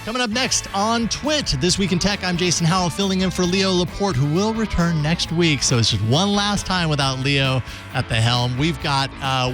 Coming up next on Twit, This Week in Tech, I'm Jason Howell, filling in for Leo Laporte, who will return next week. So it's just one last time without Leo at the helm. We've got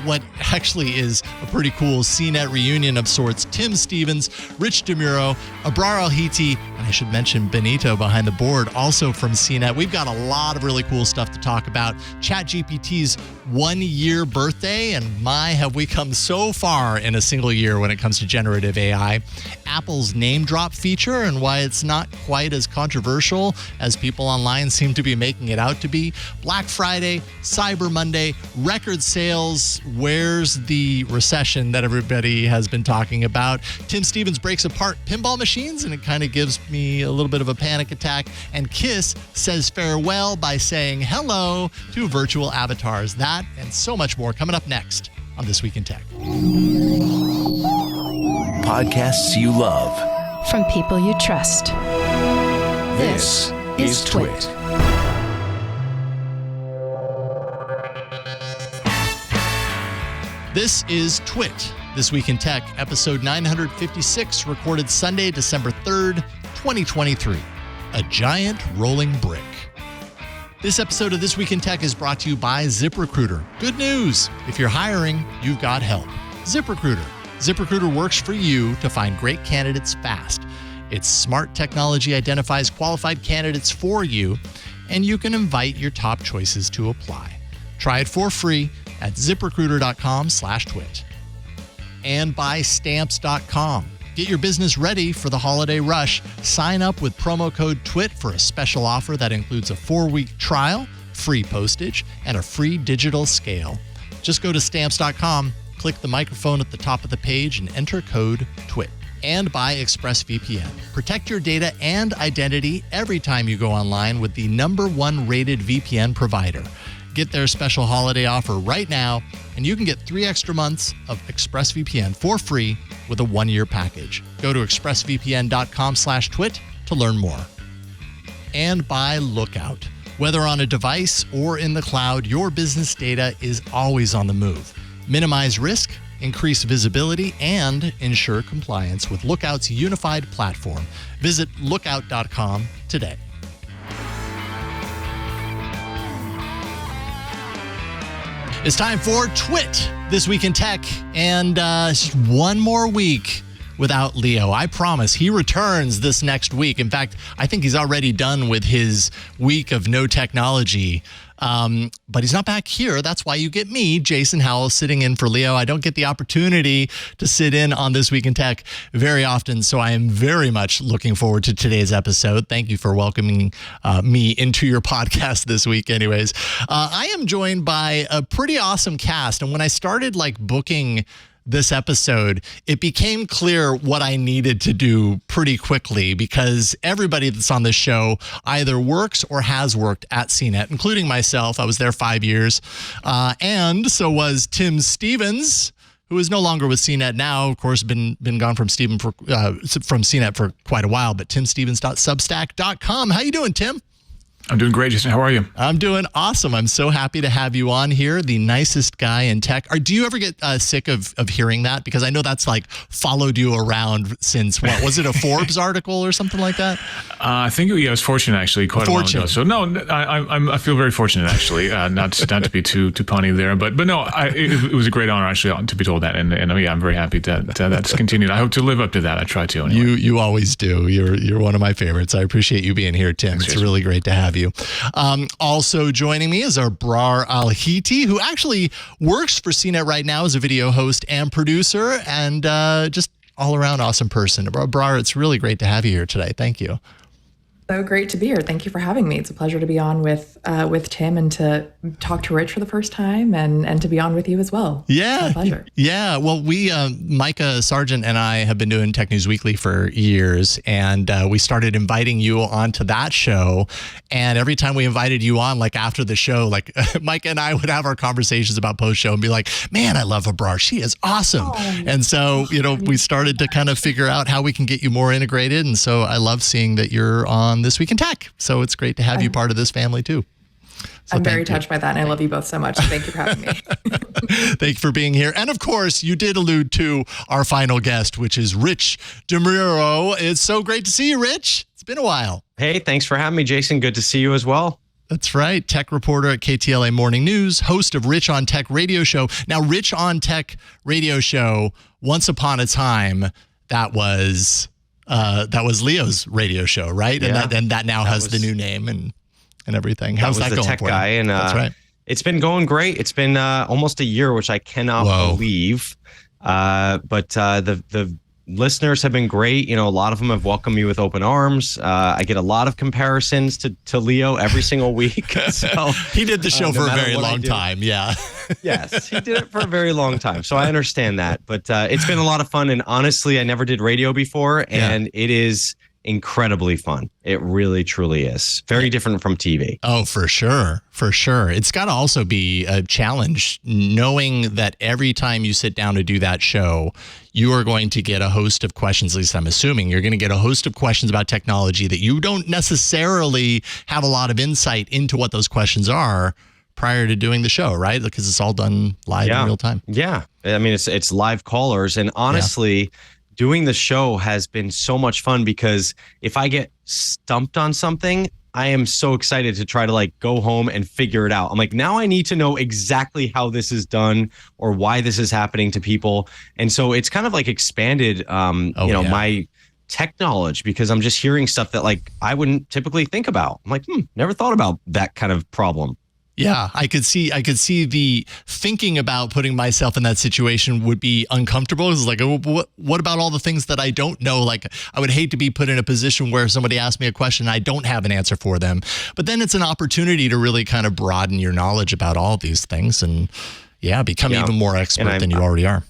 what actually is a pretty cool CNET reunion of sorts. Tim Stevens, Rich DeMuro, Abrar al-Heeti, and I should mention Benito behind the board, also from CNET. We've got a lot of really cool stuff to talk about. ChatGPT's 1-year birthday, and my, have we come so far in a single year when it comes to generative AI. Apple's NameDrop feature and why it's not quite as controversial as people online seem to be making it out to be. Black Friday, Cyber Monday, record sales. Where's the recession that everybody has been talking about? Tim Stevens breaks apart pinball machines, and it kind of gives me a little bit of a panic attack. And Kiss says farewell by saying hello to virtual avatars. That and so much more coming up next on This Week in Tech. Podcasts you love from people you trust. This is Twit. This is Twit, This Week in Tech, episode 956, recorded Sunday, December 3rd, 2023. A giant rolling brick. This episode of This Week in Tech is brought to you by ZipRecruiter. Good news! If you're hiring, you've got help. ZipRecruiter. ZipRecruiter works for you to find great candidates fast. Its smart technology identifies qualified candidates for you, and you can invite your top choices to apply. Try it for free at ziprecruiter.com/twit. And by Stamps.com. Get your business ready for the holiday rush. Sign up with promo code TWIT for a special offer that includes a 4-week trial, free postage, and a free digital scale. Just go to Stamps.com, click the microphone at the top of the page, and enter code TWIT. And by ExpressVPN. Protect your data and identity every time you go online with the #1 rated VPN provider. Get their special holiday offer right now, and you can get 3 extra months of ExpressVPN for free with a 1-year package. Go to expressvpn.com/twit to learn more. And by Lookout. Whether on a device or in the cloud, your business data is always on the move. Minimize risk, increase visibility, and ensure compliance with Lookout's unified platform. Visit lookout.com today. It's time for Twit, This Week in Tech, and it's just one more week without Leo. I promise he returns this next week. In fact, I think he's already done with his week of no technology. But he's not back here. That's why you get me, Jason Howell, sitting in for Leo. I don't get the opportunity to sit in on This Week in Tech very often, so I am very much looking forward to today's episode. Thank you for welcoming me into your podcast this week anyways. I am joined by a pretty awesome cast, and when I started booking this episode, it became clear what I needed to do pretty quickly because everybody that's on this show either works or has worked at CNET, including myself. I was there 5 years. And so was Tim Stevens, who is no longer with CNET now. Of course, been gone from CNET for quite a while, but timstevens.substack.com. How you doing, Tim? I'm doing great, Jason. How are you? I'm doing awesome. I'm so happy to have you on here, the nicest guy in tech. Do you ever get sick of hearing that? Because I know that's followed you around since, what, was it a Forbes article or something like that? I think I was fortunate, actually, quite a while ago. So no, I feel very fortunate, actually, not to be too punny there. But no, it was a great honor, actually, to be told that. And yeah, I'm very happy that that's continued. I hope to live up to that. I try to anyway. You always do. You're one of my favorites. I appreciate you being here, Tim. It's really great to have you. Also joining me is Abrar al-Heeti, who actually works for CNET right now as a video host and producer, and just all-around awesome person. Abrar, it's really great to have you here today. Thank you. So great to be here. Thank you for having me. It's a pleasure to be on with Tim and to talk to Rich for the first time and to be on with you as well. Yeah. It's a pleasure. Yeah. Well, we, Micah Sargent and I have been doing Tech News Weekly for years, and we started inviting you onto that show. And every time we invited you on, after the show, Micah and I would have our conversations about post-show and be like, man, I love Abrar. She is awesome. Oh, and so, we started to kind of figure out how we can get you more integrated. And so I love seeing that you're on This Week in Tech. So it's great to have you part of this family too. I'm very touched by that, and I love you both so much. So thank you for having me. Thank you for being here. And of course, you did allude to our final guest, which is Rich DeMuro. It's so great to see you, Rich. It's been a while. Hey, thanks for having me, Jason. Good to see you as well. That's right. Tech reporter at KTLA Morning News, host of Rich on Tech Radio Show. Now, Rich on Tech Radio Show, once upon a time, that was Leo's radio show, right? Yeah. And that now has the new name and everything. How's that going tech for guy, you? and that's right. It's been going great. It's been almost a year, which I cannot believe. But the listeners have been great. A lot of them have welcomed me with open arms. I get a lot of comparisons to Leo every single week. So he did the show for a very long time. Yeah. Yes, he did it for a very long time. So I understand that. But it's been a lot of fun. And honestly, I never did radio before. And it is incredibly fun. It really, truly is. Very different from TV. Oh, for sure. For sure. It's got to also be a challenge knowing that every time you sit down to do that show, you are going to get a host of questions. At least I'm assuming you're going to get a host of questions about technology that you don't necessarily have a lot of insight into what those questions are prior to doing the show, right? Because it's all done live in real time. Yeah. I mean, it's live callers. And honestly, doing the show has been so much fun because if I get stumped on something, I am so excited to try to go home and figure it out. I'm like, now I need to know exactly how this is done or why this is happening to people. And so it's kind of expanded, my tech knowledge because I'm just hearing stuff that I wouldn't typically think about. I'm like, never thought about that kind of problem. Yeah, I could see the thinking about putting myself in that situation would be uncomfortable. It's like, what about all the things that I don't know? I would hate to be put in a position where somebody asks me a question and I don't have an answer for them. But then it's an opportunity to really kind of broaden your knowledge about all these things and become even more expert than you already are.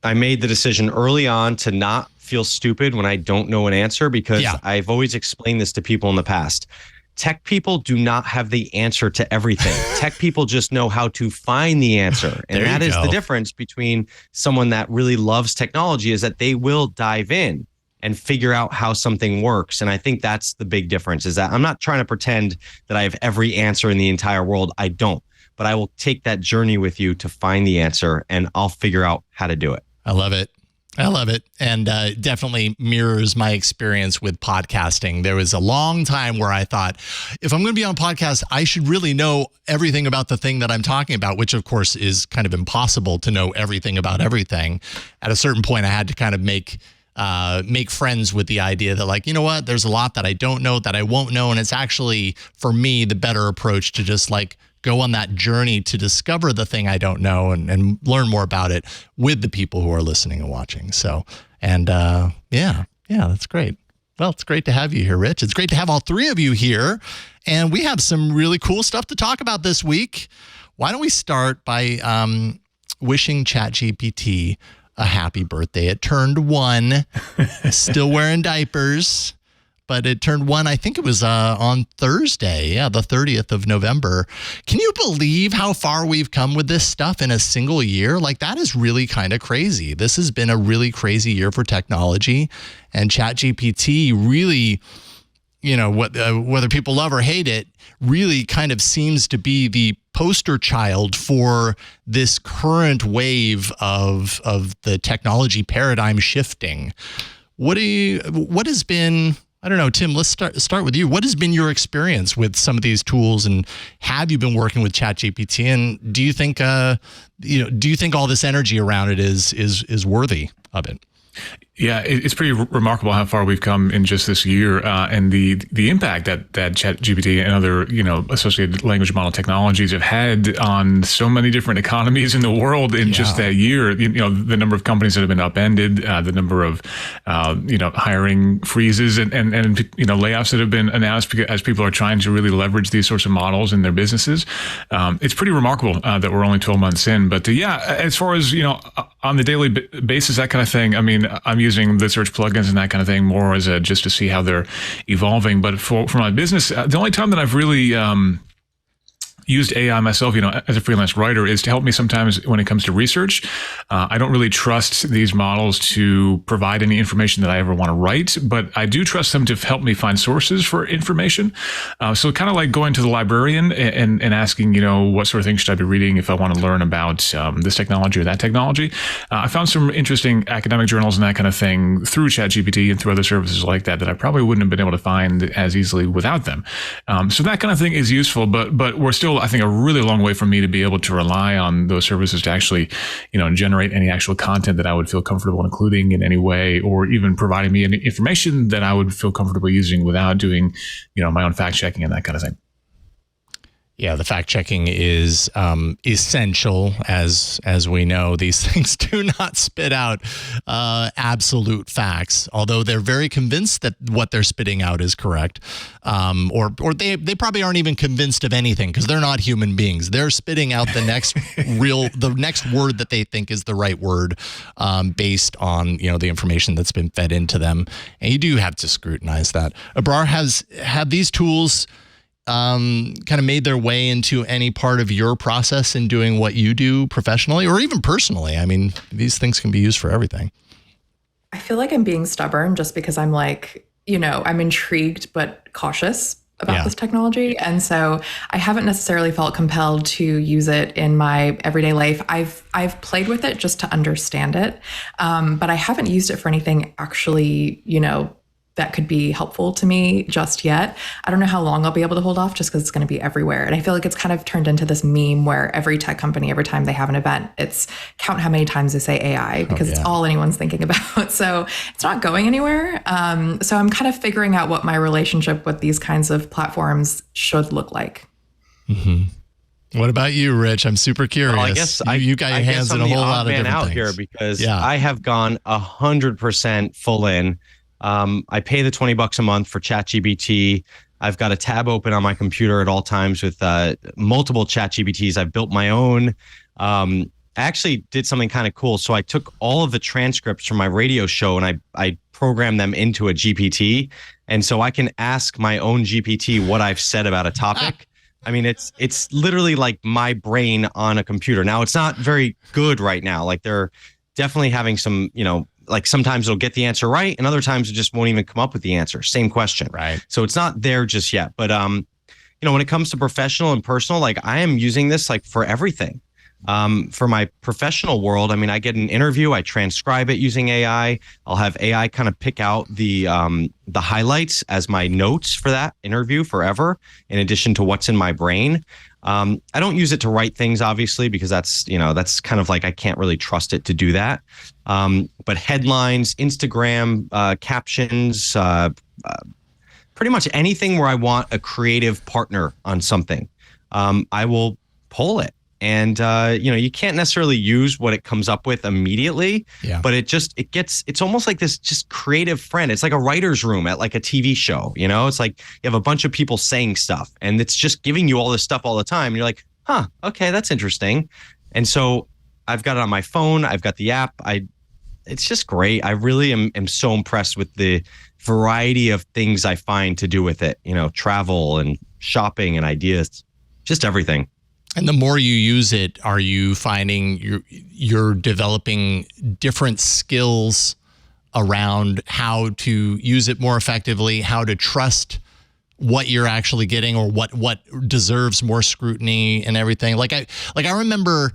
I made the decision early on to not feel stupid when I don't know an answer because I've always explained this to people in the past. Tech people do not have the answer to everything. Tech people just know how to find the answer. And that is the difference between someone that really loves technology is that they will dive in and figure out how something works. And I think that's the big difference is that I'm not trying to pretend that I have every answer in the entire world. I don't. But I will take that journey with you to find the answer and I'll figure out how to do it. I love it. I love it. And definitely mirrors my experience with podcasting. There was a long time where I thought, if I'm going to be on a podcast, I should really know everything about the thing that I'm talking about, which of course is kind of impossible to know everything about everything. At a certain point, I had to kind of make friends with the idea that you know what, there's a lot that I don't know that I won't know. And it's actually, for me, the better approach to just go on that journey to discover the thing I don't know and learn more about it with the people who are listening and watching. So, and that's great. Well, it's great to have you here, Rich. It's great to have all three of you here. And we have some really cool stuff to talk about this week. Why don't we start by wishing ChatGPT a happy birthday. It turned 1, still wearing diapers. But it turned 1, I think it was on Thursday, the 30th of November. Can you believe how far we've come with this stuff in a single year? That is really kind of crazy. This has been a really crazy year for technology. And ChatGPT really, whether people love or hate it, really kind of seems to be the poster child for this current wave of the technology paradigm shifting. What has been... I don't know, Tim, let's start with you. What has been your experience with some of these tools, and have you been working with ChatGPT? And do you think all this energy around it is worthy of it? Yeah, it's pretty remarkable how far we've come in just this year, and the impact that ChatGPT and other associated language model technologies have had on so many different economies in the world in just that year. The number of companies that have been upended, the number of hiring freezes and layoffs that have been announced as people are trying to really leverage these sorts of models in their businesses. It's pretty remarkable that we're only 12 months in. But as far as on the daily basis, that kind of thing. I mean, I'm using the search plugins and that kind of thing more as just to see how they're evolving. But for my business, the only time that I've really used AI myself, as a freelance writer, is to help me sometimes when it comes to research. I don't really trust these models to provide any information that I ever want to write, but I do trust them to help me find sources for information. So kind of like going to the librarian and asking, what sort of things should I be reading if I want to learn about this technology or that technology. I found some interesting academic journals and that kind of thing through ChatGPT and through other services like that I probably wouldn't have been able to find as easily without them. So that kind of thing is useful, but we're still, I think, a really long way from me to be able to rely on those services to actually, generate any actual content that I would feel comfortable including in any way, or even providing me any information that I would feel comfortable using without doing, my own fact checking and that kind of thing. Yeah, the fact checking is essential. As we know, these things do not spit out absolute facts, although they're very convinced that what they're spitting out is correct, or they probably aren't even convinced of anything because they're not human beings. They're spitting out the next word that they think is the right word, based on the information that's been fed into them, and you do have to scrutinize that. Abrar, have these tools kind of made their way into any part of your process in doing what you do professionally or even personally? I mean, these things can be used for everything. I feel like I'm being stubborn just because I'm like, I'm intrigued but cautious about this technology. And so I haven't necessarily felt compelled to use it in my everyday life. I've played with it just to understand it. But I haven't used it for anything actually, that could be helpful to me just yet. I don't know how long I'll be able to hold off just because it's going to be everywhere. And I feel like it's kind of turned into this meme where every tech company, every time they have an event, it's count how many times they say AI because it's all anyone's thinking about. So it's not going anywhere. So I'm kind of figuring out what my relationship with these kinds of platforms should look like. Mm-hmm. What about you, Rich? I'm super curious. Well, I guess you got your hands in a whole lot of different out things here because I have gone 100% full in. I pay the $20 a month for ChatGPT. I've got a tab open on my computer at all times with multiple ChatGPTs. I've built my own. I actually did something kind of cool. So I took all of the transcripts from my radio show and I programmed them into a GPT. And so I can ask my own GPT what I've said about a topic. I mean, it's literally like my brain on a computer. Now, it's not very good right now. Like they're definitely having some, like sometimes it'll get the answer right and other times it just won't even come up with the answer. Same question. Right. So it's not there just yet. But, when it comes to professional and personal, like I am using this like for everything. For my professional world, I mean, I get an interview, I transcribe it using AI. I'll have AI kind of pick out the highlights as my notes for that interview forever, in addition to what's in my brain. I don't use it to write things, obviously, because that's kind of like I can't really trust it to do that. But headlines, Instagram, captions, pretty much anything where I want a creative partner on something, I will pull it. And, you can't necessarily use what it comes up with immediately, but it's almost like this just creative friend. It's like a writer's room at like a TV show, it's like you have a bunch of people saying stuff and it's just giving you all this stuff all the time. And you're like, okay, that's interesting. And so I've got it on my phone. I've got the app. It's just great. I really am so impressed with the variety of things I find to do with it, travel and shopping and ideas, just everything. And the more you use it, are you finding you're developing different skills around how to use it more effectively, how to trust what you're actually getting or what deserves more scrutiny and everything? Like I remember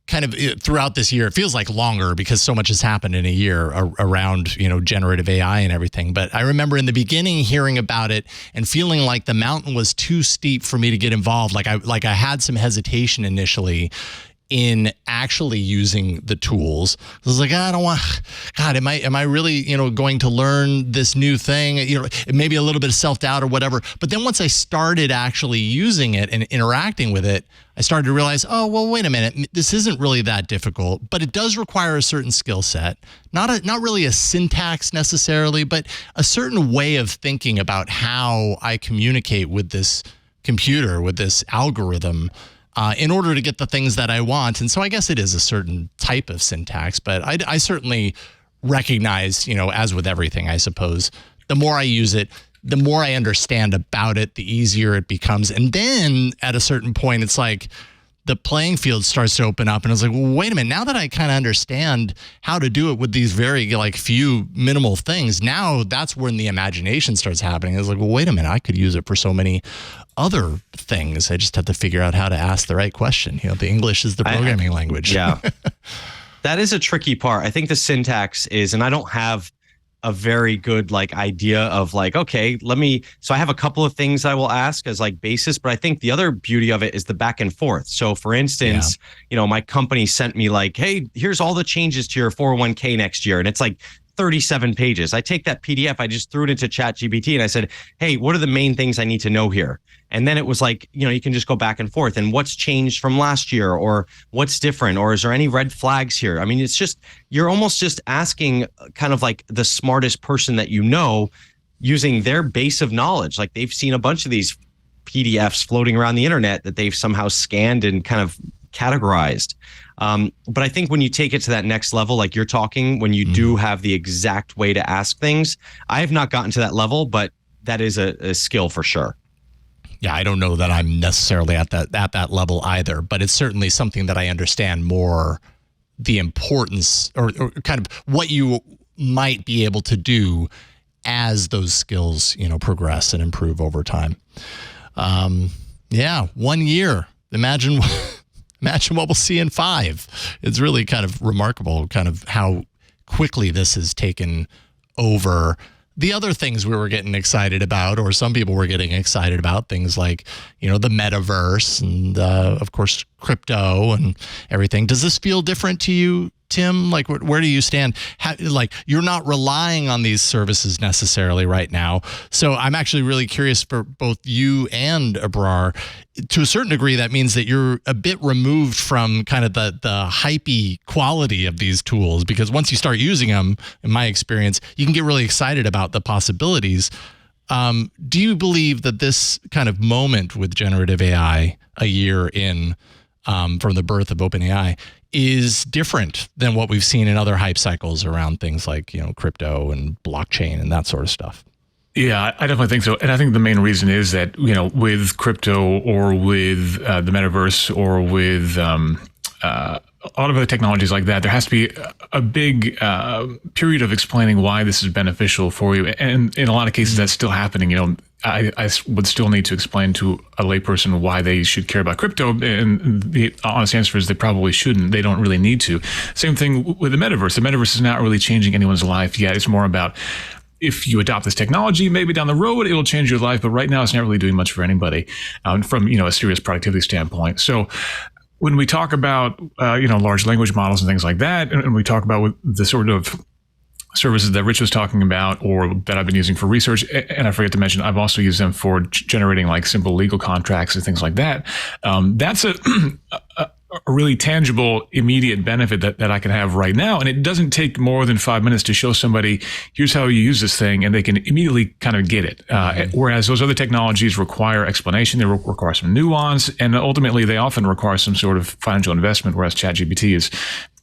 kind of throughout this year, it feels like longer because so much has happened in a year around, generative AI and everything. But I remember in the beginning hearing about it and feeling like the mountain was too steep for me to get involved. Like I had some hesitation initially in actually using the tools. I was like, I don't want, God, am I really, going to learn this new thing? Maybe a little bit of self-doubt or whatever. But then once I started actually using it and interacting with it, I started to realize, oh, well, wait a minute, this isn't really that difficult, but it does require a certain skill set, not really a syntax necessarily, but a certain way of thinking about how I communicate with this computer, with this algorithm, in order to get the things that I want. And so I guess it is a certain type of syntax, but I certainly recognize, as with everything, I suppose, the more I use it, the more I understand about it, the easier it becomes. And then at a certain point, it's like the playing field starts to open up, and I was like, well, wait a minute, now that I kind of understand how to do it with these very like few minimal things, now that's when the imagination starts happening. I was like, well, wait a minute, I could use it for so many other things. I just have to figure out how to ask the right question. The English is the programming language. Yeah. That is a tricky part. I think the syntax is, and I don't have a very good like idea of like, okay, so I have a couple of things I will ask as like basis, but I think the other beauty of it is the back and forth. So for instance, my company sent me like, hey, here's all the changes to your 401k next year. And it's like 37 pages. I take that PDF, I just threw it into ChatGPT and I said, hey, what are the main things I need to know here? And then it was like, you can just go back and forth and what's changed from last year, or what's different, or is there any red flags here? I mean, it's just, you're almost just asking kind of like the smartest person that using their base of knowledge. Like they've seen a bunch of these PDFs floating around the internet that they've somehow scanned and kind of categorized. But I think when you take it to that next level, like you're talking, when you do have the exact way to ask things, I have not gotten to that level, but that is a skill for sure. Yeah, I don't know that I'm necessarily at that level either, but it's certainly something that I understand more the importance or kind of what you might be able to do as those skills, progress and improve over time. 1 year. Imagine what we'll see in 5. It's really kind of remarkable, kind of how quickly this has taken over the other things we were getting excited about, or some people were getting excited about, things like, the metaverse and, of course, crypto and everything. Does this feel different to you, Tim? Like, where do you stand? You're not relying on these services necessarily right now. So I'm actually really curious for both you and Abrar. To a certain degree, that means that you're a bit removed from kind of the hypey quality of these tools, because once you start using them, in my experience, you can get really excited about the possibilities. Do you believe that this kind of moment with generative AI, a year in from the birth of OpenAI, is different than what we've seen in other hype cycles around things like, crypto and blockchain and that sort of stuff? Yeah, I definitely think so. And I think the main reason is that, with crypto or with the metaverse or with a lot of other technologies like that, there has to be a big period of explaining why this is beneficial for you. And in a lot of cases, that's still happening. I would still need to explain to a layperson why they should care about crypto. And the honest answer is they probably shouldn't. They don't really need to. Same thing with the metaverse. The metaverse is not really changing anyone's life yet. It's more about, if you adopt this technology, maybe down the road, it'll change your life. But right now, it's not really doing much for anybody from, a serious productivity standpoint. So when we talk about, large language models and things like that, and we talk about the sort of services that Rich was talking about, or that I've been using for research, and I forget to mention, I've also used them for generating like simple legal contracts and things like that. That's a really tangible, immediate benefit that I can have right now. And it doesn't take more than 5 minutes to show somebody, here's how you use this thing, and they can immediately kind of get it. Whereas those other technologies require explanation, they require some nuance, and ultimately they often require some sort of financial investment, whereas ChatGPT is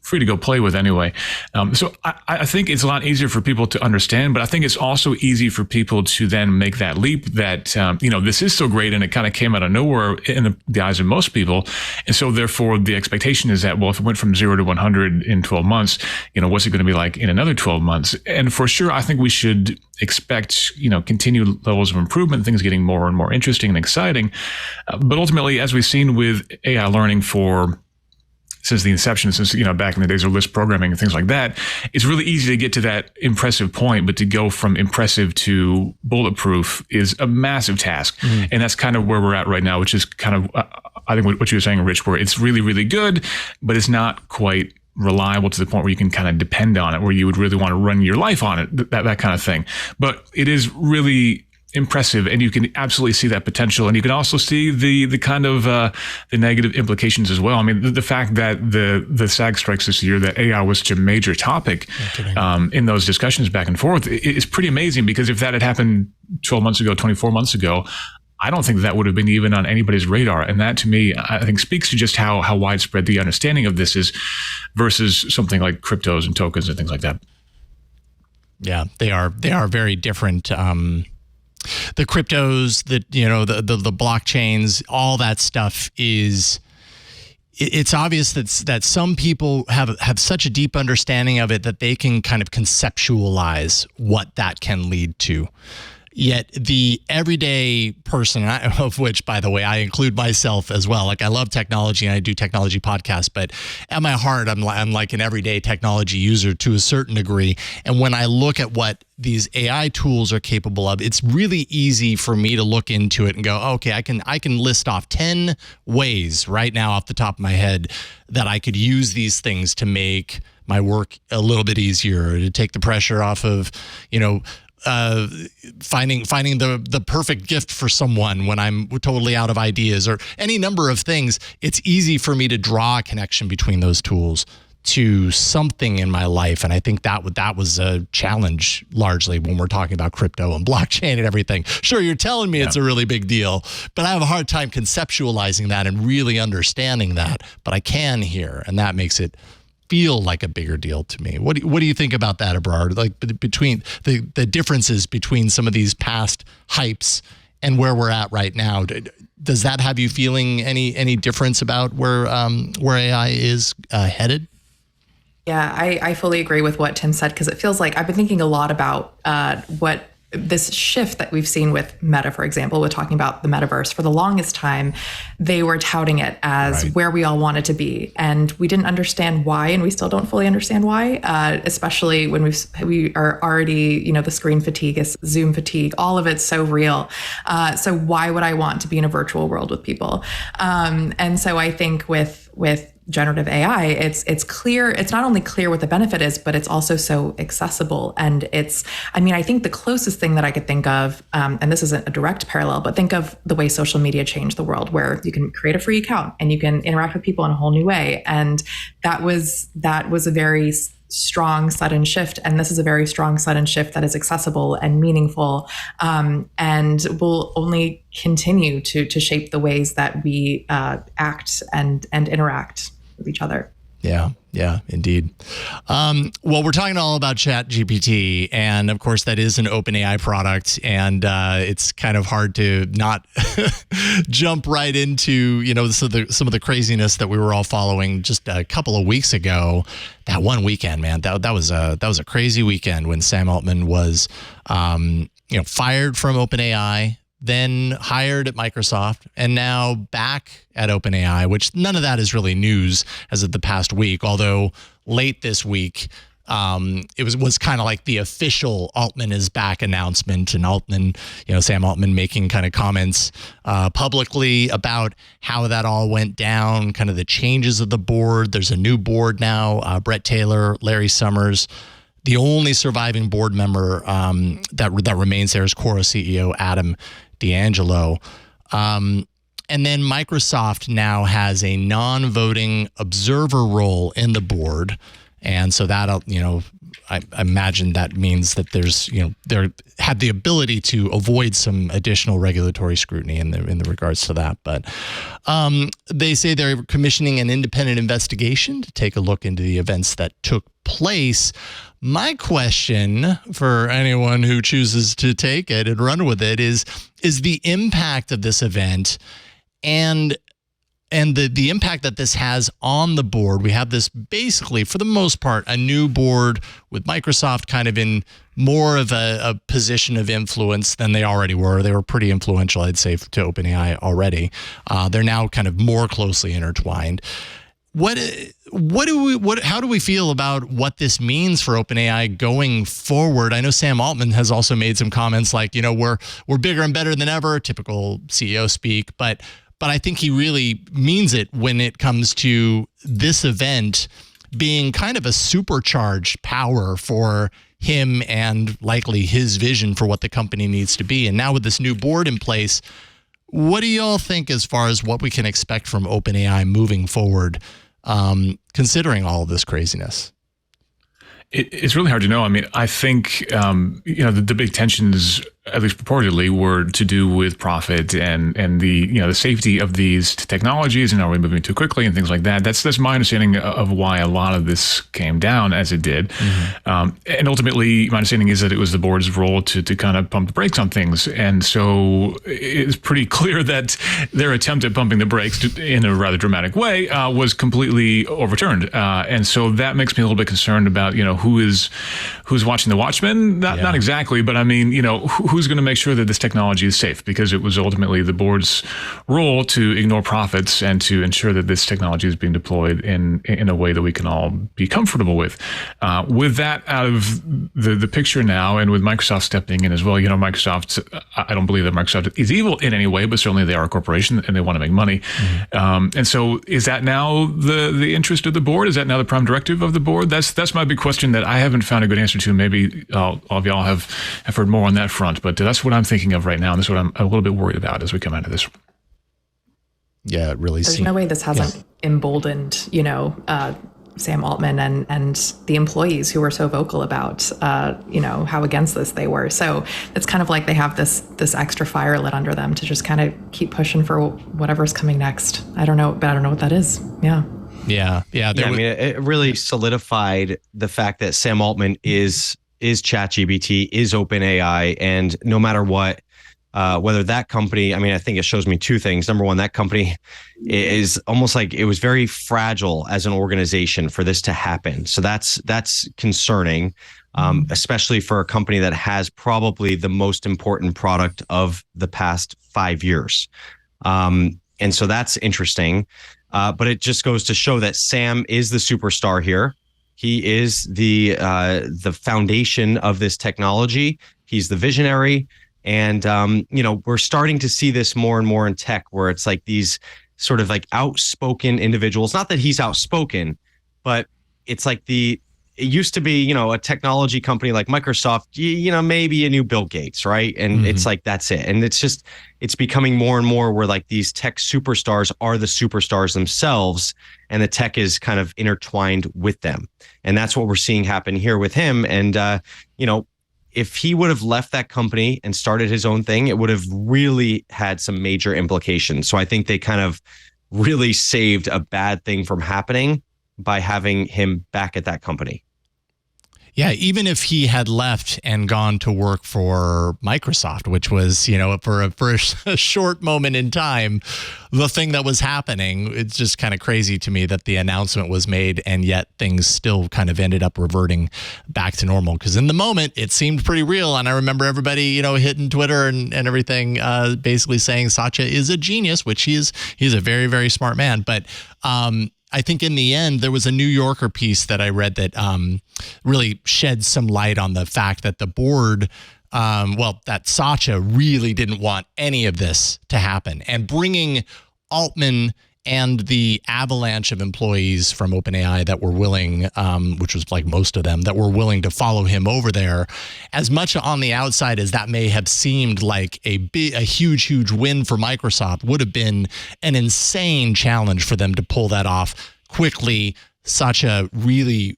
free to go play with anyway. So I think it's a lot easier for people to understand, but I think it's also easy for people to then make that leap that, this is so great and it kind of came out of nowhere in the eyes of most people. And so therefore the expectation is that, well, if it went from 0 to 100 in 12 months, what's it going to be like in another 12 months? And for sure, I think we should expect, continued levels of improvement, things getting more and more interesting and exciting. But ultimately, as we've seen with AI learning since the inception, since, back in the days of Lisp programming and things like that, it's really easy to get to that impressive point, but to go from impressive to bulletproof is a massive task. And that's kind of where we're at right now, which is kind of, I think what you were saying, Rich, where it's really, really good, but it's not quite reliable to the point where you can kind of depend on it, where you would really want to run your life on it, that kind of thing. But it is really impressive, and you can absolutely see that potential, and you can also see the kind of the negative implications as well. I mean, the fact that the SAG strikes this year, that AI was such a major topic in those discussions back and forth, is pretty amazing, because if that had happened 12 months ago, 24 months ago, I don't think that would have been even on anybody's radar. And that, to me, I think speaks to just how widespread the understanding of this is versus something like cryptos and tokens and things like that. Yeah, they are very different the cryptos, the blockchains, all that stuff is. It's obvious that some people have such a deep understanding of it that they can kind of conceptualize what that can lead to. Yet the everyday person, of which, by the way, I include myself as well. Like, I love technology and I do technology podcasts, but at my heart, I'm like an everyday technology user to a certain degree. And when I look at what these AI tools are capable of, it's really easy for me to look into it and go, okay, I can list off 10 ways right now off the top of my head that I could use these things to make my work a little bit easier, to take the pressure off of, finding the perfect gift for someone when I'm totally out of ideas, or any number of things. It's easy for me to draw a connection between those tools to something in my life. And I think that was a challenge largely when we're talking about crypto and blockchain and everything. Sure, you're telling me it's a really big deal, but I have a hard time conceptualizing that and really understanding that. But I can here, and that makes it feel like a bigger deal to me. What do you think about that, Ebrard? Like, between the differences between some of these past hypes and where we're at right now, does that have you feeling any difference about where AI is headed? Yeah, I fully agree with what Tim said, because it feels like I've been thinking a lot about what this shift that we've seen with Meta, for example, with talking about the metaverse. For the longest time, they were touting it as where we all wanted to be. And we didn't understand why, and we still don't fully understand why, especially when we are already, the screen fatigue, Zoom fatigue, all of it's so real. So why would I want to be in a virtual world with people? And so I think with generative AI, it's clear. It's not only clear what the benefit is, but it's also so accessible. And I think the closest thing that I could think of, and this isn't a direct parallel, but think of the way social media changed the world, where you can create a free account and you can interact with people in a whole new way. And that was a very strong, sudden shift. And this is a very strong, sudden shift that is accessible and meaningful, and will only continue to shape the ways that we act and interact with each other. Yeah, indeed. Well, we're talking all about ChatGPT, and of course that is an OpenAI product, and it's kind of hard to not jump right into some of the craziness that we were all following just a couple of weeks ago. That one weekend, man, that was a crazy weekend when Sam Altman was fired from OpenAI, then hired at Microsoft, and now back at OpenAI, which none of that is really news as of the past week, although late this week, it was kind of like the official Altman is back announcement, and Sam Altman making kind of comments publicly about how that all went down, kind of the changes of the board. There's a new board now, Brett Taylor, Larry Summers. The only surviving board member that remains there is Quora CEO Adam D'Angelo. And then Microsoft now has a non-voting observer role in the board. And so that, I imagine that means that they have the ability to avoid some additional regulatory scrutiny in the regards to that. But they say they're commissioning an independent investigation to take a look into the events that took place. My question for anyone who chooses to take it and run with it is the impact of this event and the impact that this has on the board. We have this basically, for the most part, a new board with Microsoft kind of in more of a position of influence than they already were. They were pretty influential, I'd say, to OpenAI already. They're now kind of more closely intertwined. How do we feel about what this means for OpenAI going forward? I know Sam Altman has also made some comments like, we're bigger and better than ever, typical CEO speak, but I think he really means it when it comes to this event being kind of a supercharged power for him and likely his vision for what the company needs to be. And now with this new board in place, what do y'all think as far as what we can expect from OpenAI moving forward, considering all of this craziness? It's really hard to know. I mean, I think, the big tensions at least purportedly, were to do with profit and the the safety of these technologies, and are we moving too quickly and things like that. That's my understanding of why a lot of this came down as it did. And ultimately, my understanding is that it was the board's role to kind of pump the brakes on things. And so it's pretty clear that their attempt at pumping the brakes in a rather dramatic way was completely overturned. And so that makes me a little bit concerned about who's watching the Watchmen. Not exactly, but I mean who's going to make sure that this technology is safe, because it was ultimately the board's role to ignore profits and to ensure that this technology is being deployed in a way that we can all be comfortable with. With that out of the picture now, and with Microsoft stepping in as well, Microsoft, I don't believe that Microsoft is evil in any way, but certainly they are a corporation and they want to make money. And so is that now the interest of the board? Is that now the prime directive of the board? That's my big question that I haven't found a good answer to. Maybe all of y'all have heard more on that front, but that's what I'm thinking of right now. And that's what I'm a little bit worried about as we come out of this. Yeah, it really seems. There's no way this hasn't emboldened, Sam Altman and the employees who were so vocal about, how against this they were. So it's kind of like they have this extra fire lit under them to just kind of keep pushing for whatever's coming next. I don't know, but I don't know what that is. Yeah. I mean, it really solidified the fact that Sam Altman is ChatGPT, is OpenAI, and no matter what, whether that company, I mean, I think it shows me two things. Number one, that company is almost like it was very fragile as an organization for this to happen. So that's concerning, especially for a company that has probably the most important product of the past 5 years. And so that's interesting. But it just goes to show that Sam is the superstar here. He is the foundation of this technology. He's the visionary. And, we're starting to see this more and more in tech, where it's like these sort of like outspoken individuals. Not that he's outspoken, but it's like it used to be, a technology company like Microsoft, maybe a new Bill Gates, right? And it's like, that's it. And it's becoming more and more where like these tech superstars are the superstars themselves, and the tech is kind of intertwined with them. And that's what we're seeing happen here with him. And, if he would have left that company and started his own thing, it would have really had some major implications. So I think they kind of really saved a bad thing from happening by having him back at that company. Yeah, even if he had left and gone to work for Microsoft, which was, for a short moment in time, the thing that was happening, it's just kind of crazy to me that the announcement was made and yet things still kind of ended up reverting back to normal. Because in the moment, it seemed pretty real. And I remember everybody, hitting Twitter and everything, basically saying Satya is a genius, which he's a very, very smart man. But I think in the end, there was a New Yorker piece that I read that really shed some light on the fact that the board, that Satya really didn't want any of this to happen. And bringing Altman and the avalanche of employees from OpenAI that were willing, which was like most of them, that were willing to follow him over there, as much on the outside as that may have seemed like a huge win for Microsoft, would have been an insane challenge for them to pull that off quickly. Satya really,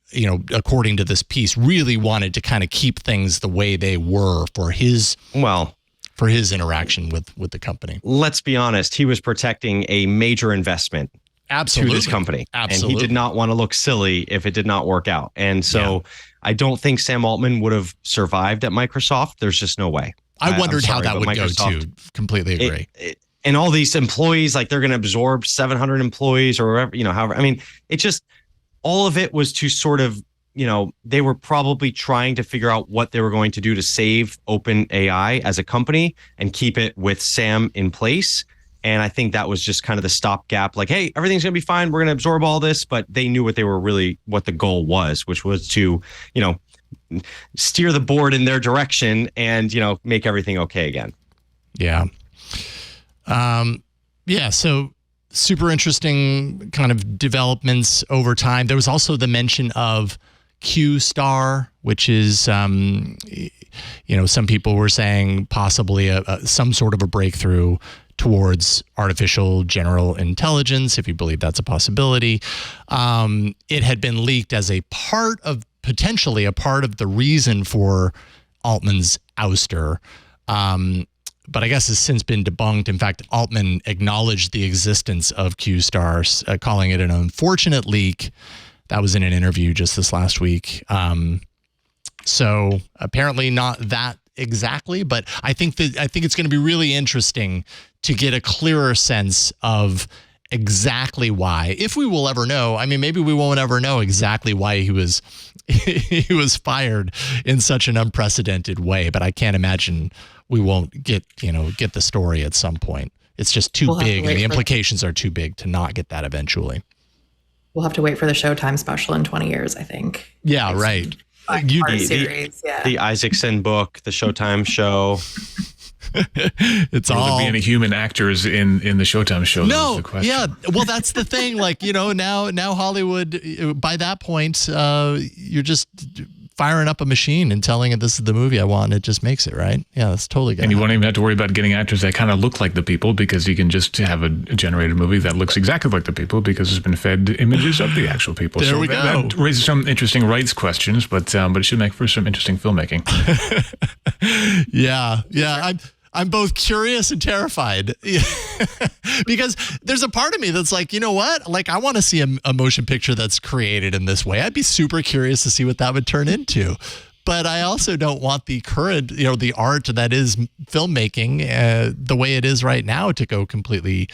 according to this piece, really wanted to kind of keep things the way they were for his interaction with the company. Let's be honest, he was protecting a major investment to this company. Absolutely. And he did not want to look silly if it did not work out. And so I don't think Sam Altman would have survived at Microsoft. There's just no way. I wondered how that would go too. Completely agree. And all these employees, like they're going to absorb 700 employees or whatever, however. I mean, it just, all of it was to sort of, they were probably trying to figure out what they were going to do to save OpenAI as a company and keep it with Sam in place. And I think that was just kind of the stopgap, like, hey, everything's going to be fine. We're going to absorb all this. But they knew what the goal was, which was to, steer the board in their direction and, make everything okay again. Yeah. So super interesting kind of developments over time. There was also the mention of Q-Star, which is, some people were saying possibly some sort of a breakthrough towards artificial general intelligence, if you believe that's a possibility. It had been leaked as potentially a part of the reason for Altman's ouster. But I guess has since been debunked. In fact, Altman acknowledged the existence of Q-Star, calling it an unfortunate leak. That was in an interview just this last week. So apparently not that exactly, but I think it's going to be really interesting to get a clearer sense of exactly why, if we will ever know. I mean, maybe we won't ever know exactly why he was fired in such an unprecedented way, but I can't imagine we won't get the story at some point. It's just too big, and the implications are too big to not get that eventually. We'll have to wait for the Showtime special in 20 years, I think. Yeah, right. The Isaacson book, the Showtime show. It's Will all there be any human actors in the Showtime show? No, yeah. Well, that's the thing. Like, now Hollywood, by that point, you're just firing up a machine and telling it this is the movie I want, and it just makes it, right? Yeah, that's totally good. And you won't even have to worry about getting actors that kind of look like the people, because you can just have a generated movie that looks exactly like the people because it's been fed images of the actual people. There we go. That raises some interesting rights questions, but it should make for some interesting filmmaking. Yeah. I'm both curious and terrified because there's a part of me that's like, you know what? Like, I want to see a motion picture that's created in this way. I'd be super curious to see what that would turn into. But I also don't want the current, the art that is filmmaking the way it is right now to go completely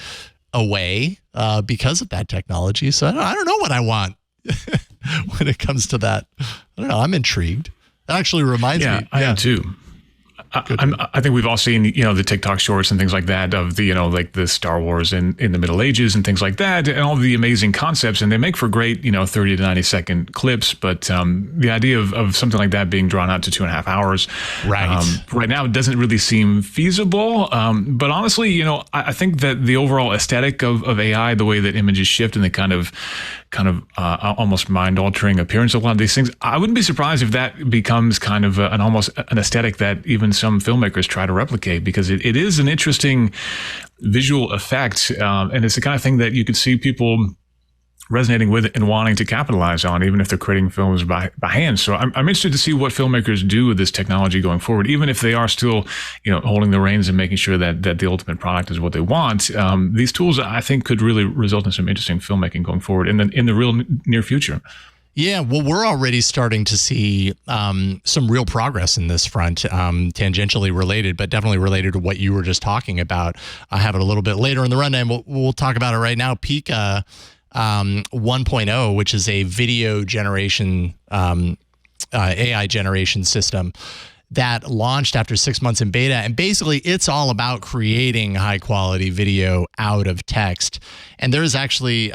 away because of that technology. So I don't know what I want when it comes to that. I don't know. I'm intrigued. That actually reminds me. I am too. I think we've all seen, the TikTok shorts and things like that of the, like the Star Wars in the Middle Ages and things like that, and all the amazing concepts, and they make for great, 30 to 90 second clips. But the idea of something like that being drawn out to 2.5 hours, right now, it doesn't really seem feasible. But honestly, I think that the overall aesthetic of AI, the way that images shift and the kind of almost mind-altering appearance of a lot of these things, I wouldn't be surprised if that becomes kind of almost an aesthetic that even some filmmakers try to replicate, because it is an interesting visual effect, and it's the kind of thing that you could see people resonating with and wanting to capitalize on, even if they're creating films by hand. So I'm interested to see what filmmakers do with this technology going forward, even if they are still, holding the reins and making sure that the ultimate product is what they want. These tools, I think, could really result in some interesting filmmaking going forward in the real near future. Yeah, well, we're already starting to see some real progress in this front, tangentially related, but definitely related to what you were just talking about. I have it a little bit later in the rundown. We'll talk about it right now. Pika 1.0, which is a video generation, AI generation system that launched after 6 months in beta. And basically, it's all about creating high quality video out of text. And there's actually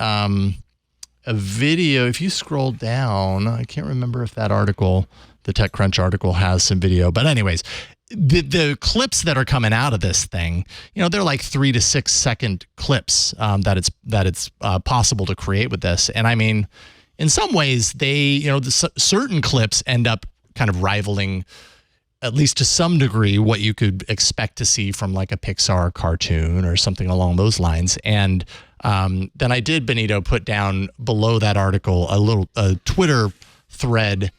a video, if you scroll down, I can't remember if that article, the TechCrunch article, has some video. But anyways, the clips that are coming out of this thing, they're like 3 to 6 second clips that it's possible to create with this. And I mean, in some ways, certain clips end up kind of rivaling, at least to some degree, what you could expect to see from like a Pixar cartoon or something along those lines. And then I did, Benito, put down below that article a Twitter thread.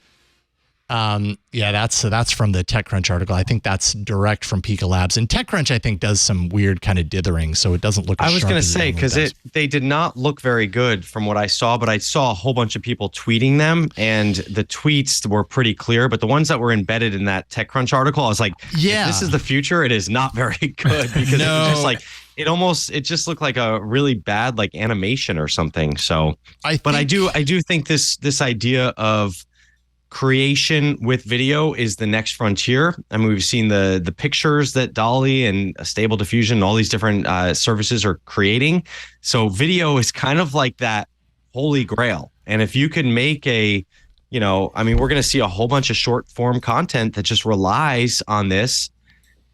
That's from the TechCrunch article. I think that's direct from Pika Labs. And TechCrunch, I think, does some weird kind of dithering, so it doesn't look as I was going to say, because they did not look very good from what I saw, but I saw a whole bunch of people tweeting them, and the tweets were pretty clear. But the ones that were embedded in that TechCrunch article, I was like, if this is the future, it is not very good, because it was just like, it just looked like a really bad like animation or something. So, I do think this idea of creation with video is the next frontier. I mean, we've seen the pictures that DALL-E and Stable Diffusion and all these different services are creating. So video is kind of like that holy grail. And if you can make we're going to see a whole bunch of short form content that just relies on this,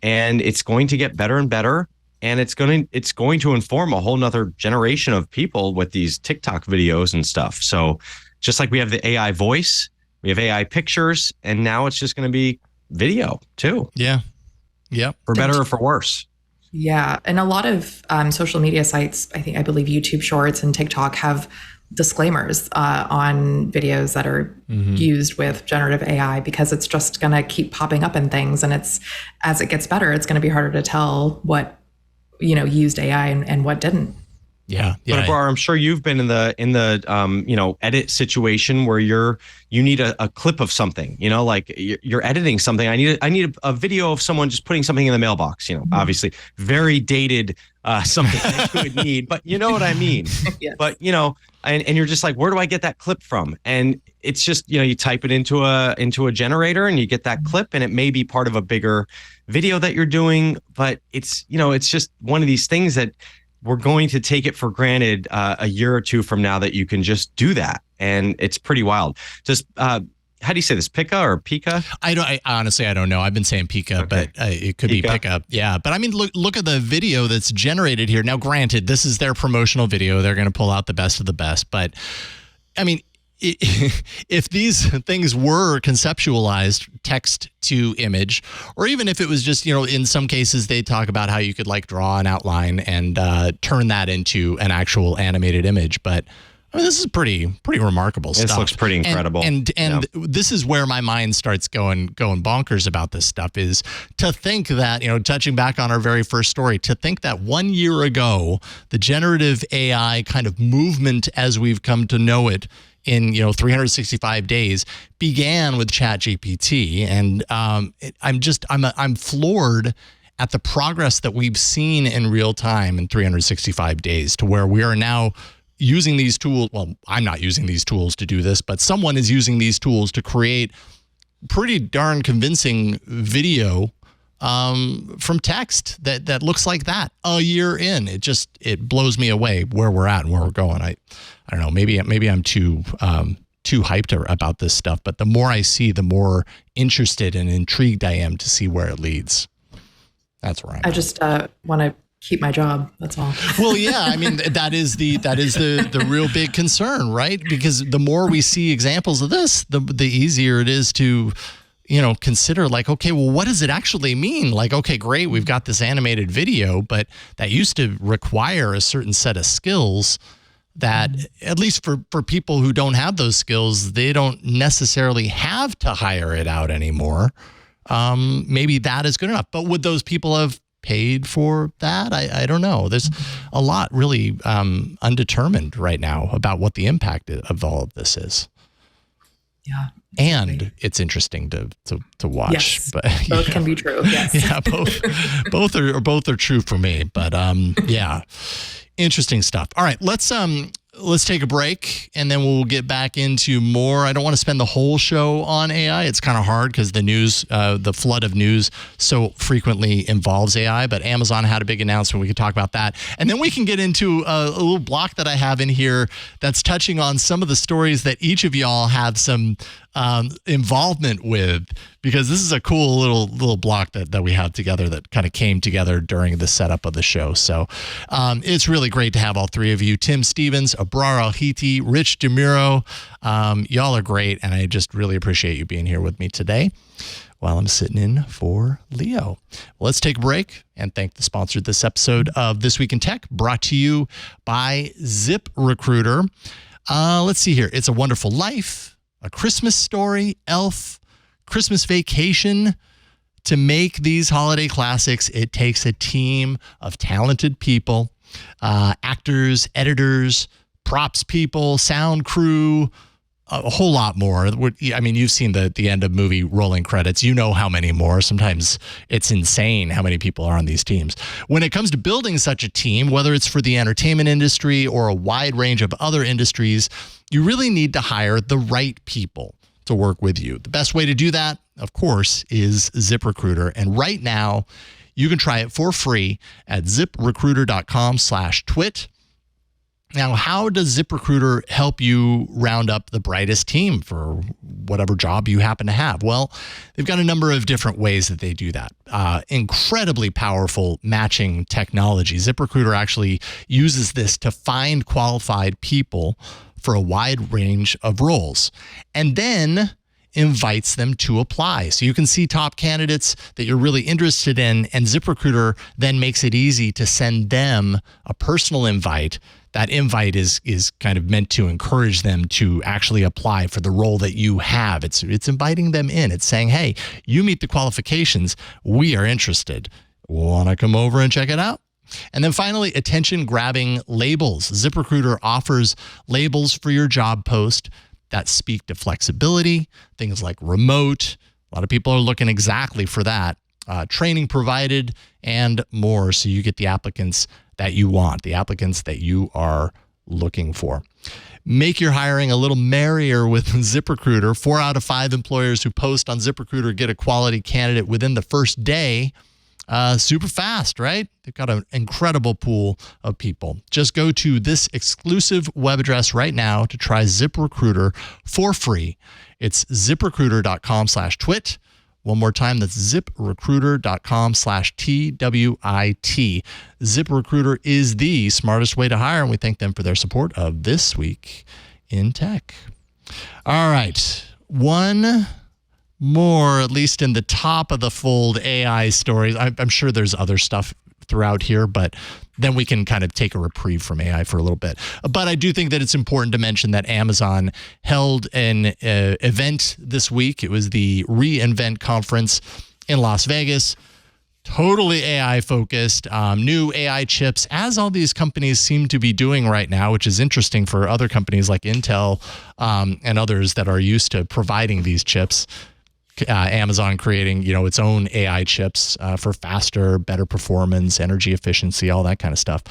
and it's going to get better and better. And it's going to inform a whole nother generation of people with these TikTok videos and stuff. So just like we have the AI voice, we have AI pictures, and now it's just going to be video too. Yeah. Yeah. For better or for worse. Yeah. And a lot of social media sites, I believe YouTube Shorts and TikTok have disclaimers on videos that are used with generative AI, because it's just going to keep popping up in things. And as it gets better, it's going to be harder to tell what, used AI and what didn't. Yeah. But Abrar, I'm sure you've been in the edit situation where you need a clip of something, like you're editing something. I need a video of someone just putting something in the mailbox, obviously very dated, something that you would need, but you know what I mean? Yes. But, and you're just like, where do I get that clip from? And it's just, you type it into a generator and you get that clip, and it may be part of a bigger video that you're doing, but it's just one of these things that we're going to take it for granted a year or two from now that you can just do that. And it's pretty wild. Just, how do you say this? Pika or Pika? I honestly don't know. I've been saying Pika, but it could be Pika. Yeah. But I mean, look at the video that's generated here. Now, granted, this is their promotional video. They're going to pull out the best of the best. But I mean, if these things were conceptualized text to image, or even if it was just, in some cases they talk about how you could like draw an outline and turn that into an actual animated image. But I mean, this is pretty remarkable stuff. This looks pretty incredible. And this is where my mind starts going bonkers about this stuff, is to think that, touching back on our very first story, to think that 1 year ago, the generative AI kind of movement as we've come to know it in 365 days began with ChatGPT, and I'm floored at the progress that we've seen in real time in 365 days, to where we are now using these tools. Well, I'm not using these tools to do this, but someone is using these tools to create pretty darn convincing video from text that looks like that a year in. It blows me away where we're at and where we're going. I don't know, maybe I'm too hyped about this stuff, but the more I see, the more interested and intrigued I am to see where it leads. That's where I'm I just want to keep my job. That's all. Well, yeah, I mean, that is the real big concern, right? Because the more we see examples of this, the easier it is to consider, like, okay, well, what does it actually mean? Like, okay, great, we've got this animated video, but that used to require a certain set of skills that, at least for people who don't have those skills, they don't necessarily have to hire it out anymore. Maybe that is good enough. But would those people have paid for that? I don't know. There's a lot really undetermined right now about what the impact of all of this is. Yeah. And it's interesting to watch. Yes, but both can be true. Yes. Yeah, both are true for me. But yeah, interesting stuff. All right, let's take a break, and then we'll get back into more. I don't want to spend the whole show on AI. It's kind of hard because the news, the flood of news so frequently involves AI, but Amazon had a big announcement. We could talk about that. And then we can get into a little block that I have in here that's touching on some of the stories that each of y'all have some involvement with, because this is a cool little block that we have together that kind of came together during the setup of the show. So it's really great to have all three of you, Tim Stevens, Abrar al-Heeti, Rich DeMuro. Y'all are great, and I just really appreciate you being here with me today while I'm sitting in for Leo. Well, let's take a break and thank the sponsor of this episode of This Week in Tech, brought to you by ZipRecruiter. Let's see here. It's a Wonderful Life, A Christmas Story, Elf, Christmas Vacation. To make these holiday classics, it takes a team of talented people, actors, editors, props people, sound crew, a whole lot more. I mean, you've seen the end of movie rolling credits. You know how many more. Sometimes it's insane how many people are on these teams. When it comes to building such a team, whether it's for the entertainment industry or a wide range of other industries, you really need to hire the right people to work with you. The best way to do that, of course, is ZipRecruiter. And right now, you can try it for free at ziprecruiter.com/twit. Now, how does ZipRecruiter help you round up the brightest team for whatever job you happen to have? Well, they've got a number of different ways that they do that. Incredibly powerful matching technology. ZipRecruiter actually uses this to find qualified people for a wide range of roles. And then invites them to apply. So you can see top candidates that you're really interested in, and ZipRecruiter then makes it easy to send them a personal invite. That invite is kind of meant to encourage them to actually apply for the role that you have. It's inviting them in. It's saying, hey, you meet the qualifications. We are interested. Want to come over and check it out? And then finally, attention-grabbing labels. ZipRecruiter offers labels for your job post that speak to flexibility, things like remote. A lot of people are looking exactly for that. Training provided and more, so you get the applicants that you want, the applicants that you are looking for. Make your hiring a little merrier with ZipRecruiter. 4 out of 5 employers who post on ZipRecruiter get a quality candidate within the first day. Super fast, right? They've got an incredible pool of people. Just go to this exclusive web address right now to try ZipRecruiter for free. It's ziprecruiter.com/twit. One more time, that's ziprecruiter.com/TWIT. ZipRecruiter is the smartest way to hire, and we thank them for their support of This Week in Tech. All right. One more, at least in the top of the fold, AI stories. I'm sure there's other stuff throughout here, but then we can kind of take a reprieve from AI for a little bit. But I do think that it's important to mention that Amazon held an event this week. It was the reInvent conference in Las Vegas. Totally AI focused, new AI chips, as all these companies seem to be doing right now, which is interesting for other companies like Intel and others that are used to providing these chips. Amazon creating, its own AI chips for faster, better performance, energy efficiency, all that kind of stuff.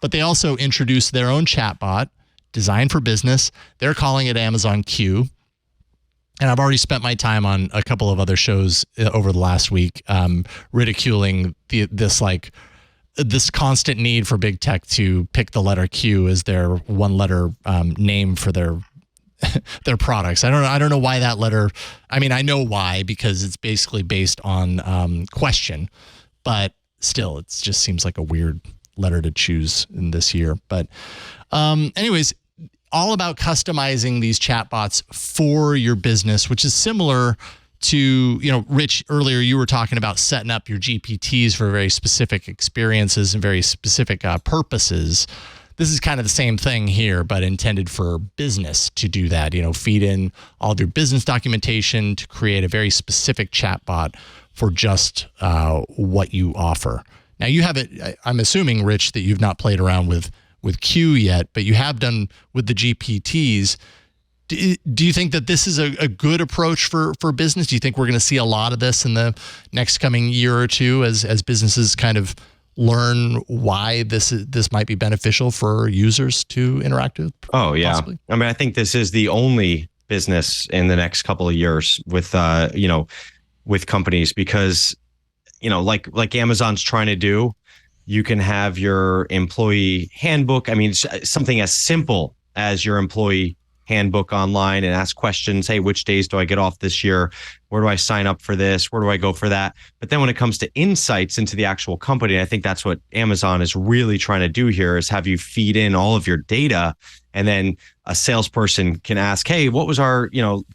But they also introduced their own chatbot designed for business. They're calling it Amazon Q. And I've already spent my time on a couple of other shows over the last week, ridiculing this constant need for big tech to pick the letter Q as their one-letter name for their products. I don't know why that letter. I mean, I know why, because it's basically based on question, but still, it just seems like a weird letter to choose in this year. But anyways, all about customizing these chatbots for your business, which is similar to, Rich, earlier you were talking about setting up your GPTs for very specific experiences and very specific purposes. This is kind of the same thing here, but intended for business to do that, feed in all of your business documentation to create a very specific chatbot for just what you offer. Now you have it, I'm assuming, Rich, that you've not played around with Q yet, but you have done with the GPTs. Do you think that this is a good approach for business? Do you think we're going to see a lot of this in the next coming year or two as businesses kind of learn why this might be beneficial for users to interact with? Oh, yeah. Possibly? I mean, I think this is the only business in the next couple of years with, with companies, because, like Amazon's trying to do, you can have your employee handbook. I mean, something as simple as your employee handbook online and ask questions. Hey, which days do I get off this year? Where do I sign up for this? Where do I go for that? But then when it comes to insights into the actual company, I think that's what Amazon is really trying to do here, is have you feed in all of your data, and then a salesperson can ask, hey, what was our,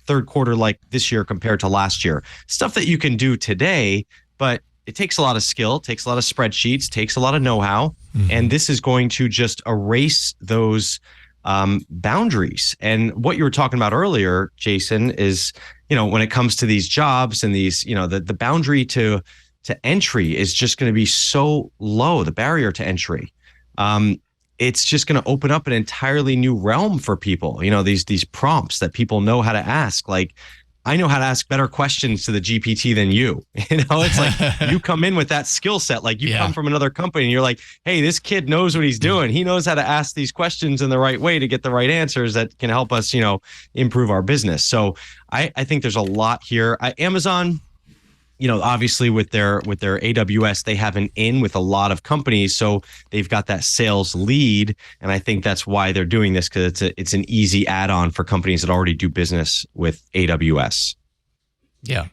third quarter like this year compared to last year? Stuff that you can do today, but it takes a lot of skill, takes a lot of spreadsheets, takes a lot of know-how. Mm-hmm. And this is going to just erase those boundaries. And what you were talking about earlier, Jason, is, when it comes to these jobs and these, the boundary to entry is just going to be so low, the barrier to entry. It's just going to open up an entirely new realm for people. These prompts that people know how to ask, like, I know how to ask better questions to the GPT than you. It's like you come in with that skill set. Like you come from another company and you're like, hey, this kid knows what he's doing. He knows how to ask these questions in the right way to get the right answers that can help us, improve our business. So I think there's a lot here. Amazon, obviously with their AWS, they have an in with a lot of companies. So they've got that sales lead. And I think that's why they're doing this, because it's an easy add-on for companies that already do business with AWS. Yeah.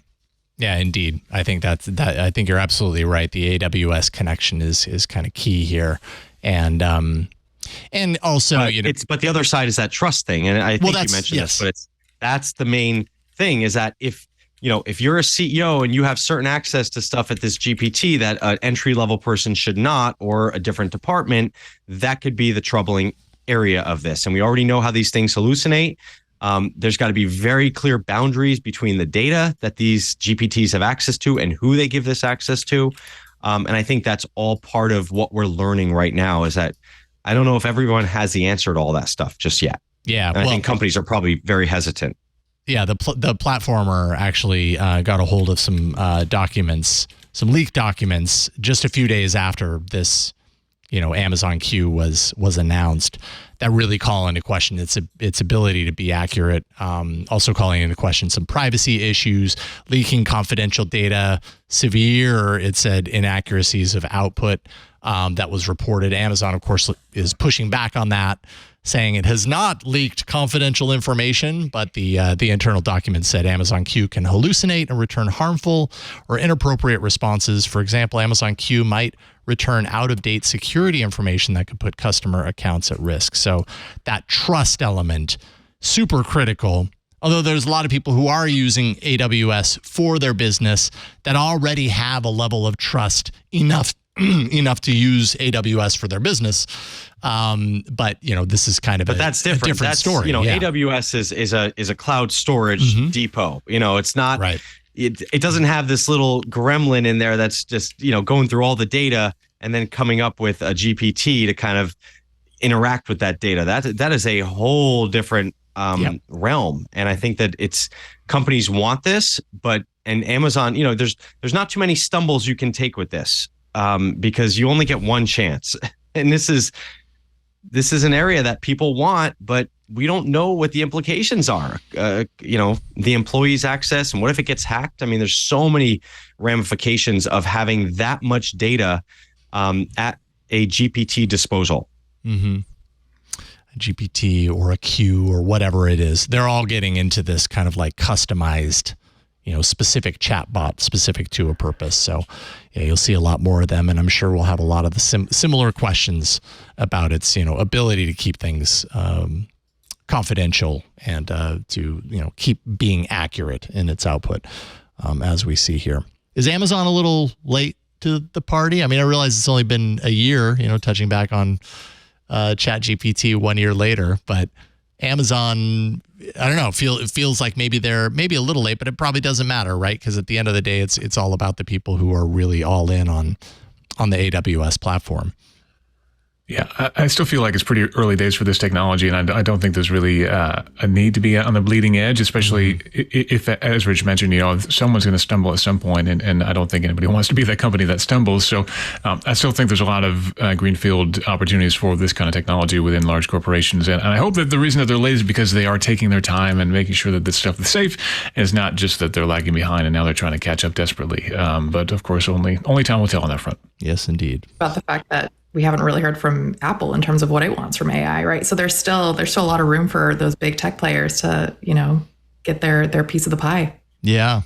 Yeah, indeed. I think I think you're absolutely right. The AWS connection is kind of key here. And also, but the other side is that trust thing. And I think you mentioned this, but that's the main thing is that if you're a CEO and you have certain access to stuff at this GPT that an entry-level person should not, or a different department, that could be the troubling area of this. And we already know how these things hallucinate. There's got to be very clear boundaries between the data that these GPTs have access to and who they give this access to. And I think that's all part of what we're learning right now, is that I don't know if everyone has the answer to all that stuff just yet. Yeah. And I think companies are probably very hesitant. Yeah, the platformer actually got a hold of some documents, some leaked documents, just a few days after this, Amazon Q was announced, that really call into question its ability to be accurate. Also calling into question some privacy issues, leaking confidential data, severe, it said, inaccuracies of output that was reported. Amazon, of course, is pushing back on that, saying it has not leaked confidential information, but the internal document said Amazon Q can hallucinate and return harmful or inappropriate responses. For example, Amazon Q might return out-of-date security information that could put customer accounts at risk. So that trust element, super critical. Although there's a lot of people who are using AWS for their business that already have a level of trust enough to use AWS for their business. But this is kind of that's different. A different that's, story. AWS is a cloud storage depot. It's not right. It doesn't have this little gremlin in there that's just, going through all the data and then coming up with a GPT to kind of interact with that data. That is a whole different realm. And I think that companies want this, and Amazon, there's not too many stumbles you can take with this. Because you only get one chance. And this is an area that people want, but we don't know what the implications are. The employees' access, and what if it gets hacked? I mean, there's so many ramifications of having that much data at a GPT disposal. Mm-hmm. A GPT or a Q or whatever it is. They're all getting into this kind of like customized, specific chatbot specific to a purpose. So yeah, you'll see a lot more of them, and I'm sure we'll have a lot of the similar questions about its, ability to keep things confidential and to, keep being accurate in its output, as we see here. Is Amazon a little late to the party? I mean, I realize it's only been a year, touching back on ChatGPT 1 year later, but Amazon, I don't know, it feels like maybe they're a little late, but it probably doesn't matter, right? Because at the end of the day, it's all about the people who are really all in on the AWS platform. Yeah, I still feel like it's pretty early days for this technology, and I don't think there's really a need to be on the bleeding edge, especially if, as Rich mentioned, someone's going to stumble at some point, and I don't think anybody wants to be that company that stumbles. So I still think there's a lot of greenfield opportunities for this kind of technology within large corporations, and I hope that the reason that they're late is because they are taking their time and making sure that this stuff is safe, and it's not just that they're lagging behind and now they're trying to catch up desperately. But of course, only time will tell on that front. Yes, indeed. About the fact that we haven't really heard from Apple in terms of what it wants from AI, right? So there's still a lot of room for those big tech players to, get their piece of the pie. Yeah.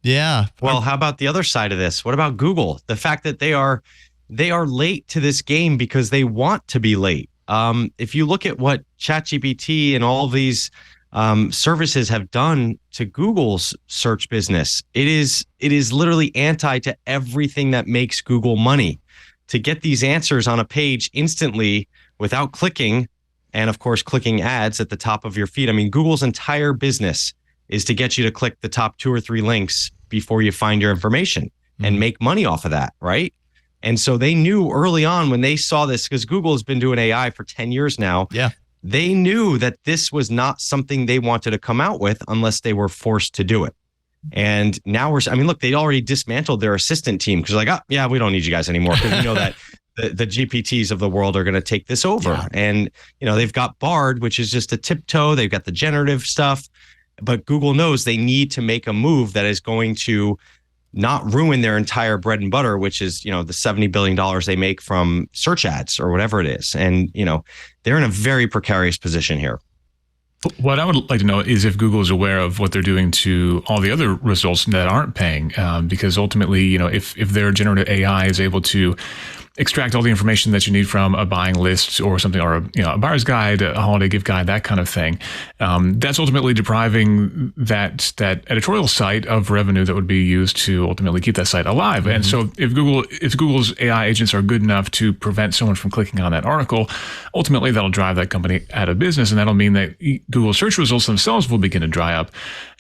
Yeah. Well, how about the other side of this? What about Google? The fact that they are late to this game because they want to be late. If you look at what ChatGPT and all of these services have done to Google's search business, it is literally anti to everything that makes Google money. To get these answers on a page instantly without clicking, and of course, clicking ads at the top of your feed. I mean, Google's entire business is to get you to click the top 2 or 3 links before you find your information and make money off of that, right? And so they knew early on when they saw this, because Google has been doing AI for 10 years now. Yeah. They knew that this was not something they wanted to come out with unless they were forced to do it. And now look, they already dismantled their assistant team because we don't need you guys anymore, because we know that the GPTs of the world are going to take this over. Yeah. And, they've got Bard, which is just a tiptoe. They've got the generative stuff, but Google knows they need to make a move that is going to not ruin their entire bread and butter, which is, the $70 billion they make from search ads or whatever it is. And, they're in a very precarious position here. What I would like to know is if Google is aware of what they're doing to all the other results that aren't paying, because ultimately, if their generative AI is able to extract all the information that you need from a buying list or something, or a buyer's guide, a holiday gift guide, that kind of thing. That's ultimately depriving that editorial site of revenue that would be used to ultimately keep that site alive. And so if Google's AI agents are good enough to prevent someone from clicking on that article, ultimately that'll drive that company out of business, and that'll mean that Google search results themselves will begin to dry up.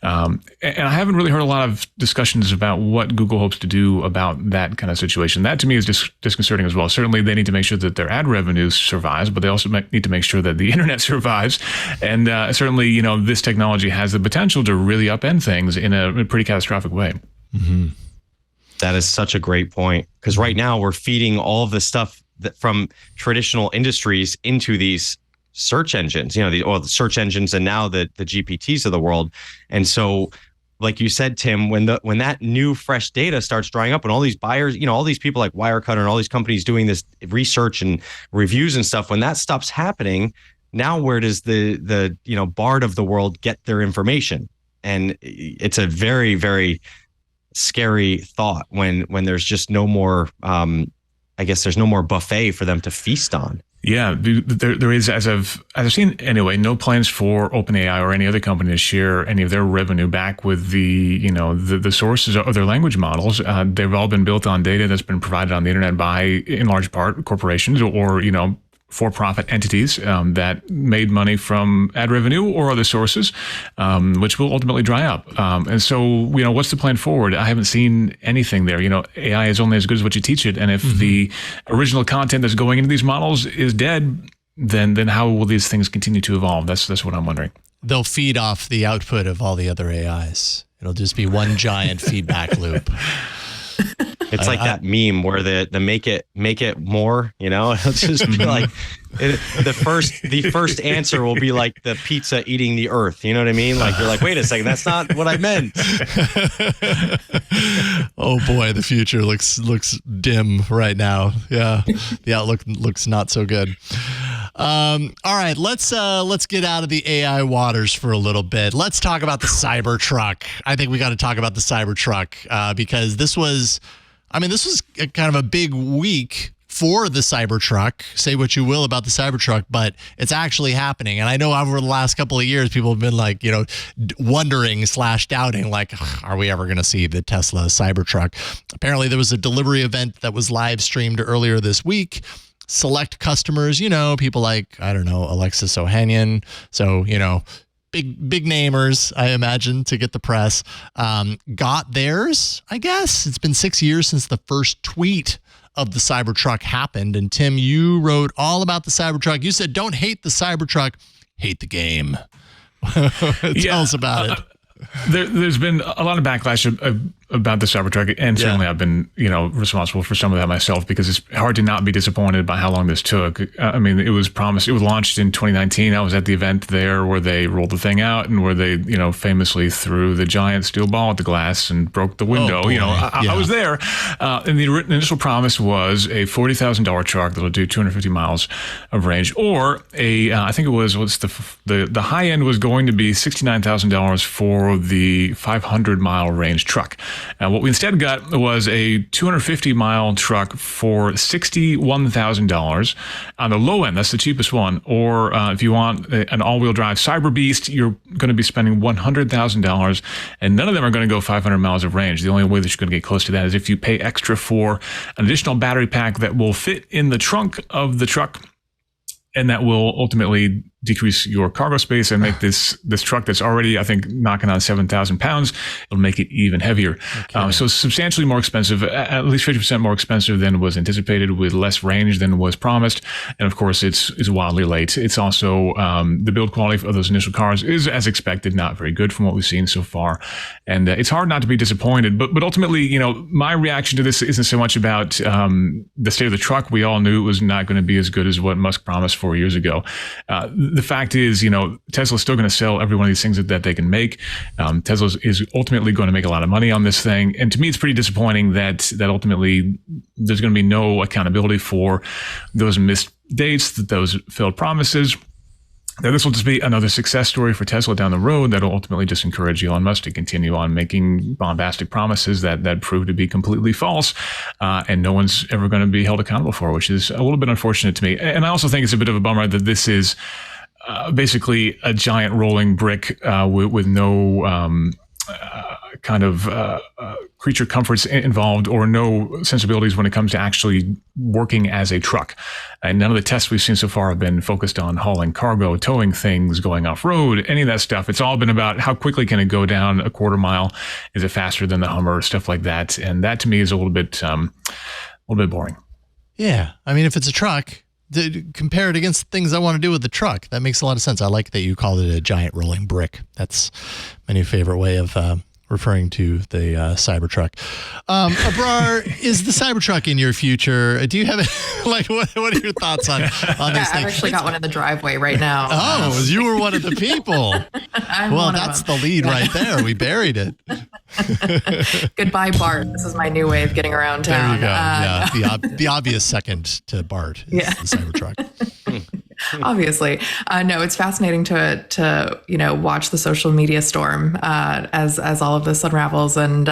And I haven't really heard a lot of discussions about what Google hopes to do about that kind of situation. That to me is disconcerting as well. Certainly they need to make sure that their ad revenue survives, but they also need to make sure that the internet survives. And certainly, this technology has the potential to really upend things in a pretty catastrophic way. Mm-hmm. That is such a great point, because right now we're feeding all of the stuff from traditional industries into these search engines, the search engines, and now the GPTs of the world. And so, like you said, Tim, when that new fresh data starts drying up, and all these buyers, all these people like Wirecutter and all these companies doing this research and reviews and stuff, when that stops happening, now where does the Bard of the world get their information? And it's a very, very scary thought when there's just no more, there's no more buffet for them to feast on. Yeah, there is, as I've seen anyway, no plans for OpenAI or any other company to share any of their revenue back with the sources of their language models. They've all been built on data that's been provided on the internet by, in large part, corporations or for-profit entities that made money from ad revenue or other sources, which will ultimately dry up. And so, what's the plan forward? I haven't seen anything there. AI is only as good as what you teach it. And if the original content that's going into these models is dead, then how will these things continue to evolve? That's what I'm wondering. They'll feed off the output of all the other AIs. It'll just be one giant feedback loop. It's like that meme where the make it more, it'll just be like the first answer will be like the pizza eating the earth. You know what I mean? Like, you're like, wait a second, that's not what I meant. Oh boy, the future looks dim right now. Yeah, the outlook looks not so good. All right, let's get out of the AI waters for a little bit. Let's talk about the Cybertruck. I think we got to talk about the Cybertruck because this was kind of a big week for the Cybertruck. Say what you will about the Cybertruck, but it's actually happening. And I know over the last couple of years, people have been like, wondering / doubting, like, are we ever going to see the Tesla Cybertruck? Apparently there was a delivery event that was live streamed earlier this week. Select customers, people like, I don't know, Alexis Ohanian. So, big namers, I imagine, to get the press, got theirs, I guess. It's been 6 years since the first tweet of the Cybertruck happened. And Tim, you wrote all about the Cybertruck. You said, don't hate the Cybertruck, hate the game. Tell us about it. There's been a lot of backlash about the Cybertruck, and certainly I've been, responsible for some of that myself, because it's hard to not be disappointed by how long this took. I mean, it was promised. It was launched in 2019. I was at the event there where they rolled the thing out and where they, famously threw the giant steel ball at the glass and broke the window. Oh, boy. I was there, and the initial promise was a $40,000 truck that'll do 250 miles of range, or I think it was the high end was going to be $69,000 for the 500-mile range truck. What we instead got was a 250-mile truck for $61,000 on the low end. That's the cheapest one. Or if you want an all-wheel drive Cyber Beast, you're going to be spending $100,000, and none of them are going to go 500 miles of range. The only way that you're going to get close to that is if you pay extra for an additional battery pack that will fit in the trunk of the truck, and that will ultimately decrease your cargo space and make this truck that's already, I think, knocking on 7,000 pounds, it'll make it even heavier. Okay. So substantially more expensive, at least 50% more expensive than was anticipated, with less range than was promised. And of course, it's wildly late. It's also, the build quality of those initial cars is, as expected, not very good from what we've seen so far. And it's hard not to be disappointed. But ultimately, my reaction to this isn't so much about the state of the truck. We all knew it was not going to be as good as what Musk promised 4 years ago. The fact is, Tesla's still going to sell every one of these things that they can make. Tesla is ultimately going to make a lot of money on this thing. And to me, it's pretty disappointing that ultimately there's going to be no accountability for those missed dates, those failed promises. that this will just be another success story for Tesla down the road that will ultimately just encourage Elon Musk to continue on making bombastic promises that prove to be completely false, and no one's ever going to be held accountable for, which is a little bit unfortunate to me. And I also think it's a bit of a bummer that this is basically a giant rolling brick with no kind of creature comforts involved, or no sensibilities when it comes to actually working as a truck. And none of the tests we've seen so far have been focused on hauling cargo, towing things, going off-road, any of that stuff. It's all been about how quickly can it go down a quarter mile? Is it faster than the Hummer? Stuff like that. And that to me is a little bit boring. Yeah. I mean, if it's a truck, compare it against things I want to do with the truck. That makes a lot of sense. I like that you called it a giant rolling brick. That's my new favorite way of referring to the Cybertruck. Abrar, is the Cybertruck in your future? Do you have like what are your thoughts on this thing? I've actually got one in the driveway right now. Oh, you were one of the people. Well, that's the lead right there. We buried it. Goodbye, Bart. This is my new way of getting around town. There you go. The obvious second to Bart is the Cybertruck. Obviously. No, it's fascinating to watch the social media storm as all of this unravels. And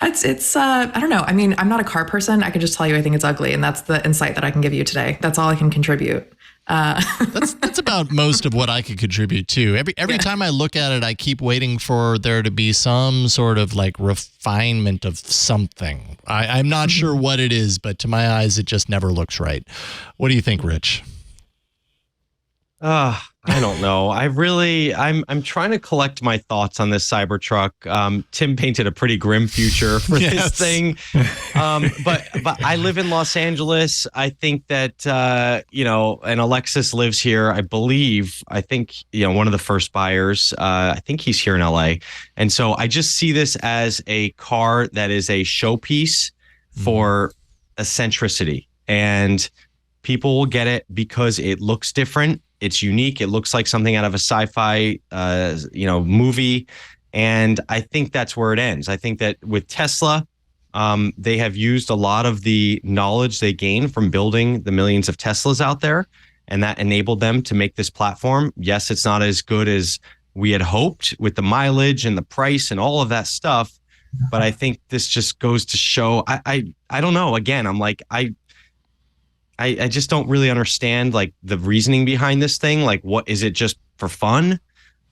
it's I don't know. I mean, I'm not a car person. I can just tell you I think it's ugly. And that's the insight that I can give you today. That's all I can contribute. That's about most of what I could contribute to. Every time I look at it, I keep waiting for there to be some sort of like refinement of something. I'm not sure what it is, but to my eyes, it just never looks right. What do you think, Rich? I don't know. I'm trying to collect my thoughts on this Cybertruck. Tim painted a pretty grim future for this thing. But I live in Los Angeles. I think that, and Alexis lives here, I believe. I think, one of the first buyers, I think he's here in LA. And so I just see this as a car that is a showpiece for eccentricity. And people will get it because it looks different. It's unique. It looks like something out of a sci-fi, movie. And I think that's where it ends. I think that with Tesla, they have used a lot of the knowledge they gained from building the millions of Teslas out there. And that enabled them to make this platform. Yes, it's not as good as we had hoped with the mileage and the price and all of that stuff. But I think this just goes to show, I don't know. Again, I'm like, I just don't really understand like the reasoning behind this thing. Like, what is it just for fun?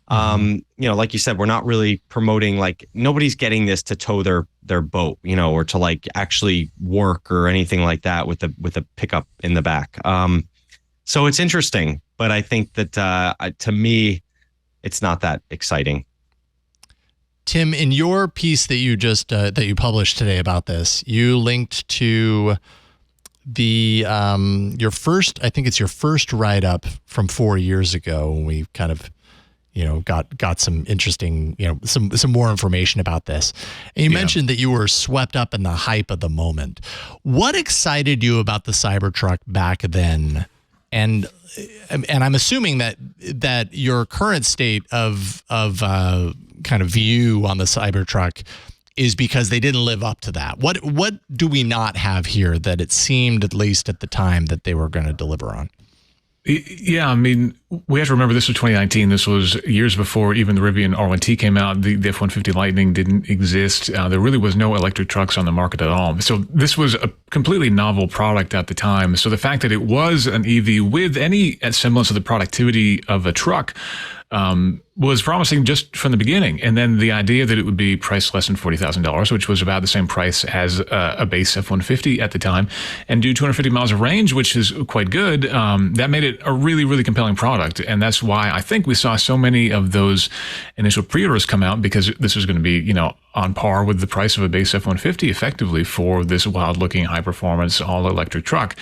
Like you said, we're not really promoting, like nobody's getting this to tow their boat, or to like actually work or anything like that with a pickup in the back. So it's interesting, but I think that to me, it's not that exciting. Tim, in your piece that you just that you published today about this, you linked to your first write-up from 4 years ago when we kind of got some interesting some more information about this, and you mentioned that you were swept up in the hype of the moment. What excited you about the Cybertruck back then, and I'm assuming that your current state of kind of view on the Cybertruck is because they didn't live up to that. What do we not have here that it seemed, at least at the time, that they were going to deliver on? Yeah, I mean, we have to remember this was 2019. This was years before even the Rivian R1T came out. The F-150 Lightning didn't exist. There really was no electric trucks on the market at all. So this was a completely novel product at the time. So the fact that it was an EV with any semblance of the productivity of a truck was promising just from the beginning. And then the idea that it would be priced less than $40,000, which was about the same price as a base F-150 at the time, and do 250 miles of range, which is quite good, that made it a really, really compelling product. And that's why I think we saw so many of those initial pre-orders come out, because this was going to be, on par with the price of a base F-150 effectively for this wild-looking, high-performance, all-electric truck.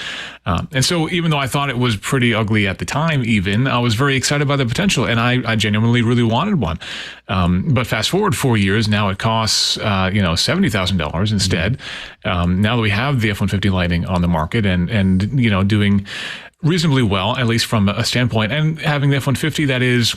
And so even though I thought it was pretty ugly at the time even, I was very excited by the potential, and I genuinely really wanted one. But fast forward 4 years, now it costs, $70,000 instead. Now that we have the F-150 Lightning on the market and doing reasonably well, at least from a standpoint, and having the F-150 that is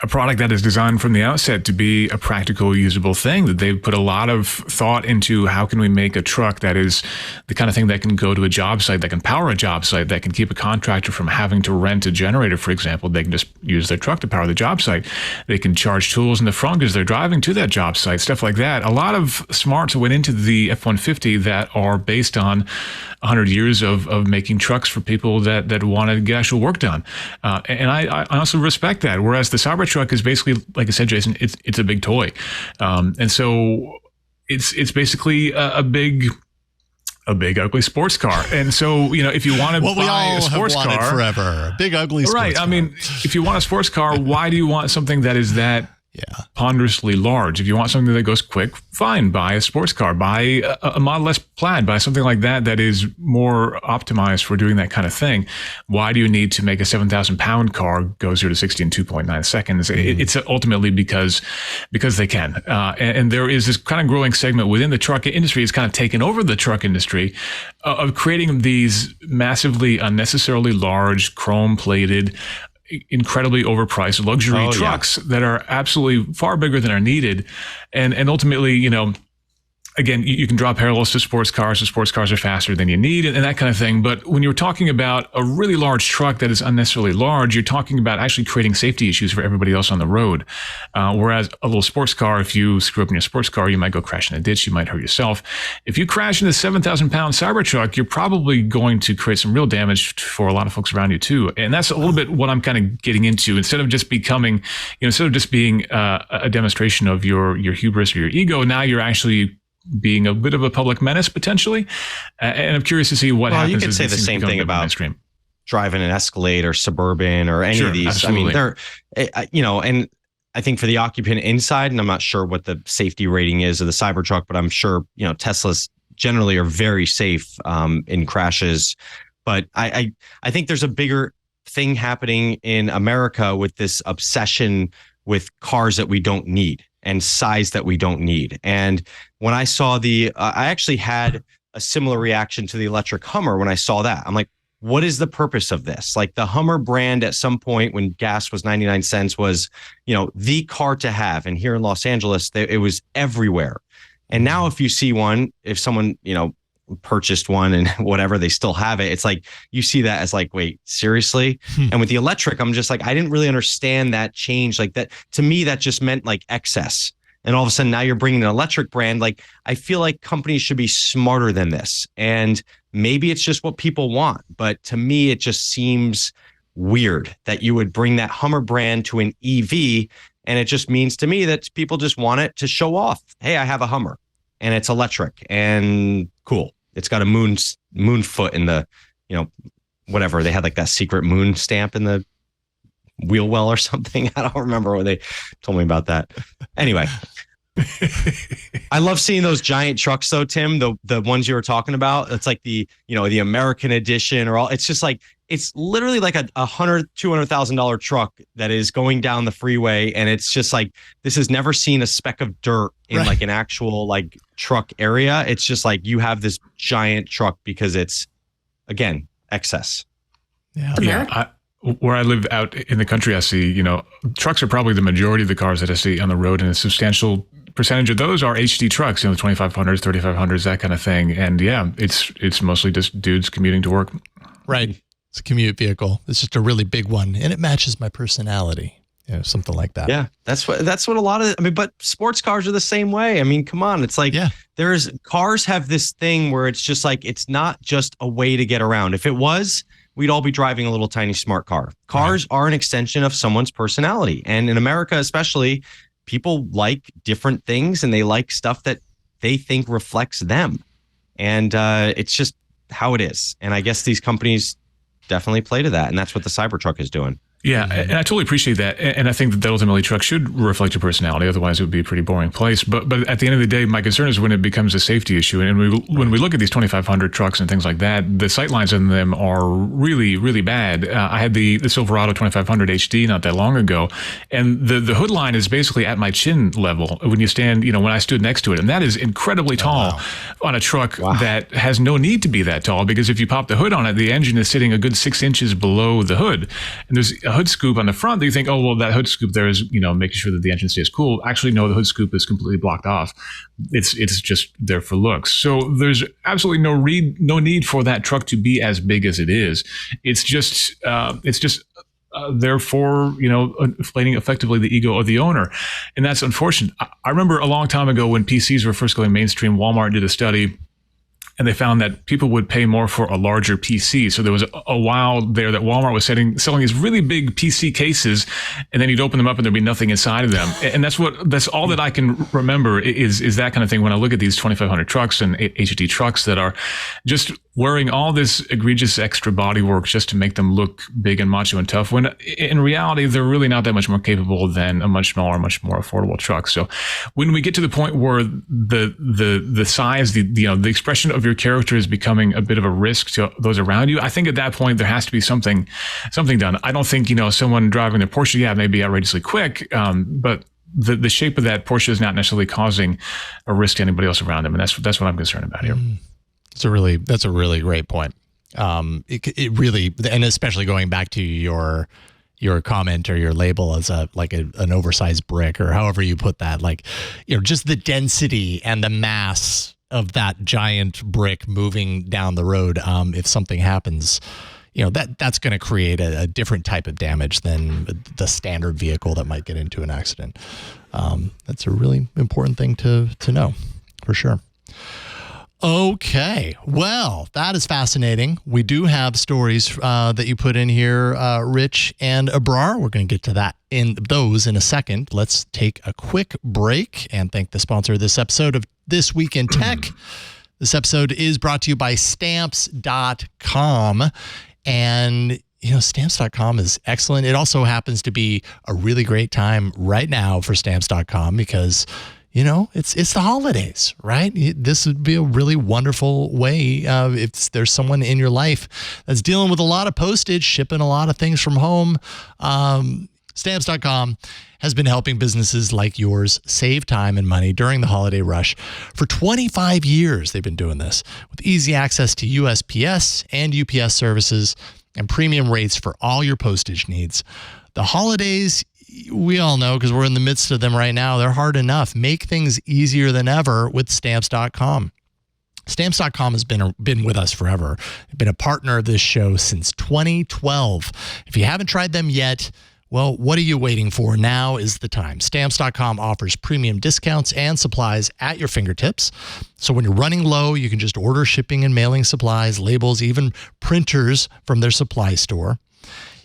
a product that is designed from the outset to be a practical, usable thing, that they've put a lot of thought into how can we make a truck that is the kind of thing that can go to a job site, that can power a job site, that can keep a contractor from having to rent a generator, for example. They can just use their truck to power the job site. They can charge tools in the front as they're driving to that job site, stuff like that. A lot of smarts went into the F-150 that are based on 100 years of making trucks for people that want to get actual work done. And I also respect that. Whereas the Cybertruck is basically, like I said, Jason, it's a big toy. And so it's basically a big ugly sports car. And so, if you want to buy a sports car forever, a big ugly sports car. Right. I mean, if you want a sports car, why do you want something that is that ponderously large? If you want something that goes quick, fine, buy a sports car, buy a Model S Plaid, buy something like that is more optimized for doing that kind of thing. Why do you need to make a 7,000-pound car go 0 to 60 in 2.9 seconds? It's ultimately because they can. And there is this kind of growing segment within the truck industry. It's kind of taken over the truck industry of creating these massively unnecessarily large, chrome-plated, incredibly overpriced luxury trucks that are absolutely far bigger than are needed. And ultimately, again, you can draw parallels to sports cars. The sports cars are faster than you need and that kind of thing. But when you're talking about a really large truck that is unnecessarily large, you're talking about actually creating safety issues for everybody else on the road. Whereas a little sports car, if you screw up in your sports car, you might go crash in a ditch. You might hurt yourself. If you crash in a 7,000-pound Cybertruck, you're probably going to create some real damage for a lot of folks around you too. And that's a little bit what I'm kind of getting into. Instead of just being a demonstration of your hubris or your ego, now you're actually being a bit of a public menace potentially. And I'm curious to see what happens. You could say the same thing about driving an Escalade or Suburban or any of these. Absolutely. I mean, and I think for the occupant inside, and I'm not sure what the safety rating is of the Cybertruck, but I'm sure, Teslas generally are very safe in crashes. But I think there's a bigger thing happening in America with this obsession with cars that we don't need and size that we don't need. And when I saw I actually had a similar reaction to the electric Hummer when I saw that. I'm like, what is the purpose of this? Like the Hummer brand at some point when gas was 99 cents was, the car to have. And here in Los Angeles, it was everywhere. And now if you see one, if someone, purchased one and whatever, they still have it. It's like, you see that as like, wait, seriously? And with the electric, I'm just like, I didn't really understand that change. Like that, to me, that just meant like excess. And all of a sudden now you're bringing an electric brand. Like, I feel like companies should be smarter than this. And maybe it's just what people want. But to me, it just seems weird that you would bring that Hummer brand to an EV. And it just means to me that people just want it to show off. Hey, I have a Hummer and it's electric and cool. It's got a moon foot in the, whatever. They had like that secret moon stamp in the wheel well or something. I don't remember when they told me about that. Anyway, I love seeing those giant trucks though, Tim, the ones you were talking about. It's like the American edition it's just like, it's literally like a $200,000 truck that is going down the freeway. And it's just like, this has never seen a speck of dirt in like an actual like truck area. It's just like, you have this giant truck because it's, again, excess. Yeah. Where I live out in the country, I see, trucks are probably the majority of the cars that I see on the road, and a substantial percentage of those are HD trucks, the 2500s, 3500s, that kind of thing. And yeah, it's mostly just dudes commuting to work. Right. It's a commute vehicle. It's just a really big one, and it matches my personality. Something like that. Yeah, that's what a lot of. But sports cars are the same way. I mean, come on, it's like cars have this thing where it's just like, it's not just a way to get around. If it was, we'd all be driving a little tiny smart car. Cars are an extension of someone's personality, and in America especially, people like different things and they like stuff that they think reflects them, and it's just how it is. And I guess these companies definitely play to that, and that's what the Cybertruck is doing. Yeah, and I totally appreciate that. And I think that ultimately trucks should reflect your personality. Otherwise, it would be a pretty boring place. But at the end of the day, my concern is when it becomes a safety issue. And when we look at these 2500 trucks and things like that, the sight lines in them are really, really bad. I had the Silverado 2500 HD not that long ago. And the hood line is basically at my chin level when you stand, when I stood next to it. And that is incredibly tall on a truck that has no need to be that tall, because if you pop the hood on it, the engine is sitting a good 6 inches below the hood. And there's a hood scoop on the front that you think, oh, well, that hood scoop there is, making sure that the engine stays cool. Actually, no, the hood scoop is completely blocked off. It's just there for looks. So there's absolutely no need for that truck to be as big as it is. It's just therefore, inflating effectively the ego of the owner. And that's unfortunate. I remember a long time ago when PCs were first going mainstream, Walmart did a study and they found that people would pay more for a larger PC. So there was a while there that Walmart was selling these really big PC cases, and then you'd open them up and there'd be nothing inside of them. And that's all that I can remember is that kind of thing when I look at these 2,500 trucks and HT trucks that are just wearing all this egregious extra bodywork just to make them look big and macho and tough, when in reality, they're really not that much more capable than a much smaller, much more affordable truck. So when we get to the point where the size, the expression of your character is becoming a bit of a risk to those around you, I think at that point, there has to be something done. I don't think, someone driving a Porsche, may be outrageously quick, but the shape of that Porsche is not necessarily causing a risk to anybody else around them. And that's what I'm concerned about here. That's a really great point. It really, and especially going back to your comment or your label as an oversized brick, or however you put that, just the density and the mass of that giant brick moving down the road. If something happens, that's going to create a different type of damage than the standard vehicle that might get into an accident. That's a really important thing to know, for sure. Okay, well, that is fascinating. We do have stories that you put in here, Rich and Abrar. We're going to get to those in a second. Let's take a quick break and thank the sponsor of this episode of This Week in Tech. This episode is brought to you by Stamps.com. And Stamps.com is excellent. It also happens to be a really great time right now for Stamps.com because it's the holidays, right? This would be a really wonderful way if there's someone in your life that's dealing with a lot of postage, shipping a lot of things from home. Stamps.com has been helping businesses like yours save time and money during the holiday rush. For 25 years, they've been doing this with easy access to USPS and UPS services and premium rates for all your postage needs. The holidays, we all know because we're in the midst of them right now, they're hard enough. Make things easier than ever with Stamps.com. Stamps.com has been with us forever. They've been a partner of this show since 2012. If you haven't tried them yet, well, what are you waiting for? Now is the time. Stamps.com offers premium discounts and supplies at your fingertips. So when you're running low, you can just order shipping and mailing supplies, labels, even printers from their supply store.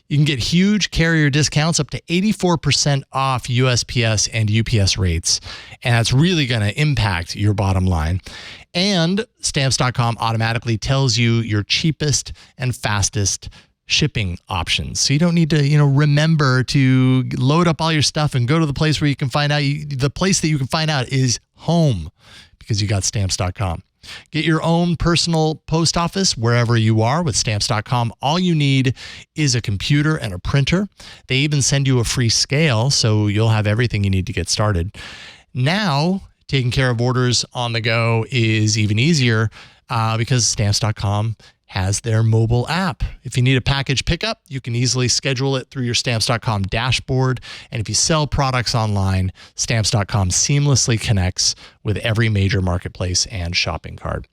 You can get huge carrier discounts up to 84% off USPS and UPS rates. And that's really going to impact your bottom line. And Stamps.com automatically tells you your cheapest and fastest shipping options. So you don't need to, remember to load up all your stuff and go to the place where you can find out. The place that you can find out is home because you got Stamps.com. Get your own personal post office wherever you are with Stamps.com. All you need is a computer and a printer. They even send you a free scale, so you'll have everything you need to get started. Now, taking care of orders on the go is even easier because Stamps.com has their mobile app. If you need a package pickup, you can easily schedule it through your Stamps.com dashboard. And if you sell products online, Stamps.com seamlessly connects with every major marketplace and shopping cart.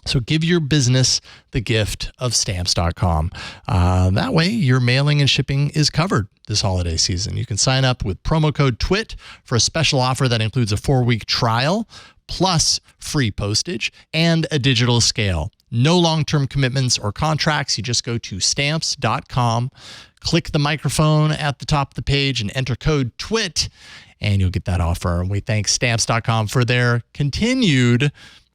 So give your business the gift of Stamps.com. That way, your mailing and shipping is covered this holiday season. You can sign up with promo code TWIT for a special offer that includes a 4-week trial, plus free postage and a digital scale. No long-term commitments or contracts. You just go to Stamps.com, click the microphone at the top of the page and enter code TWIT, and you'll get that offer. And we thank Stamps.com for their continued,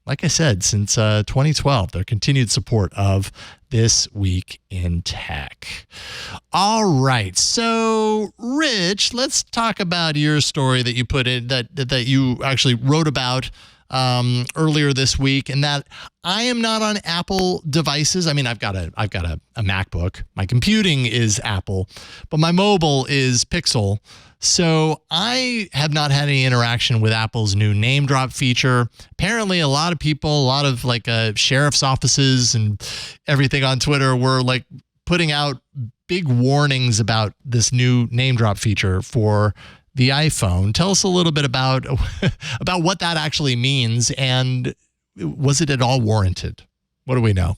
like I said, since 2012, their continued support of This Week in Tech. All right. So, Rich, let's talk about your story that you put in, that you actually wrote about earlier this week, and that I am not on Apple devices. I mean, I've got a MacBook. My computing is Apple, but my mobile is Pixel. So I have not had any interaction with Apple's new NameDrop feature. Apparently, a lot of people, a lot of sheriff's offices and everything on Twitter were putting out big warnings about this new NameDrop feature for the iPhone. Tell us a little bit about what that actually means, and was it at all warranted? What do we know?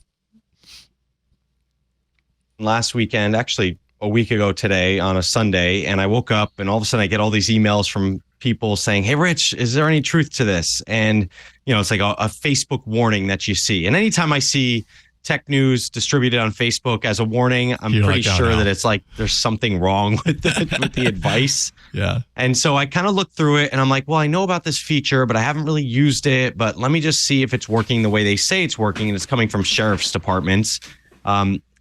Last weekend, actually a week ago today on a Sunday, and I woke up and all of a sudden I get all these emails from people saying, "Hey, Rich, is there any truth to this?" And, it's like a Facebook warning that you see. And anytime I see tech news distributed on Facebook as a warning, I'm pretty sure that it's like there's something wrong with the advice. Yeah. And so I kind of looked through it and I'm like, well, I know about this feature, but I haven't really used it. But let me just see if it's working the way they say it's working. And it's coming from sheriff's departments,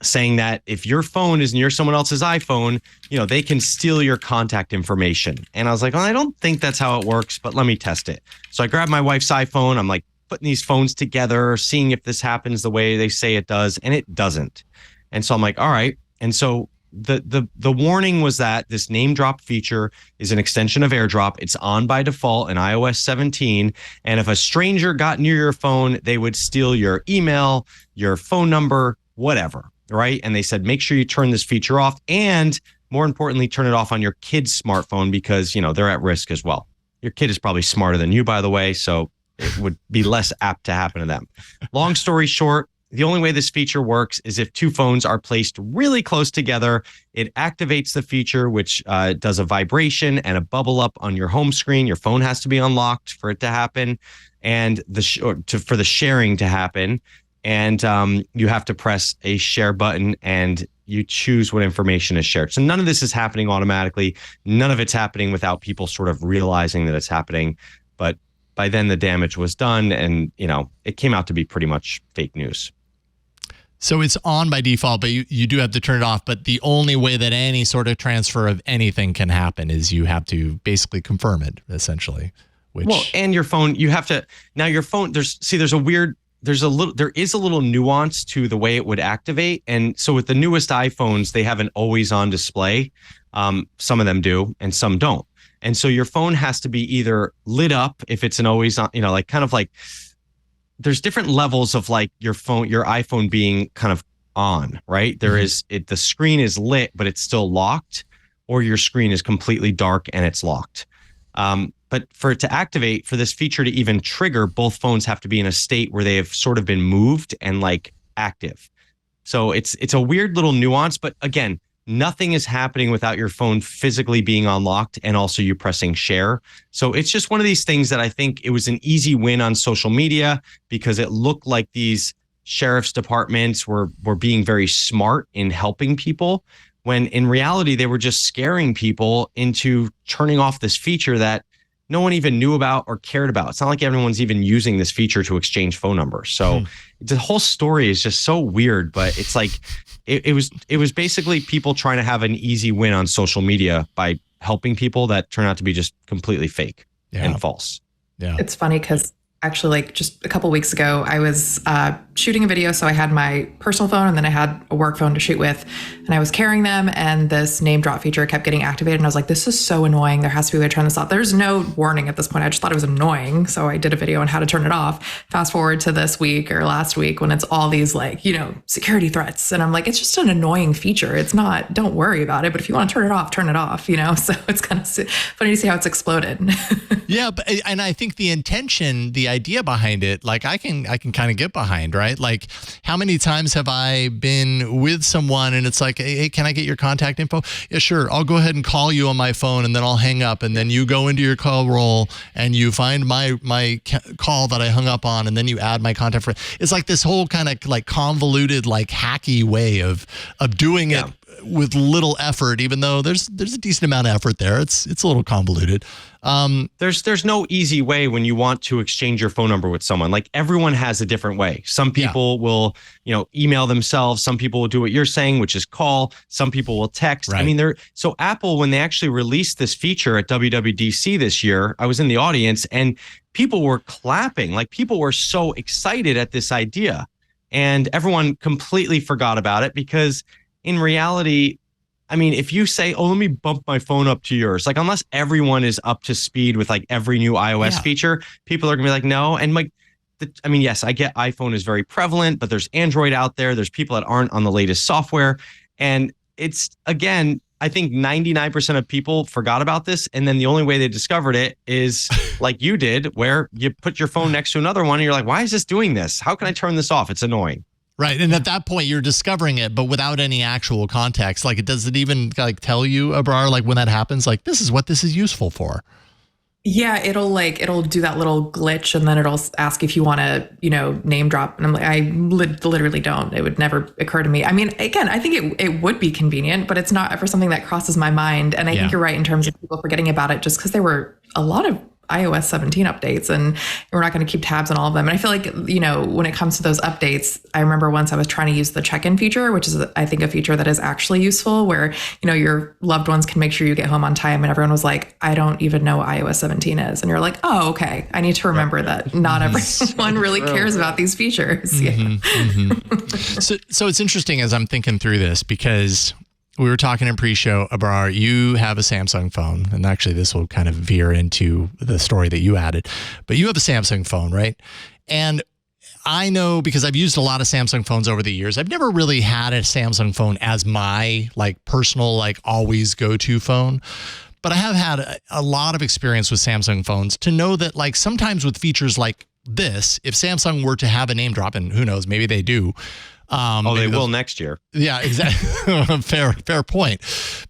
saying that if your phone is near someone else's iPhone, they can steal your contact information. And I was like, well, I don't think that's how it works, but let me test it. So I grabbed my wife's iPhone. I'm like, putting these phones together, seeing if this happens the way they say it does, and it doesn't. And so I'm like, all right. And so the warning was that this NameDrop feature is an extension of AirDrop. It's on by default in iOS 17. And if a stranger got near your phone, they would steal your email, your phone number, whatever, right? And they said, make sure you turn this feature off, and more importantly, turn it off on your kid's smartphone because, they're at risk as well. Your kid is probably smarter than you, by the way, so it would be less apt to happen to them. Long story short, the only way this feature works is if two phones are placed really close together. It activates the feature, which does a vibration and a bubble up on your home screen. Your phone has to be unlocked for it to happen, and for the sharing to happen. And you have to press a share button and you choose what information is shared. So none of this is happening automatically. None of it's happening without people sort of realizing that it's happening. But by then the damage was done, and it came out to be pretty much fake news. So it's on by default, but you do have to turn it off. But the only way that any sort of transfer of anything can happen is you have to basically confirm it, essentially. And your phone, you have to, now your phone, there is a little nuance to the way it would activate. And so with the newest iPhones, they have an always on display. Some of them do and some don't. And so your phone has to be either lit up if it's an always on, there's different levels of like your iPhone being kind of on, right? There is the screen is lit, but it's still locked, or your screen is completely dark and it's locked. But for it to activate, for this feature to even trigger, both phones have to be in a state where they have sort of been moved and like active. So it's a weird little nuance, but again, nothing is happening without your phone physically being unlocked and also you pressing share. So it's just one of these things that I think it was an easy win on social media because it looked like these sheriff's departments were being very smart in helping people, when in reality, they were just scaring people into turning off this feature that no one even knew about or cared about. It's not like everyone's even using this feature to exchange phone numbers. So the whole story is just so weird, but it's like, it was basically people trying to have an easy win on social media by helping people that turn out to be just completely fake and false. Yeah. It's funny because actually, like just a couple of weeks ago, I was shooting a video. So I had my personal phone and then I had a work phone to shoot with, and I was carrying them, and this NameDrop feature kept getting activated. And I was like, this is so annoying. There has to be a way to turn this off. There's no warning at this point. I just thought it was annoying. So I did a video on how to turn it off. Fast forward to this week or last week when it's all these like, security threats. And I'm like, it's just an annoying feature. It's not, don't worry about it. But if you want to turn it off, So it's kind of funny to see how it's exploded. Yeah. And I think the intention, the idea behind it, like I can kind of get behind, right? Like how many times have I been with someone and it's like, hey, can I get your contact info? Yeah, sure. I'll go ahead and call you on my phone, and then I'll hang up, and then you go into your call roll and you find my call that I hung up on, and then you add my contact for. It's like this whole kind of like convoluted, like hacky way of doing it with little effort, even though there's a decent amount of effort there. It's a little convoluted. There's no easy way when you want to exchange your phone number with someone. Like everyone has a different way. Some people will, email themselves. Some people will do what you're saying, which is call. Some people will text. Right. I mean, so Apple, when they actually released this feature at WWDC this year, I was in the audience and people were clapping. Like people were so excited at this idea, and everyone completely forgot about it because in reality, I mean, if you say, oh, let me bump my phone up to yours, like unless everyone is up to speed with like every new iOS feature, people are gonna be like, no. And like yes, I get iPhone is very prevalent, but there's Android out there. There's people that aren't on the latest software. And it's, again, I think 99% of people forgot about this. And then the only way they discovered it is like you did, where you put your phone next to another one and you're like, why is this doing this? How can I turn this off? It's annoying. Right. And at that point, you're discovering it, but without any actual context. Like, does it even like tell you, Abrar, like when that happens, like this is what this is useful for? Yeah, it'll do that little glitch, and then it'll ask if you want to, name drop. And I'm like, I literally don't. It would never occur to me. I mean, again, I think it would be convenient, but it's not ever something that crosses my mind. And I think you're right in terms of people forgetting about it just because there were a lot of iOS 17 updates, and we're not going to keep tabs on all of them. And I feel like, when it comes to those updates, I remember once I was trying to use the check-in feature, which is, I think, a feature that is actually useful, where, your loved ones can make sure you get home on time. And everyone was like, I don't even know what iOS 17 is. And you're like, oh, okay. I need to remember that not everyone really cares about these features. So it's interesting as I'm thinking through this, because we were talking in pre-show, Abrar, you have a Samsung phone, and actually this will kind of veer into the story that you added, but you have a Samsung phone, right? And I know, because I've used a lot of Samsung phones over the years, I've never really had a Samsung phone as my like personal, like always go-to phone. But I have had a lot of experience with Samsung phones to know that like sometimes with features like this, if Samsung were to have a name drop, and who knows, maybe they do, they will next year. Yeah, exactly. Fair point.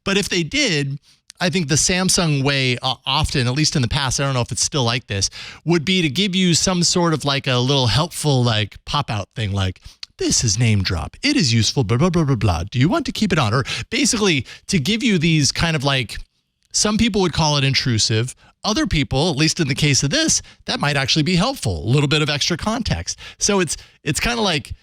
But if they did, I think the Samsung way often, at least in the past, I don't know if it's still like this, would be to give you some sort of like a little helpful like pop out thing, like, this is name drop. It is useful, blah, blah, blah, blah, blah. Do you want to keep it on? Or basically to give you these kind of like, some people would call it intrusive. Other people, at least in the case of this, that might actually be helpful. A little bit of extra context. So it's kind of like,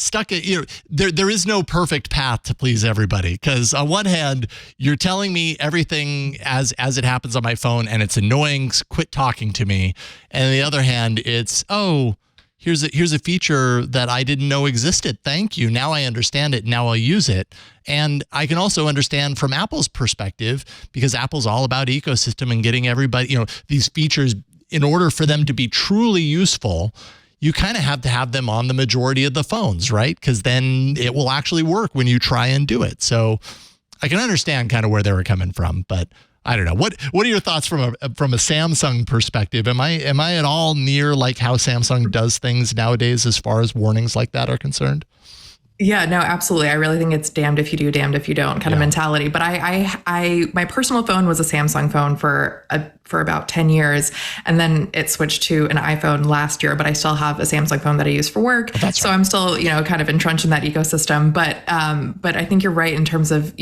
stuck at there is no perfect path to please everybody, because on one hand you're telling me everything as it happens on my phone and it's annoying, quit talking to me, and on the other hand it's, oh, here's a feature that I didn't know existed, thank you, now I understand it, now I'll use it. And I can also understand from Apple's perspective, because Apple's all about ecosystem and getting everybody, these features, in order for them to be truly useful, you kind of have to have them on the majority of the phones, right? Because then it will actually work when you try and do it. So I can understand kind of where they were coming from, but I don't know. What are your thoughts from a Samsung perspective? Am I at all near like how Samsung does things nowadays as far as warnings like that are concerned? Yeah, no, absolutely. I really think it's damned if you do, damned if you don't kind of mentality. But my personal phone was a Samsung phone for about 10 years. And then it switched to an iPhone last year, but I still have a Samsung phone that I use for work. Oh, so right. I'm still, kind of entrenched in that ecosystem. But I think you're right in terms of,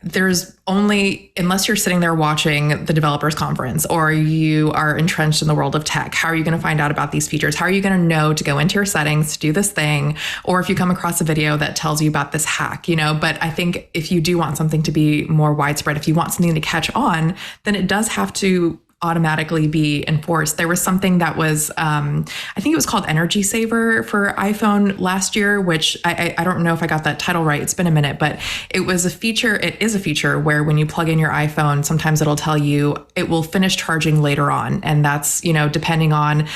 there's only, unless you're sitting there watching the developers conference or you are entrenched in the world of tech, how are you going to find out about these features? How are you going to know to go into your settings to do this thing? Or if you come across a video that tells you about this hack, but I think if you do want something to be more widespread, if you want something to catch on, then it does have to automatically be enforced. There was something that was, I think it was called Energy Saver for iPhone last year, which I don't know if I got that title right. It's been a minute, but it was a feature. It is a feature where when you plug in your iPhone, sometimes it'll tell you it will finish charging later on. And that's, depending on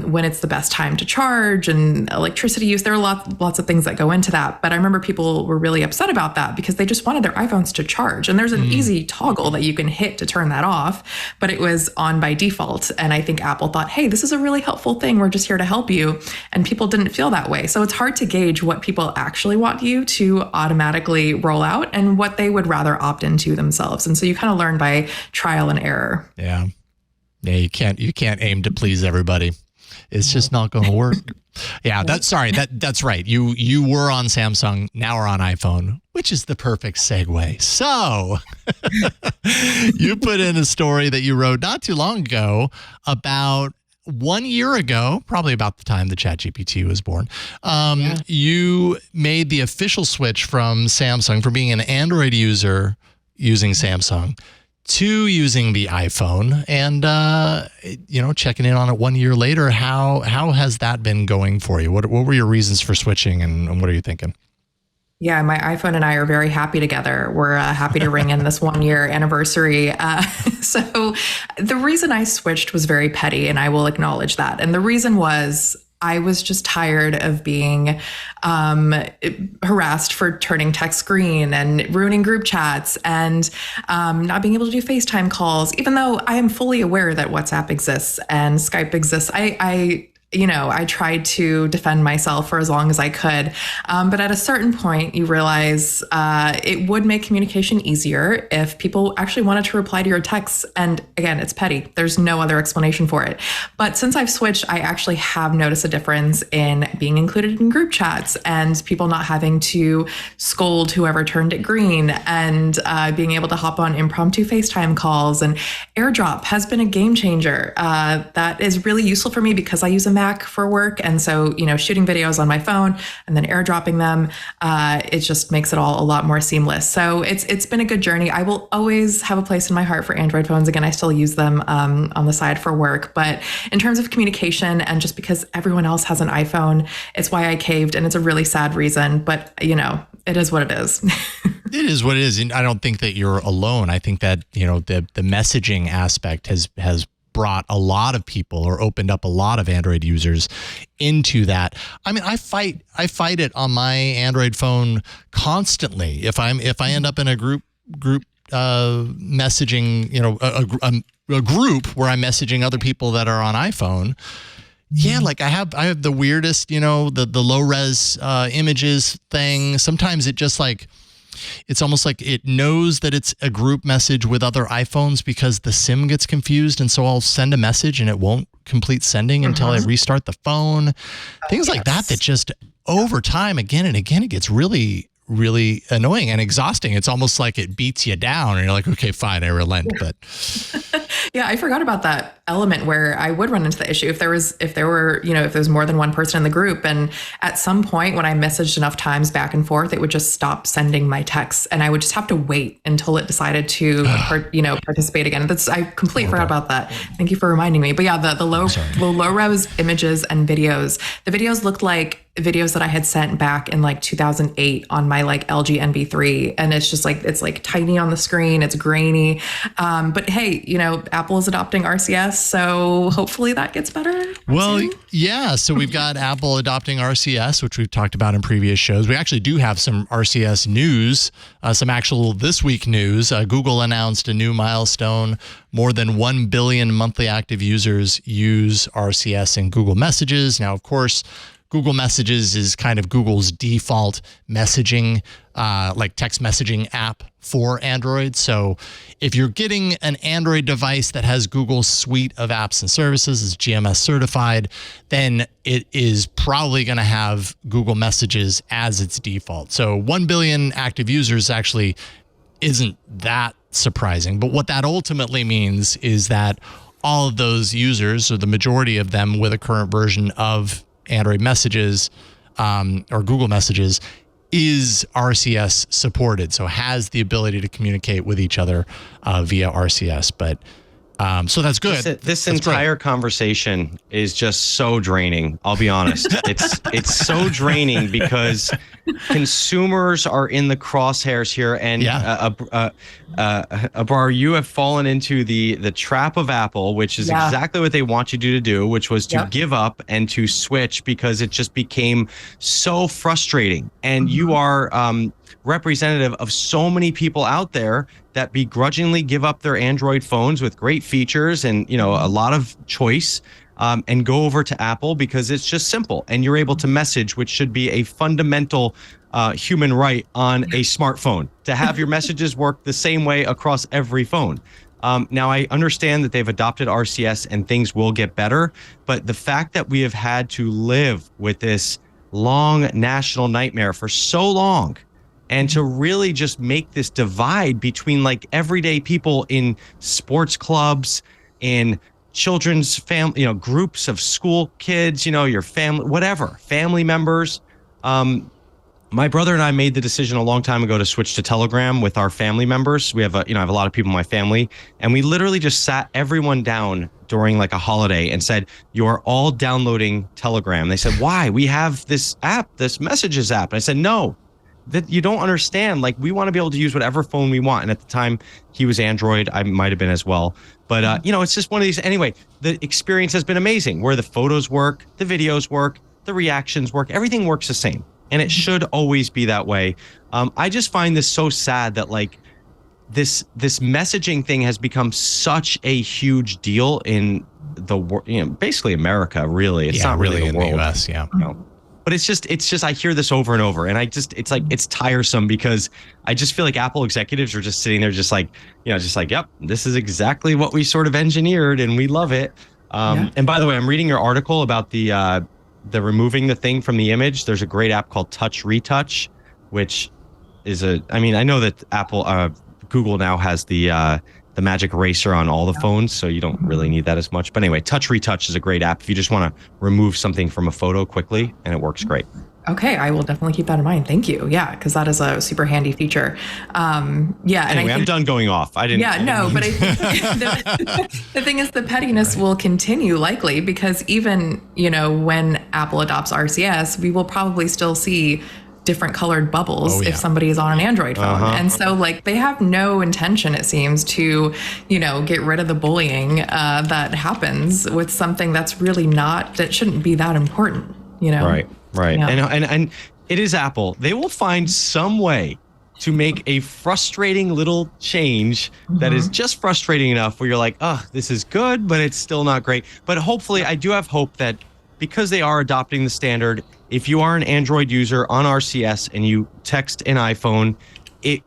when it's the best time to charge and electricity use. There are lots of things that go into that. But I remember people were really upset about that because they just wanted their iPhones to charge. And there's an easy toggle that you can hit to turn that off, but it was on by default. And I think Apple thought, hey, this is a really helpful thing. We're just here to help you. And people didn't feel that way. So it's hard to gauge what people actually want you to automatically roll out and what they would rather opt into themselves. And so you kind of learn by trial and error. Yeah. Yeah. You can't aim to please everybody. It's just not going to work. Yeah, that's right. You were on Samsung, now we're on iPhone, which is the perfect segue. So you put in a story that you wrote not too long ago about 1 year ago, probably about the time the ChatGPT was born. You made the official switch from Samsung, from being an Android user using Samsung to using the iPhone, and checking in on it 1 year later. How has that been going for you? What were your reasons for switching, and what are you thinking? Yeah, my iPhone and I are very happy together. We're happy to ring in this 1-year anniversary. So the reason I switched was very petty, and I will acknowledge that. And the reason was I was just tired of being harassed for turning text green and ruining group chats and not being able to do FaceTime calls, even though I am fully aware that WhatsApp exists and Skype exists. I tried to defend myself for as long as I could. But at a certain point, you realize it would make communication easier if people actually wanted to reply to your texts. And again, it's petty. There's no other explanation for it. But since I've switched, I actually have noticed a difference in being included in group chats and people not having to scold whoever turned it green and being able to hop on impromptu FaceTime calls. And AirDrop has been a game changer. That is really useful for me because I use a Mac for work. And so, shooting videos on my phone and then airdropping them, it just makes it all a lot more seamless. So it's been a good journey. I will always have a place in my heart for Android phones. Again, I still use them on the side for work. But in terms of communication, and just because everyone else has an iPhone, it's why I caved. And it's a really sad reason. But, it is what it is. It is what it is. And I don't think that you're alone. I think that, the messaging aspect has brought a lot of people or opened up a lot of Android users into that. I mean, I fight it on my Android phone constantly. If I end up in a group messaging, a group where I'm messaging other people that are on iPhone. Yeah, like I have the weirdest, the low res images thing. Sometimes it just it's almost like it knows that it's a group message with other iPhones because the SIM gets confused. And so I'll send a message and it won't complete sending until I restart the phone. Things like that just over time, again and again, it gets really, really annoying and exhausting. It's almost like it beats you down and you're like, okay, fine, I relent. But yeah, I forgot about that element where I would run into the issue if there's more than one person in the group. And at some point when I messaged enough times back and forth, it would just stop sending my texts and I would just have to wait until it decided to, participate again. I completely forgot about that. Thank you for reminding me. But yeah, the low res images and videos, the videos looked like videos that I had sent back in 2008 on my LG NB3. And it's just it's tiny on the screen. It's grainy. But hey, Apple is adopting RCS. So hopefully that gets better. Well, yeah. So we've got Apple adopting RCS, which we've talked about in previous shows. We actually do have some RCS news, some actual this week news. Google announced a new milestone. More than 1 billion monthly active users use RCS in Google Messages. Now, of course, Google Messages is kind of Google's default messaging, text messaging app for Android. So if you're getting an Android device that has Google's suite of apps and services, is GMS certified, then it is probably going to have Google Messages as its default. So 1 billion active users actually isn't that surprising. But what that ultimately means is that all of those users, or the majority of them with a current version of Android Messages or Google Messages, is RCS supported, so has the ability to communicate with each other via RCS. But so that's good. This entire conversation is just so draining. I'll be honest. It's so draining because consumers are in the crosshairs here, and Abrar, you have fallen into the trap of Apple, which is exactly what they want you to do, which was to give up and to switch because it just became so frustrating. And you are representative of so many people out there that begrudgingly give up their Android phones with great features and a lot of choice and go over to Apple because it's just simple and you're able to message, which should be a fundamental human right on a smartphone, to have your messages work the same way across every phone. Now, I understand that they've adopted RCS and things will get better, but the fact that we have had to live with this long national nightmare for so long, and to really just make this divide between everyday people in sports clubs, in children's family, groups of school kids, your family, whatever, family members. My brother and I made the decision a long time ago to switch to Telegram with our family members. We have I have a lot of people in my family, and we literally just sat everyone down during a holiday and said, you are all downloading Telegram. They said, why? We have this app, this messages app. And I said, no, that you don't understand. Like, we want to be able to use whatever phone we want. And at the time he was Android, I might have been as well. But, it's just one of these. Anyway, the experience has been amazing, where the photos work, the videos work, the reactions work, everything works the same. And it should always be that way. I just find this so sad that like this messaging thing has become such a huge deal in the world, basically America, really. It's not really in the world. The US, yeah. But it's just I hear this over and over, and it's tiresome, because I just feel like Apple executives are just sitting there just like, yep, this is exactly what we sort of engineered and we love it. And by the way, I'm reading your article about the removing the thing from the image. There's a great app called Touch Retouch, which is I know that Google now has the magic eraser on all the phones, so you don't really need that as much. But anyway, Touch Retouch is a great app if you just want to remove something from a photo quickly, and it works great. Okay, I will definitely keep that in mind. Thank you. Yeah, because that is a super handy feature. Anyway, I'm done going off. I think the thing is, the pettiness will continue likely, because even, when Apple adopts RCS, we will probably still see different colored bubbles if somebody is on an Android phone. And so like they have no intention, it seems, to, get rid of the bullying that happens with something that's really that shouldn't be that important, Right. Yeah. And it is Apple. They will find some way to make a frustrating little change that is just frustrating enough where you're like, oh, this is good, but it's still not great. But hopefully, I do have hope that because they are adopting the standard, if you are an Android user on RCS and you text an iPhone,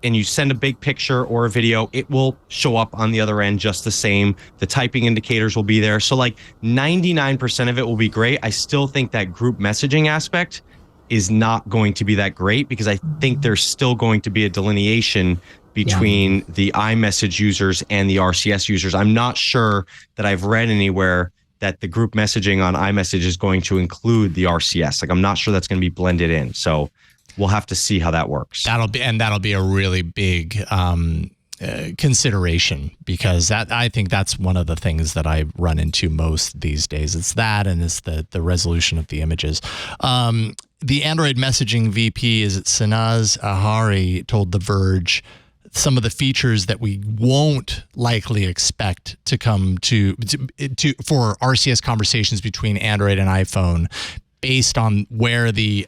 and you send a big picture or a video, it will show up on the other end just the same. The typing indicators will be there. So like 99% of it will be great. I still think that group messaging aspect is not going to be that great, because I think there's still going to be a delineation between the iMessage users and the RCS users. I'm not sure that I've read anywhere that the group messaging on iMessage is going to include the RCS. Like, I'm not sure that's going to be blended in. So we'll have to see how that works. That'll be a really big consideration, because I think that's one of the things that I run into most these days. It's that, and it's the resolution of the images. The Android messaging VP, is it Sanaz Ahari, told The Verge some of the features that we won't likely expect to come to for RCS conversations between Android and iPhone, based on where the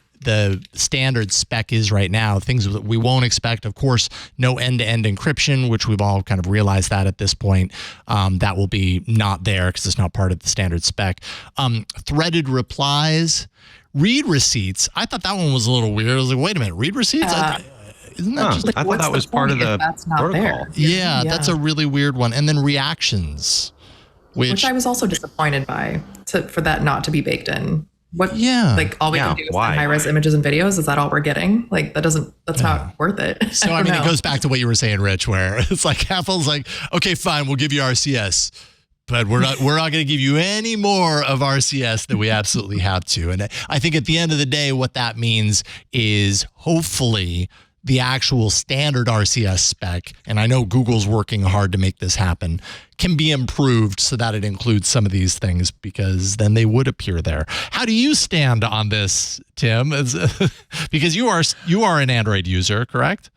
standard spec is right now. Things that we won't expect, of course, no end-to-end encryption, which we've all kind of realized that at this point. That will be not there because it's not part of the standard spec. Threaded replies, read receipts. I thought that one was a little weird. I was like, wait a minute, read receipts? Isn't that just like, I thought that was part of the protocol. Yeah, that's a really weird one. And then reactions, which I was also disappointed by, for that not to be baked in. Like all we can do is send high-res images and videos. Is that all we're getting? Like that's not worth it. So I mean, it goes back to what you were saying, Rich, where it's like Apple's like, okay, fine, we'll give you RCS, but we're not going to give you any more of RCS than we absolutely have to. And I think at the end of the day, what that means is hopefully the actual standard RCS spec, and I know Google's working hard to make this happen, can be improved so that it includes some of these things, because then they would appear there. How do you stand on this, Tim? Because you are an Android user, correct?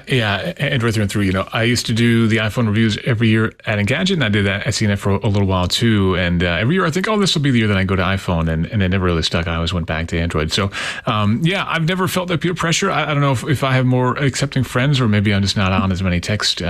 Android through and through. I used to do the iPhone reviews every year at Engadget, and I did that at CNET for a little while too. And every year I think, this will be the year that I go to iPhone, and it never really stuck. I always went back to Android. So I've never felt that peer pressure. I don't know if I have more accepting friends, or maybe I'm just not on as many text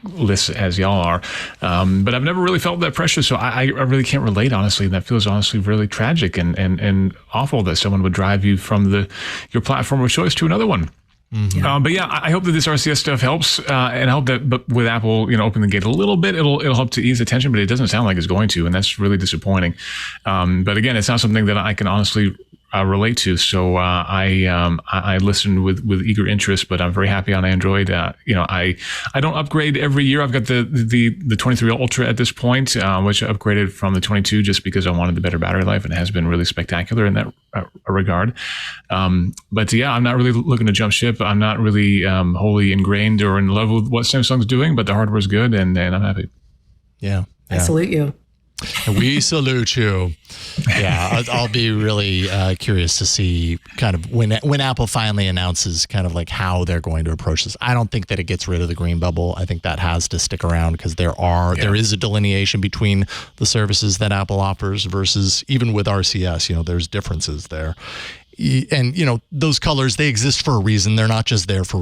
lists as y'all are. But I've never really felt that pressure. So I really can't relate, honestly. And that feels honestly really tragic and awful that someone would drive you from your platform of choice to another one. Mm-hmm. But I hope that this RCS stuff helps, and I hope that, but with Apple, open the gate a little bit, it'll help to ease the tension, but it doesn't sound like it's going to, and that's really disappointing. But again, it's not something that I can honestly relate to. So I listened with eager interest, but I'm very happy on Android. I don't upgrade every year. I've got the 23 Ultra at this point, which I upgraded from the 22 just because I wanted the better battery life, and it has been really spectacular in that regard. But I'm not really looking to jump ship. I'm not really wholly ingrained or in love with what Samsung's doing, but the hardware's good, and I'm happy. Yeah. I salute you. We salute you. Yeah, I'll be really curious to see kind of when Apple finally announces kind of like how they're going to approach this. I don't think that it gets rid of the green bubble. I think that has to stick around because there is a delineation between the services that Apple offers versus even with RCS. There's differences there. And, those colors, they exist for a reason. They're not just there for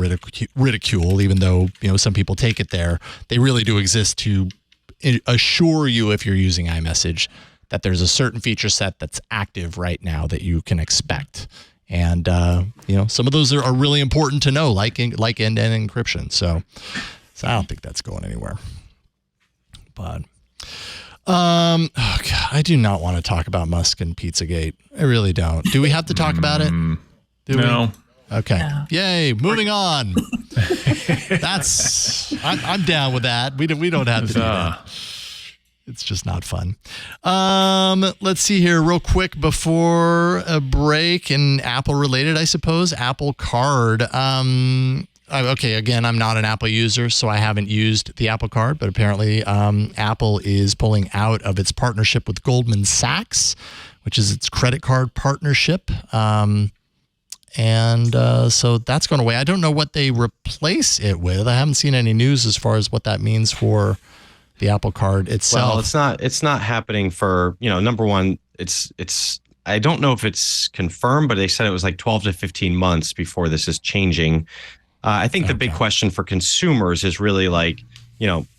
ridicule, even though, some people take it there. They really do exist to assure you, if you're using iMessage, that there's a certain feature set that's active right now that you can expect. And, some of those are really important to know, like end-to-end encryption. So I don't think that's going anywhere. But, oh God, I do not want to talk about Musk and Pizzagate. I really don't. Do we have to talk about it? No. Okay. No. Yay. Moving on. I'm down with that. We don't have to do that. It's just not fun. Let's see here real quick before a break, and Apple related, I suppose. Apple Card. Okay, again, I'm not an Apple user, so I haven't used the Apple Card, but apparently Apple is pulling out of its partnership with Goldman Sachs, which is its credit card partnership. So that's going away. I don't know what they replace it with. I haven't seen any news as far as what that means for the Apple Card itself. Well, it's not happening for, number one, it's I don't know if it's confirmed, but they said it was like 12 to 15 months before this is changing. I think the big question for consumers is really like,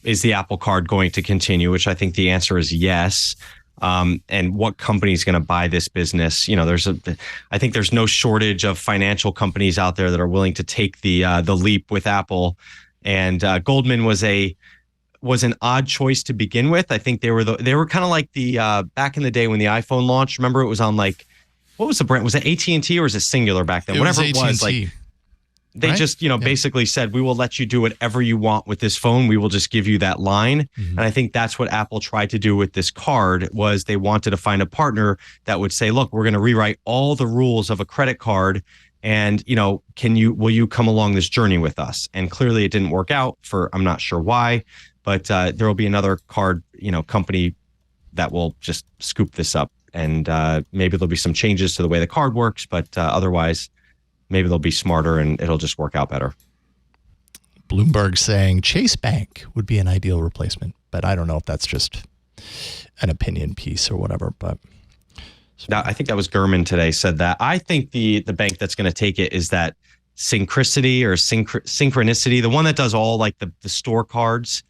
is the Apple Card going to continue? Which I think the answer is yes. And what company is going to buy this business? I think there's no shortage of financial companies out there that are willing to take the leap with Apple. And Goldman was an odd choice to begin with. I think they were kind of like the back in the day when the iPhone launched. Remember, it was on like, what was the brand? Was it AT&T or was it Singular back then? Whatever it was, like. They just, basically said, we will let you do whatever you want with this phone. We will just give you that line. Mm-hmm. And I think that's what Apple tried to do with this card was they wanted to find a partner that would say, look, we're going to rewrite all the rules of a credit card. And, will you come along this journey with us? And clearly it didn't work out I'm not sure why, but there will be another card, company that will just scoop this up. And maybe there'll be some changes to the way the card works, but otherwise, maybe they'll be smarter and it'll just work out better. Bloomberg saying Chase Bank would be an ideal replacement, but I don't know if that's just an opinion piece or whatever. But I think that was Gurman today said that. I think the bank that's going to take it is that Synchronicity or Synchronicity, the one that does all like the store cards,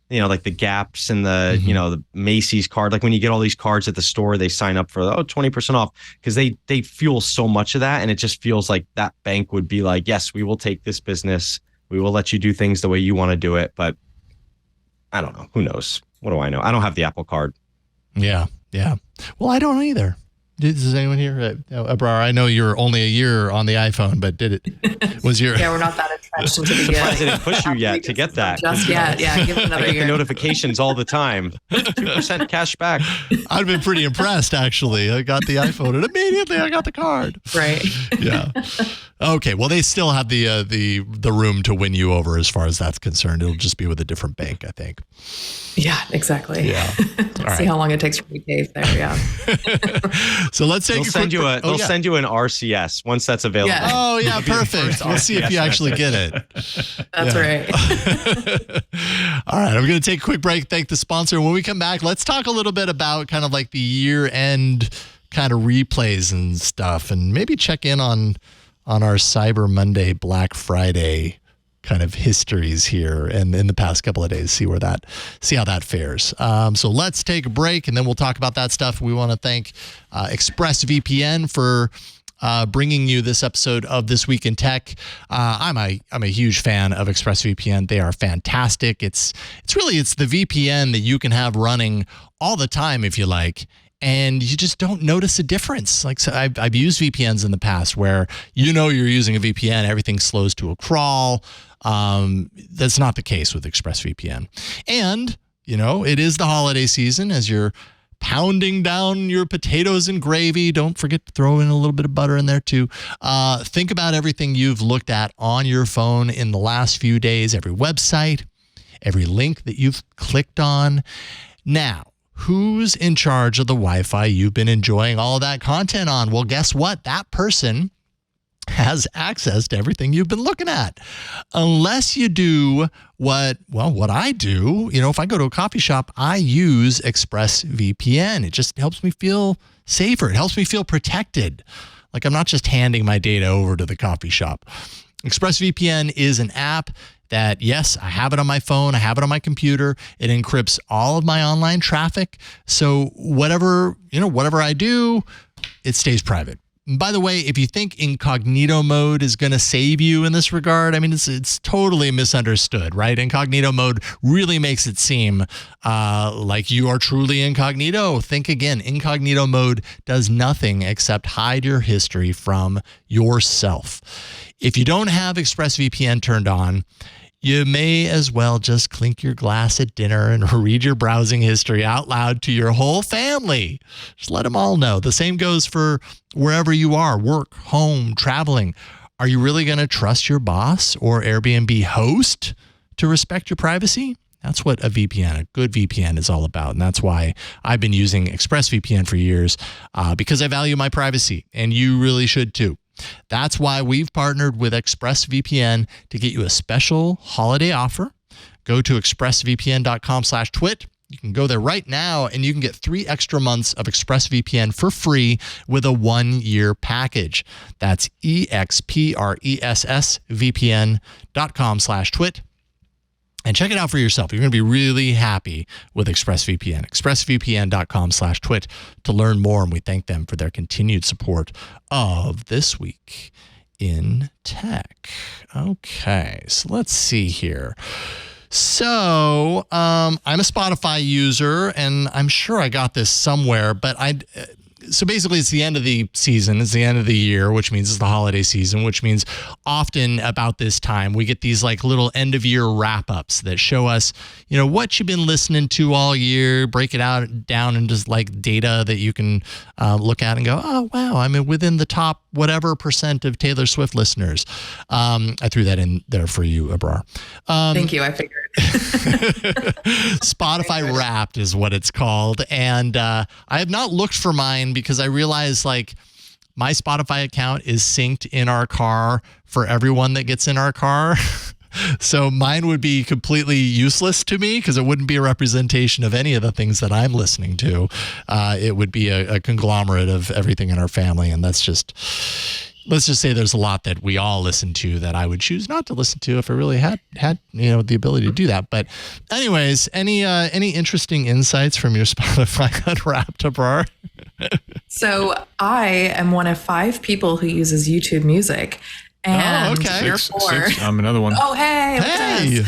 like the Gaps and the, the Macy's card. Like when you get all these cards at the store, they sign up for 20% off because they fuel so much of that. And it just feels like that bank would be like, yes, we will take this business. We will let you do things the way you want to do it. But I don't know. Who knows? What do I know? I don't have the Apple Card. Yeah. Yeah. Well, I don't either. Does anyone here? Abrar, I know you're only a year on the iPhone, but was your... Yeah, we're not that entrenched into the... Surprised they didn't push you yet to get that. Just yet, yeah. Give it another I get year. the notifications all the time. 2% cash back. I've been pretty impressed, actually. I got the iPhone and immediately I got the card. Right. Yeah. Okay. Well, they still have the room to win you over as far as that's concerned. It'll just be with a different bank, I think. Yeah, exactly. Yeah. See how long it takes for you to cave there. Yeah. So let's take they'll send you an RCS once that's available. Yeah. Oh yeah, perfect. We'll see if you actually get it. That's right. All right, I'm going to take a quick break. Thank the sponsor. When we come back, let's talk a little bit about kind of like the year-end kind of replays and stuff, and maybe check in on our Cyber Monday, Black Friday kind of histories here and in the past couple of days, see how that fares. So let's take a break and then we'll talk about that stuff. We want to thank ExpressVPN for bringing you this episode of This Week in Tech. I'm a huge fan of ExpressVPN. They are fantastic. It's the VPN that you can have running all the time if you like, and you just don't notice a difference. Like, so I've used VPNs in the past where you're using a VPN, everything slows to a crawl. That's not the case with ExpressVPN. And, it is the holiday season as you're pounding down your potatoes and gravy. Don't forget to throw in a little bit of butter in there too. Think about everything you've looked at on your phone in the last few days, every website, every link that you've clicked on. Now, who's in charge of the Wi-Fi you've been enjoying all of that content on? Well, guess what? That person has access to everything you've been looking at. Unless you do what I do, if I go to a coffee shop, I use ExpressVPN. It just helps me feel safer. It helps me feel protected. Like I'm not just handing my data over to the coffee shop. ExpressVPN is an app that, yes, I have it on my phone. I have it on my computer. It encrypts all of my online traffic. So whatever I do, it stays private. And by the way, if you think incognito mode is going to save you in this regard, I mean, it's totally misunderstood, right? Incognito mode really makes it seem like you are truly incognito. Think again, incognito mode does nothing except hide your history from yourself. If you don't have ExpressVPN turned on, you may as well just clink your glass at dinner and read your browsing history out loud to your whole family. Just let them all know. The same goes for wherever you are, work, home, traveling. Are you really going to trust your boss or Airbnb host to respect your privacy? That's what a good VPN is all about. And that's why I've been using ExpressVPN for years because I value my privacy, and you really should too. That's why we've partnered with ExpressVPN to get you a special holiday offer. Go to expressvpn.com/twit. You can go there right now and you can get 3 extra months of ExpressVPN for free with a 1-year package. That's expressvpn.com/twit. And check it out for yourself. You're going to be really happy with ExpressVPN. expressvpn.com/twit to learn more. And we thank them for their continued support of This Week in Tech. Okay, so let's see here. So I'm a Spotify user, and I'm sure I got this somewhere, but so basically it's the end of the season, it's the end of the year, which means it's the holiday season, which means often about this time we get these like little end of year wrap ups that show us, what you've been listening to all year, break it down into like data that you can look at and go, oh, wow, I'm within the top whatever % of Taylor Swift listeners. I threw that in there for you, Abrar. Thank you. I figured. Spotify Wrapped is what it's called. And I have not looked for mine because I realize like my Spotify account is synced in our car for everyone that gets in our car. So mine would be completely useless to me because it wouldn't be a representation of any of the things that I'm listening to. It would be a conglomerate of everything in our family. And let's just say there's a lot that we all listen to that I would choose not to listen to if I really had the ability to do that. But anyways, any interesting insights from your Spotify Unwrapped, Abrar? So I am one of 5 people who uses YouTube Music. And okay. Six. I'm another one. Oh, hey.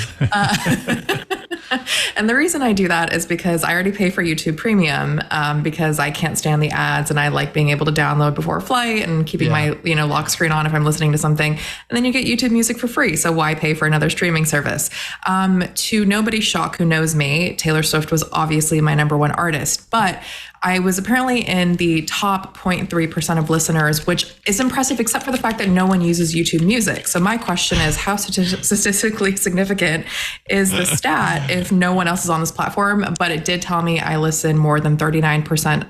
And the reason I do that is because I already pay for YouTube Premium because I can't stand the ads and I like being able to download before a flight and keeping my lock screen on if I'm listening to something. And then you get YouTube Music for free. So why pay for another streaming service? To nobody's shock who knows me, Taylor Swift was obviously my number 1 artist, but I was apparently in the top 0.3% of listeners, which is impressive, except for the fact that no one uses YouTube Music. So my question is, how statistically significant is the stat if no one else is on this platform? But it did tell me I listen more than 39%.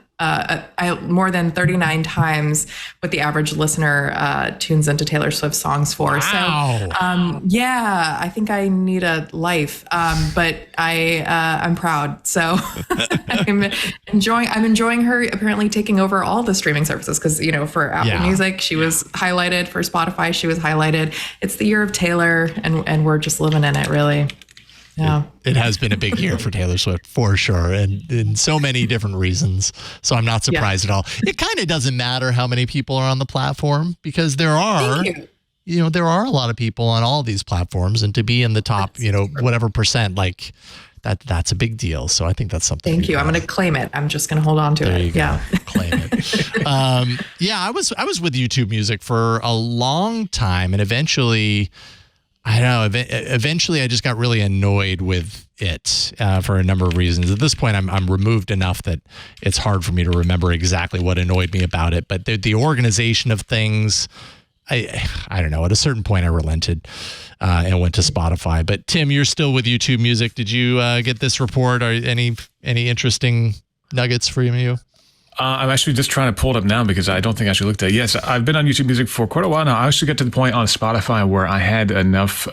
More than 39 times what the average listener tunes into Taylor Swift songs for. Wow. So, I think I need a life, but I'm proud. So I'm enjoying her apparently taking over all the streaming services because, for Apple Music, she was highlighted. For Spotify, she was highlighted. It's the year of Taylor, and we're just living in it, really. Yeah. It has been a big year for Taylor Swift for sure, and in so many different reasons. So I'm not surprised at all. It kind of doesn't matter how many people are on the platform because there are a lot of people on all these platforms, and to be in the top, whatever percent, like that's a big deal. So I think that's something. Thank you. I'm going to claim it. I'm just going to hold on to it. Yeah. Claim it. I was with YouTube Music for a long time, and eventually I just got really annoyed with it for a number of reasons. At this point, I'm removed enough that it's hard for me to remember exactly what annoyed me about it. But the organization of things I don't know. At a certain point, I relented and went to Spotify. But Tim, you're still with YouTube Music. Did you get this report? Or any interesting nuggets for you? I'm actually just trying to pull it up now because I don't think I actually looked at it. Yes, I've been on YouTube Music for quite a while now. I actually got to the point on Spotify where I had enough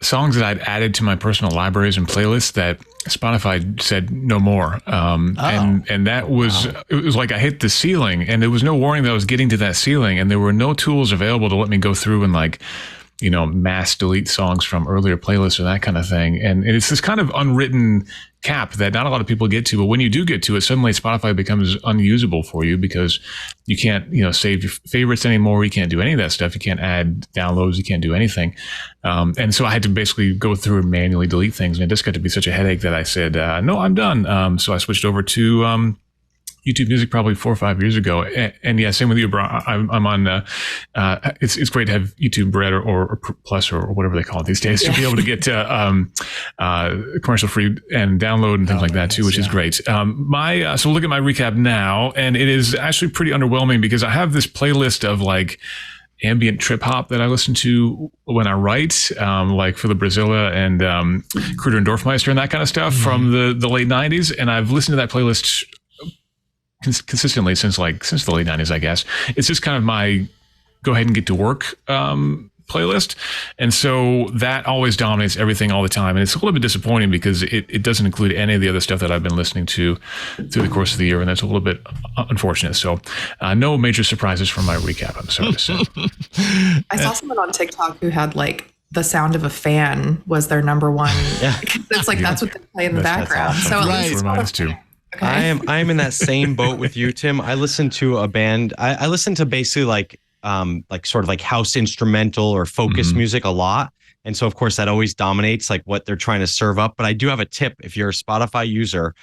songs that I'd added to my personal libraries and playlists that Spotify said no more. And that was, it was like I hit the ceiling and there was no warning that I was getting to that ceiling, and there were no tools available to let me go through and like, mass delete songs from earlier playlists or that kind of thing. And it's this kind of unwritten cap that not a lot of people get to, but when you do get to it, suddenly Spotify becomes unusable for you because you can't, save your favorites anymore. You can't do any of that stuff. You can't add downloads. You can't do anything. And so I had to basically go through and manually delete things. And it just got to be such a headache that I said, no, I'm done. So I switched over to, YouTube Music probably 4 or 5 years ago. And yeah, same with you, bro. I'm on, it's great to have YouTube Red or Plus or whatever they call it these days to be able to get commercial free and download and things like that too, which is great. So look at my recap now, and it is actually pretty underwhelming because I have this playlist of like ambient trip hop that I listen to when I write, like for the Brazilla and Kruder and Dorfmeister and that kind of stuff from the late 90s. And I've listened to that playlist consistently since the late 90s, I guess. It's just kind of my go ahead and get to work playlist. And so that always dominates everything all the time. And it's a little bit disappointing because it doesn't include any of the other stuff that I've been listening to through the course of the year. And that's a little bit unfortunate. So no major surprises from my recap, I'm sorry to say. I saw someone on TikTok who had like the sound of a fan was their number one. Yeah. It's like, that's what they play in the background. Awesome. So at Right. least Reminds too. Okay. I am in that same boat with you, Tim. I listen to a band. I listen to basically like sort of like house instrumental or focus music a lot. And so of course that always dominates like what they're trying to serve up. But I do have a tip. If you're a Spotify user,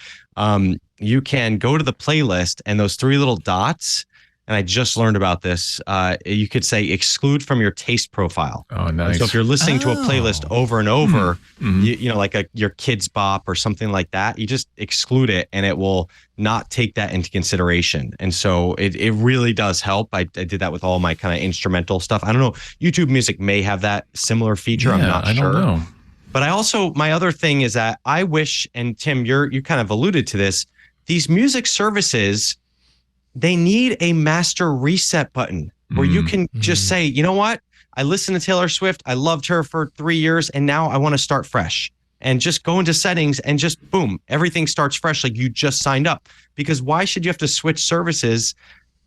you can go to the playlist and those 3 little dots. And I just learned about this. You could say exclude from your taste profile. Oh, nice. And so if you're listening to a playlist over and over, you know, like your Kids Bop or something like that, you just exclude it and it will not take that into consideration. And so it really does help. I did that with all my kind of instrumental stuff. I don't know. YouTube Music may have that similar feature. I'm not sure. I don't know. But my other thing is that I wish, and Tim, you kind of alluded to this, these music services, they need a master reset button where you can just say, you know what? I listened to Taylor Swift. I loved her for 3 years and now I want to start fresh, and just go into settings and just boom, everything starts fresh. Like you just signed up. Because why should you have to switch services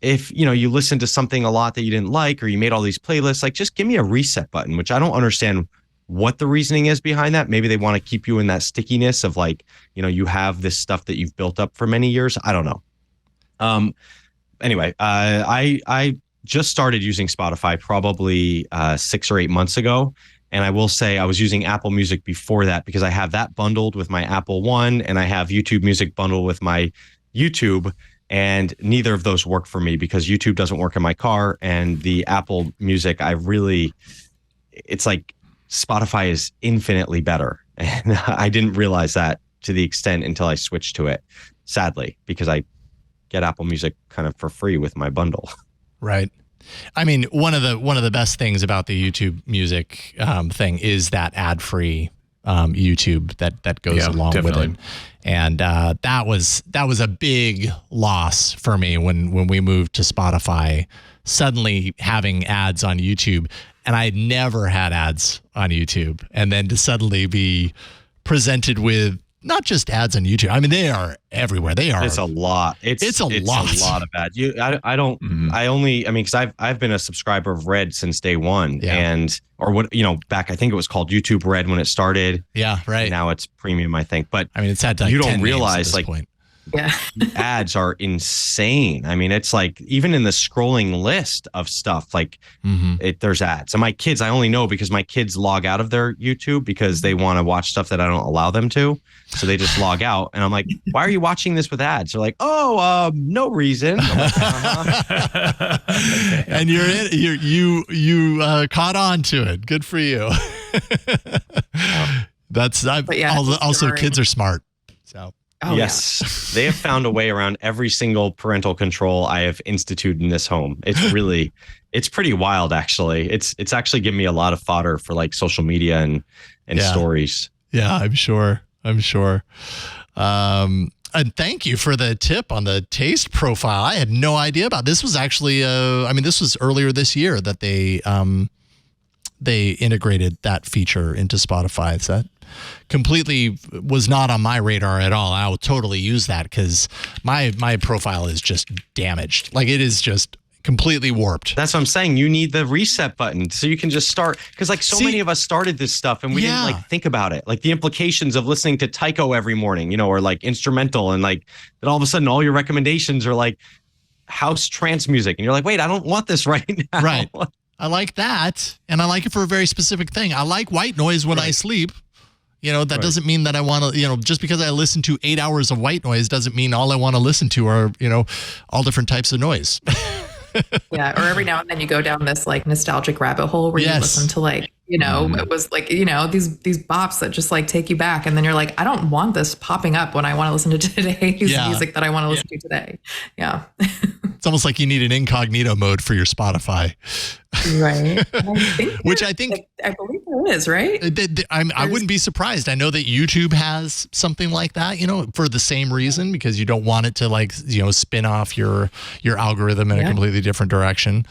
if, you know, you listened to something a lot that you didn't like, or you made all these playlists? Like just give me a reset button, which I don't understand what the reasoning is behind that. Maybe they want to keep you in that stickiness of like, you know, you have this stuff that you've built up for many years. I don't know. Anyway, I just started using Spotify probably 6 or 8 months ago. And I will say I was using Apple Music before that because I have that bundled with my Apple One, and I have YouTube Music bundled with my YouTube. And neither of those work for me because YouTube doesn't work in my car, and the Apple Music, it's like Spotify is infinitely better. And I didn't realize that to the extent until I switched to it, sadly, because I get Apple Music kind of for free with my bundle. Right. I mean, one of the best things about the YouTube Music thing is that ad-free YouTube that goes along definitely with it. And that was a big loss for me when we moved to Spotify, suddenly having ads on YouTube. And I had never had ads on YouTube. And then to suddenly be presented with not just ads on YouTube. I mean, they are everywhere. They are. It's a lot. It's a lot of ads. Because I've been a subscriber of Red since day one, back, I think it was called YouTube Red when it started. Yeah, right. Now it's premium, I think. But I mean, it's had like you 10 don't realize like point. Yeah. ads are insane. I mean, it's like even in the scrolling list of stuff, like there's ads. And my kids, I only know because my kids log out of their YouTube because they want to watch stuff that I don't allow them to. So they just log out, and I'm like, "Why are you watching this with ads?" They're like, no reason. I'm like, okay. And you caught on to it. Good for you. Also kids are smart. So. Oh, yes, they have found a way around every single parental control I have instituted in this home. It's really, It's pretty wild, actually. It's actually given me a lot of fodder for like social media and stories. Yeah, I'm sure. And thank you for the tip on the taste profile. I had no idea about this. Was actually, this was earlier this year that they integrated that feature into Spotify. So that completely was not on my radar at all. I will totally use that because my profile is just damaged. Like, it is just completely warped. That's what I'm saying. You need the reset button so you can just start, because like many of us started this stuff and we didn't like think about it, like the implications of listening to Tycho every morning, or like instrumental, and like then all of a sudden all your recommendations are like house trance music, and you're like, wait, I don't want this right now. Right. I like that, and I like it for a very specific thing. I like white noise when I sleep. That doesn't mean that I want to, just because I listen to 8 hours of white noise doesn't mean all I want to listen to are, all different types of noise. Yeah, or every now and then you go down this like nostalgic rabbit hole where you listen to like, it was like, these bops that just like take you back, and then you're like, I don't want this popping up when I want to listen to today's music that I want to listen to today. Yeah. It's almost like you need an incognito mode for your Spotify. Right. I think I believe there is, right? I wouldn't be surprised. I know that YouTube has something like that, for the same reason, because you don't want it to like, spin off your algorithm in a completely different direction.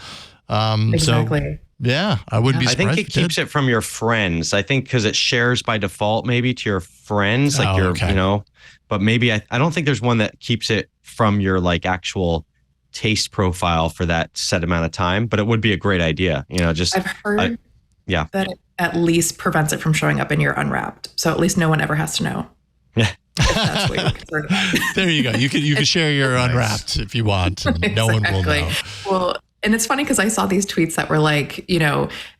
Exactly. Yeah, I wouldn't be surprised. I think it keeps it from your friends. I think because it shares by default maybe to your friends, like but maybe I don't think there's one that keeps it from your like actual taste profile for that set amount of time, but it would be a great idea. I've heard that it at least prevents it from showing up in your unwrapped. So at least no one ever has to know. Yeah. That's what you're concerned about. There you go. You can share your unwrapped if you want. And no one will know. Well, and it's funny because I saw these tweets that were like,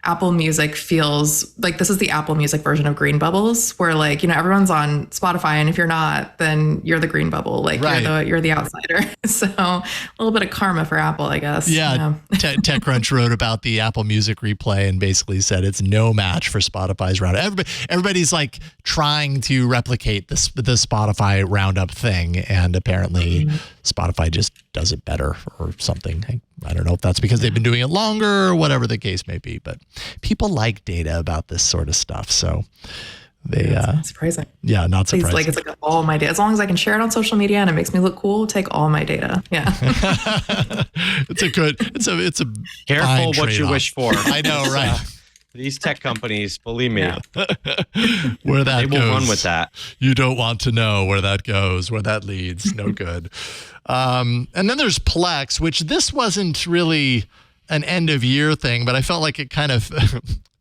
Apple Music feels like this is the Apple Music version of green bubbles, where like, everyone's on Spotify, and if you're not, then you're the green bubble. Like you're the outsider. So a little bit of karma for Apple, I guess. Yeah. TechCrunch wrote about the Apple Music replay and basically said it's no match for Spotify's roundup. Everybody's like trying to replicate the Spotify roundup thing, and apparently Spotify just does it better or something. I don't know if that's because they've been doing it longer or whatever the case may be, but people like data about this sort of stuff. So they, not surprising. Yeah, not surprising. It's like all my data. As long as I can share it on social media and it makes me look cool, take all my data. Yeah. It's a careful what you wish for. I know, right? These tech companies, believe me, where that they will run with that. You don't want to know where that goes, where that leads. No good. And then there's Plex, which this wasn't really an end of year thing, but I felt like it kind of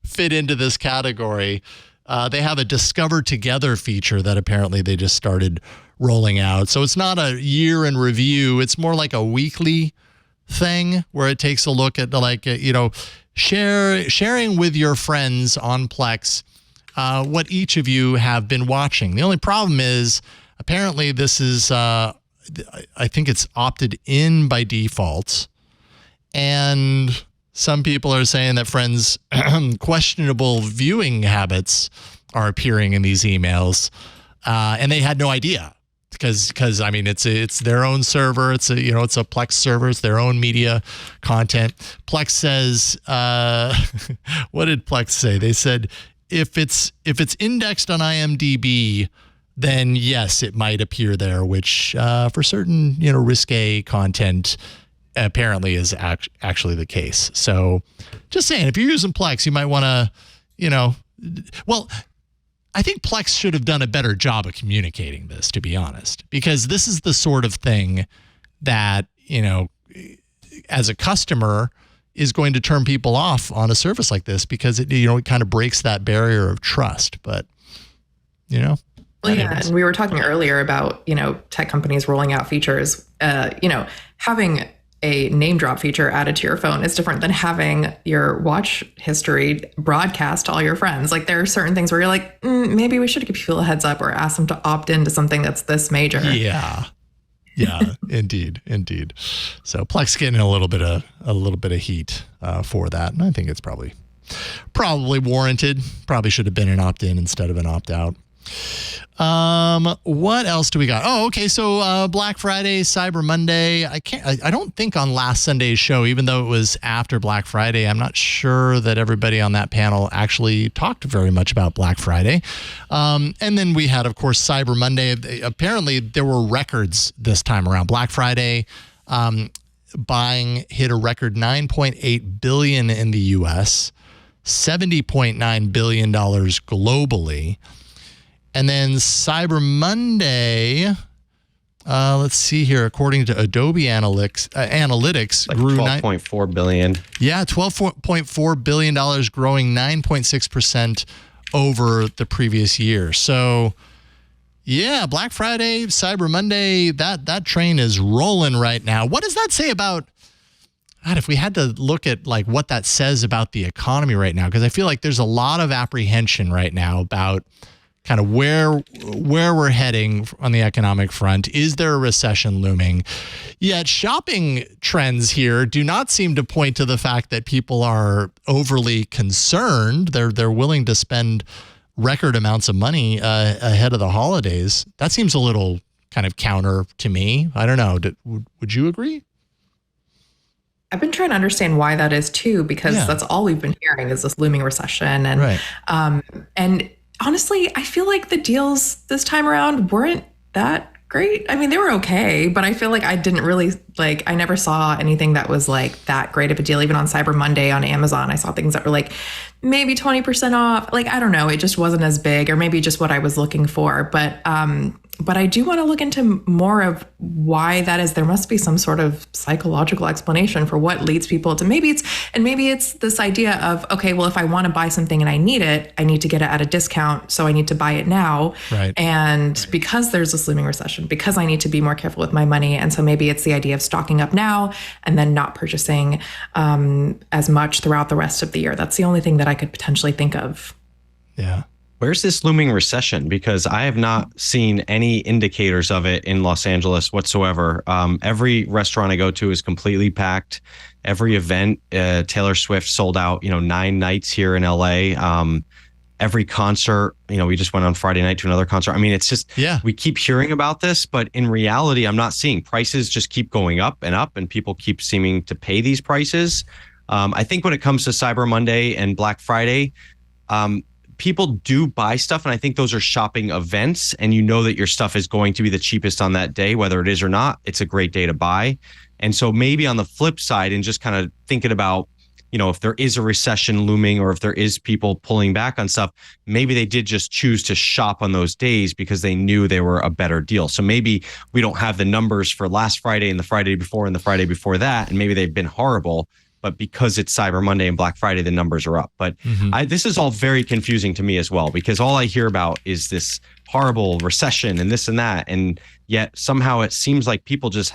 fit into this category. They have a Discover Together feature that apparently they just started rolling out. So it's not a year in review. It's more like a weekly thing where it takes a look at sharing with your friends on Plex what each of you have been watching. The only problem is apparently this is, I think it's opted in by default. And some people are saying that friends' questionable viewing habits are appearing in these emails. And they had no idea. Because I mean it's their own server. It's a Plex server. It's their own media content. Plex says, what did Plex say? They said if it's indexed on IMDb, then yes, it might appear there. Which for certain risque content apparently is actually the case. So just saying, if you're using Plex, you might want to well. I think Plex should have done a better job of communicating this, to be honest, because this is the sort of thing that, as a customer is going to turn people off on a service like this because it kind of breaks that barrier of trust. But, Well, yeah, and we were talking earlier about, tech companies rolling out features, having a NameDrop feature added to your phone is different than having your watch history broadcast to all your friends. Like there are certain things where you're like, maybe we should give people a heads up or ask them to opt into something that's this major. Yeah. Yeah, indeed. So Plex getting a little bit of heat for that. And I think it's probably warranted. Probably should have been an opt-in instead of an opt-out. What else do we got? Oh, okay. So Black Friday, Cyber Monday. I don't think on last Sunday's show, even though it was after Black Friday, I'm not sure that everybody on that panel actually talked very much about Black Friday. And then we had, of course, Cyber Monday. Apparently, there were records this time around. Black Friday buying hit a record $9.8 billion in the U.S., $70.9 billion globally. And then Cyber Monday, let's see here. According to Adobe Analytics, like grew $12.4 billion. Yeah, $12.4 billion, growing 9.6% over the previous year. So, yeah, Black Friday, Cyber Monday, that train is rolling right now. What does that say about? God, if we had to look at like what that says about the economy right now, because I feel like there's a lot of apprehension right now about kind of where we're heading on the economic front. Is there a recession looming? Yet shopping trends here do not seem to point to the fact that people are overly concerned. They're willing to spend record amounts of money ahead of the holidays. That seems a little kind of counter to me. I don't know. Would you agree? I've been trying to understand why that is too, because that's all we've been hearing is this looming recession. And, right. And honestly, I feel like the deals this time around weren't that great. I mean, they were okay, but I feel like I didn't really I never saw anything that was like that great of a deal. Even on Cyber Monday on Amazon, I saw things that were like maybe 20% off. Like, I don't know. It just wasn't as big, or maybe just what I was looking for. But I do want to look into more of why that is. There must be some sort of psychological explanation for what leads people to maybe it's this idea of, okay, well, if I want to buy something and I need it, I need to get it at a discount. So I need to buy it now. Right. And because there's this looming recession, because I need to be more careful with my money. And so maybe it's the idea of stocking up now and then not purchasing as much throughout the rest of the year. That's the only thing that I could potentially think of. Yeah. Where's this looming recession? Because I have not seen any indicators of it in Los Angeles whatsoever. Every restaurant I go to is completely packed. Every event, Taylor Swift sold out, 9 nights here in LA. Every concert, we just went on Friday night to another concert. I mean, it's just, we keep hearing about this, but in reality, I'm not seeing. Prices just keep going up, and people keep seeming to pay these prices. I think when it comes to Cyber Monday and Black Friday, people do buy stuff, and I think those are shopping events, and you know that your stuff is going to be the cheapest on that day, whether it is or not. It's a great day to buy. And so maybe on the flip side, and just kind of thinking about, if there is a recession looming, or if there is people pulling back on stuff, maybe they did just choose to shop on those days because they knew they were a better deal. So maybe we don't have the numbers for last Friday and the Friday before and the Friday before that, and maybe they've been horrible. But because it's Cyber Monday and Black Friday, the numbers are up. But this is all very confusing to me as well, because all I hear about is this horrible recession and this and that. And yet somehow it seems like people just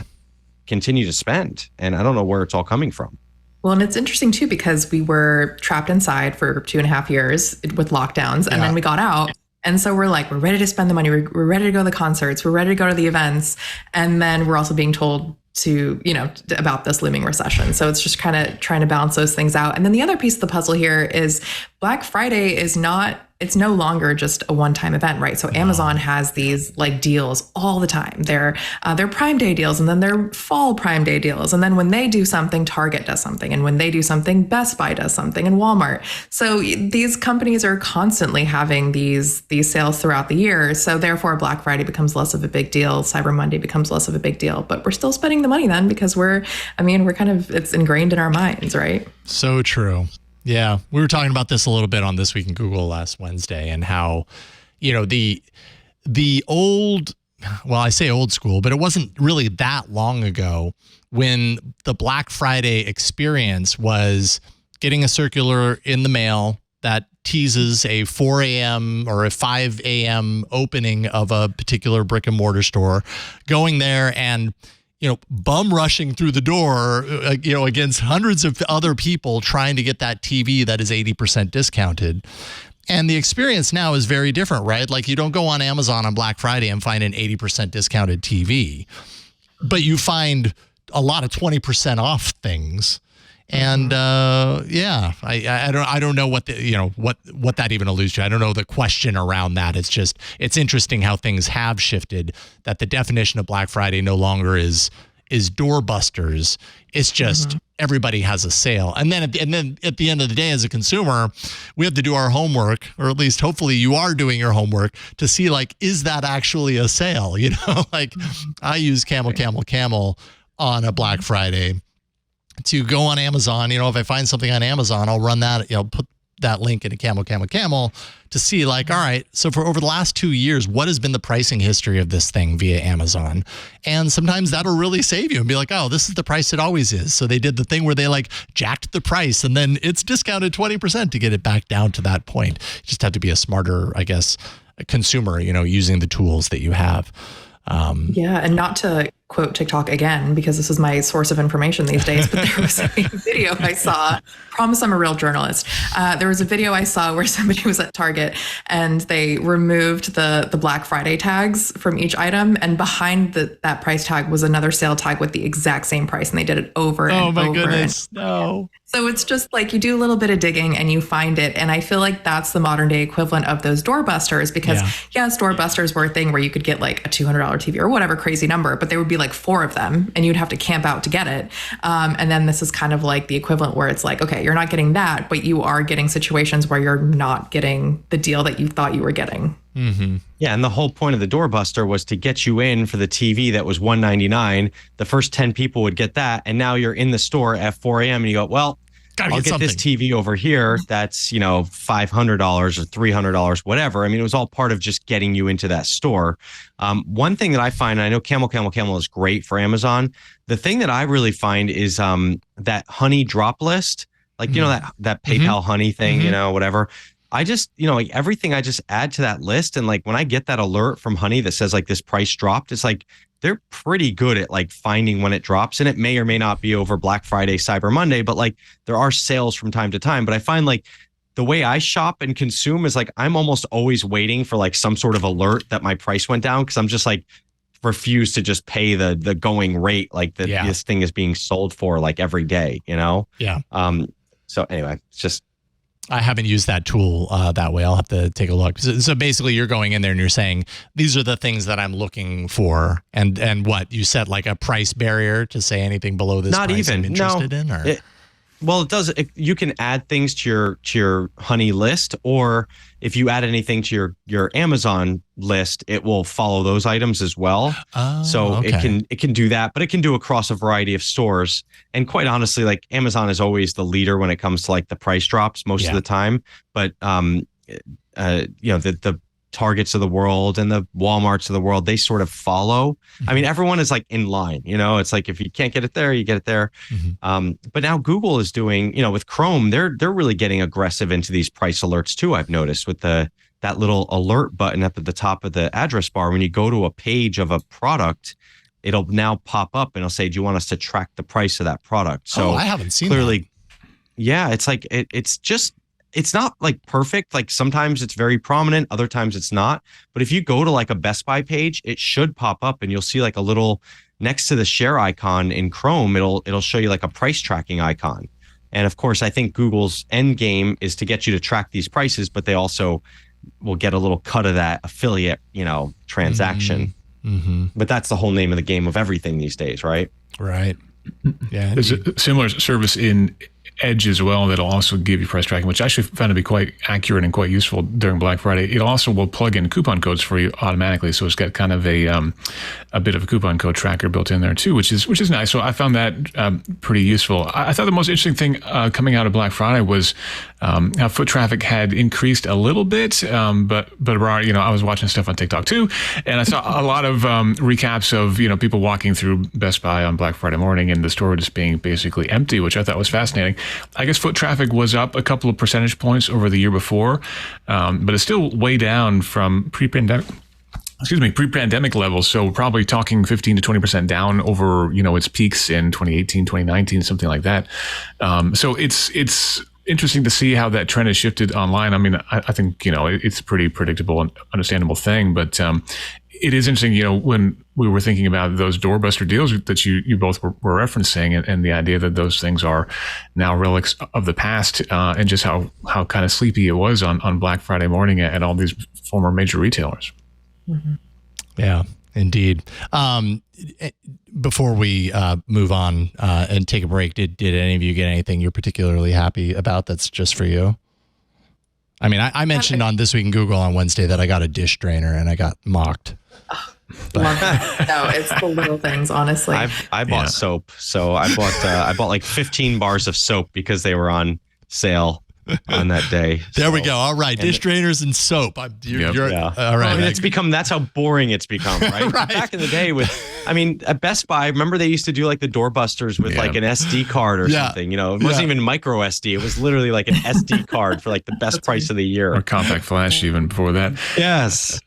continue to spend. And I don't know where it's all coming from. Well, and it's interesting too, because we were trapped inside for 2.5 years with lockdowns, and then we got out. And so we're ready to spend the money. We're ready to go to the concerts. We're ready to go to the events. And then we're also being told to, about this looming recession. So it's just kind of trying to balance those things out. And then the other piece of the puzzle here is Black Friday it's no longer just a one-time event, right? So Amazon has these deals all the time. They're Prime Day deals, and then they're fall Prime Day deals. And then when they do something, Target does something. And when they do something, Best Buy does something, and Walmart. So these companies are constantly having these sales throughout the year. So therefore Black Friday becomes less of a big deal. Cyber Monday becomes less of a big deal, but we're still spending the money then, because it's ingrained in our minds, right? So true. Yeah, we were talking about this a little bit on This Week in Google last Wednesday, and how, the old, well, I say old school, but it wasn't really that long ago when the Black Friday experience was getting a circular in the mail that teases a 4 a.m. or a 5 a.m. opening of a particular brick and mortar store, going there and bum rushing through the door, against hundreds of other people trying to get that TV that is 80% discounted. And the experience now is very different, right? Like, you don't go on Amazon on Black Friday and find an 80% discounted TV, but you find a lot of 20% off things. And I don't know what what that even alludes to. I don't know the question around that. It's interesting how things have shifted. That the definition of Black Friday no longer is doorbusters. It's just everybody has a sale, and then at the end of the day, as a consumer, we have to do our homework, or at least hopefully you are doing your homework to see, like, is that actually a sale? Like I use Camel on a Black Friday to go on Amazon. If I find something on Amazon, I'll run that, put that link into Camel to see, like, all right, so for over the last 2 years, what has been the pricing history of this thing via Amazon? And sometimes that'll really save you and be like, oh, this is the price it always is. So they did the thing where they like jacked the price and then it's discounted 20% to get it back down to that point. You just have to be a smarter, I guess, consumer, using the tools that you have. And not to quote TikTok again, because this is my source of information these days, but there was a video I saw. Promise I'm a real journalist. There was a video I saw where somebody was at Target and they removed the Black Friday tags from each item, and behind that price tag was another sale tag with the exact same price, and they did it over and over. Oh my goodness, no. So it's just like you do a little bit of digging and you find it. And I feel like that's the modern day equivalent of those doorbusters, because yes, doorbusters were a thing where you could get like a $200 TV or whatever crazy number, but there would be like 4 of them and you'd have to camp out to get it. And then this is kind of like the equivalent where it's like, okay, you're not getting that, but you are getting situations where you're not getting the deal that you thought you were getting. Mm-hmm. Yeah, and the whole point of the doorbuster was to get you in for the TV that was $199. The first 10 people would get that, and now you're in the store at 4 a.m. and you go, well, I'll get this TV over here that's, $500 or $300, whatever. I mean, it was all part of just getting you into that store. One thing that I find, and I know Camel is great for Amazon. The thing that I really find is that honey drop list, like, that PayPal honey thing, whatever. I just, like everything I just add to that list. And like when I get that alert from Honey that says like this price dropped, it's like they're pretty good at like finding when it drops, and it may or may not be over Black Friday, Cyber Monday, but like there are sales from time to time. But I find like the way I shop and consume is like I'm almost always waiting for like some sort of alert that my price went down, because I'm just like refuse to just pay the going rate like that this thing is being sold for like every day, Yeah. So anyway, it's just. I haven't used that tool that way. I'll have to take a look. So basically you're going in there and you're saying, these are the things that I'm looking for. And what, you set like a price barrier to say anything below this Not price even. I'm interested in? Or? It does. You can add things to your Honey list, or if you add anything to your Amazon list, it will follow those items as well. So it can do that, but it can do across a variety of stores. And quite honestly, like Amazon is always the leader when it comes to like the price drops most of the time. But the Targets of the world and the Walmarts of the world, they sort of follow. I mean, everyone is like in line, it's like if you can't get it there, you get it there. But now Google is doing, with Chrome, they're really getting aggressive into these price alerts too. I've noticed with that little alert button up at the top of the address bar. When you go to a page of a product, it'll now pop up and it'll say, do you want us to track the price of that product? So I haven't seen clearly, that. Yeah, it's like, it's not like perfect. Like sometimes it's very prominent, other times it's not. But if you go to like a Best Buy page, it should pop up and you'll see like a little next to the share icon in Chrome, it'll show you like a price tracking icon. And of course, I think Google's end game is to get you to track these prices, but they also will get a little cut of that affiliate, transaction. Mm-hmm. But that's the whole name of the game of everything these days, right? Right. Yeah. There's a similar service in Edge as well that'll also give you price tracking, which I actually found to be quite accurate and quite useful during Black Friday. It also will plug in coupon codes for you automatically, so it's got kind of a bit of a coupon code tracker built in there too, which is nice. So I found that pretty useful. I thought the most interesting thing coming out of Black Friday was how foot traffic had increased a little bit, but I was watching stuff on TikTok too, and I saw a lot of recaps of people walking through Best Buy on Black Friday morning and the store just being basically empty, which I thought was fascinating. I guess foot traffic was up a couple of percentage points over the year before, but it's still way down from pre-pandemic levels. So we're probably talking 15 to 20% down over, its peaks in 2018, 2019, something like that. So it's interesting to see how that trend has shifted online. I mean, I think, it's a pretty predictable and understandable thing, but it is interesting, when we were thinking about those doorbuster deals that you both were referencing, and the idea that those things are now relics of the past, and just how kind of sleepy it was on Black Friday morning at all these former major retailers. Mm-hmm. Yeah, indeed. Before we move on and take a break, did any of you get anything you're particularly happy about that's just for you? I mean, I mentioned on This Week in Google on Wednesday that I got a dish drainer and I got mocked. Love it. No, it's the little things, honestly. I bought soap. So I bought like 15 bars of soap because they were on sale on that day. There we go. All right. Dish drainers and soap. All right. I mean, that's how boring it's become, right? Right. Back in the day at Best Buy, remember they used to do like the doorbusters with like an SD card or something, it wasn't even micro SD. It was literally like an SD card for like the best price of the year. Or compact flash even before that. Yes.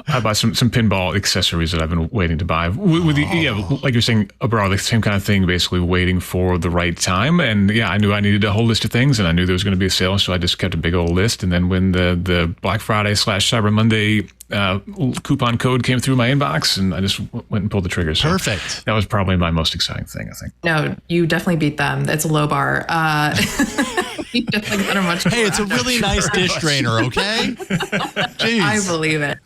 I bought some pinball accessories that I've been waiting to buy. Like you're saying, abroad, the same kind of thing, basically waiting for the right time. And I knew I needed a whole list of things, and I knew there was going to be a sale, so I just kept a big old list. And then when the Black Friday / Cyber Monday coupon code came through my inbox, and I just went and pulled the trigger. So perfect. That was probably my most exciting thing, I think. No, you definitely beat them. It's a low bar. You definitely got a much. Hey, it's a really nice dish drainer. Okay. Jeez. I believe it.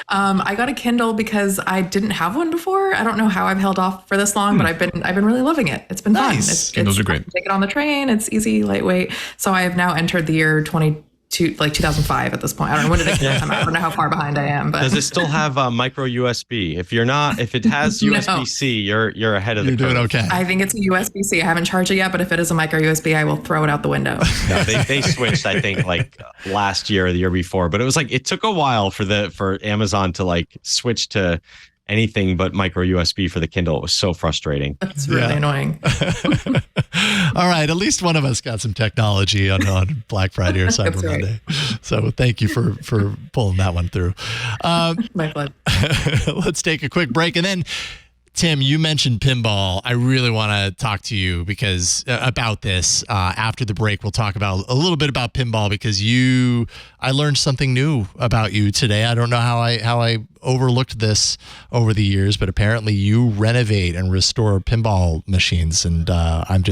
I got a Kindle because I didn't have one before. I don't know how I've held off for this long, but I've been really loving it. It's been fun. Kindles are great. Take it on the train. It's easy, lightweight. So I have now entered the year 2005 at this point. I don't know when did it come out. I don't know how far behind I am. But does it still have micro USB? If it has USB-C, you're ahead of the curve. You're doing okay. I think it's a USB-C. I haven't charged it yet, but if it is a micro USB, I will throw it out the window. No, they switched, I think, like last year or the year before. But it was like it took a while for Amazon to like switch to anything but micro USB for the Kindle. It was so frustrating. That's really annoying. All right. At least one of us got some technology on Black Friday or Cyber Monday. So thank you for pulling that one through. My pleasure. Let's take a quick break. And then, Tim, you mentioned pinball. I really want to talk to you because about this after the break. We'll talk about a little bit about pinball because I learned something new about you today. I don't know how I overlooked this over the years, but apparently you renovate and restore pinball machines, and I'm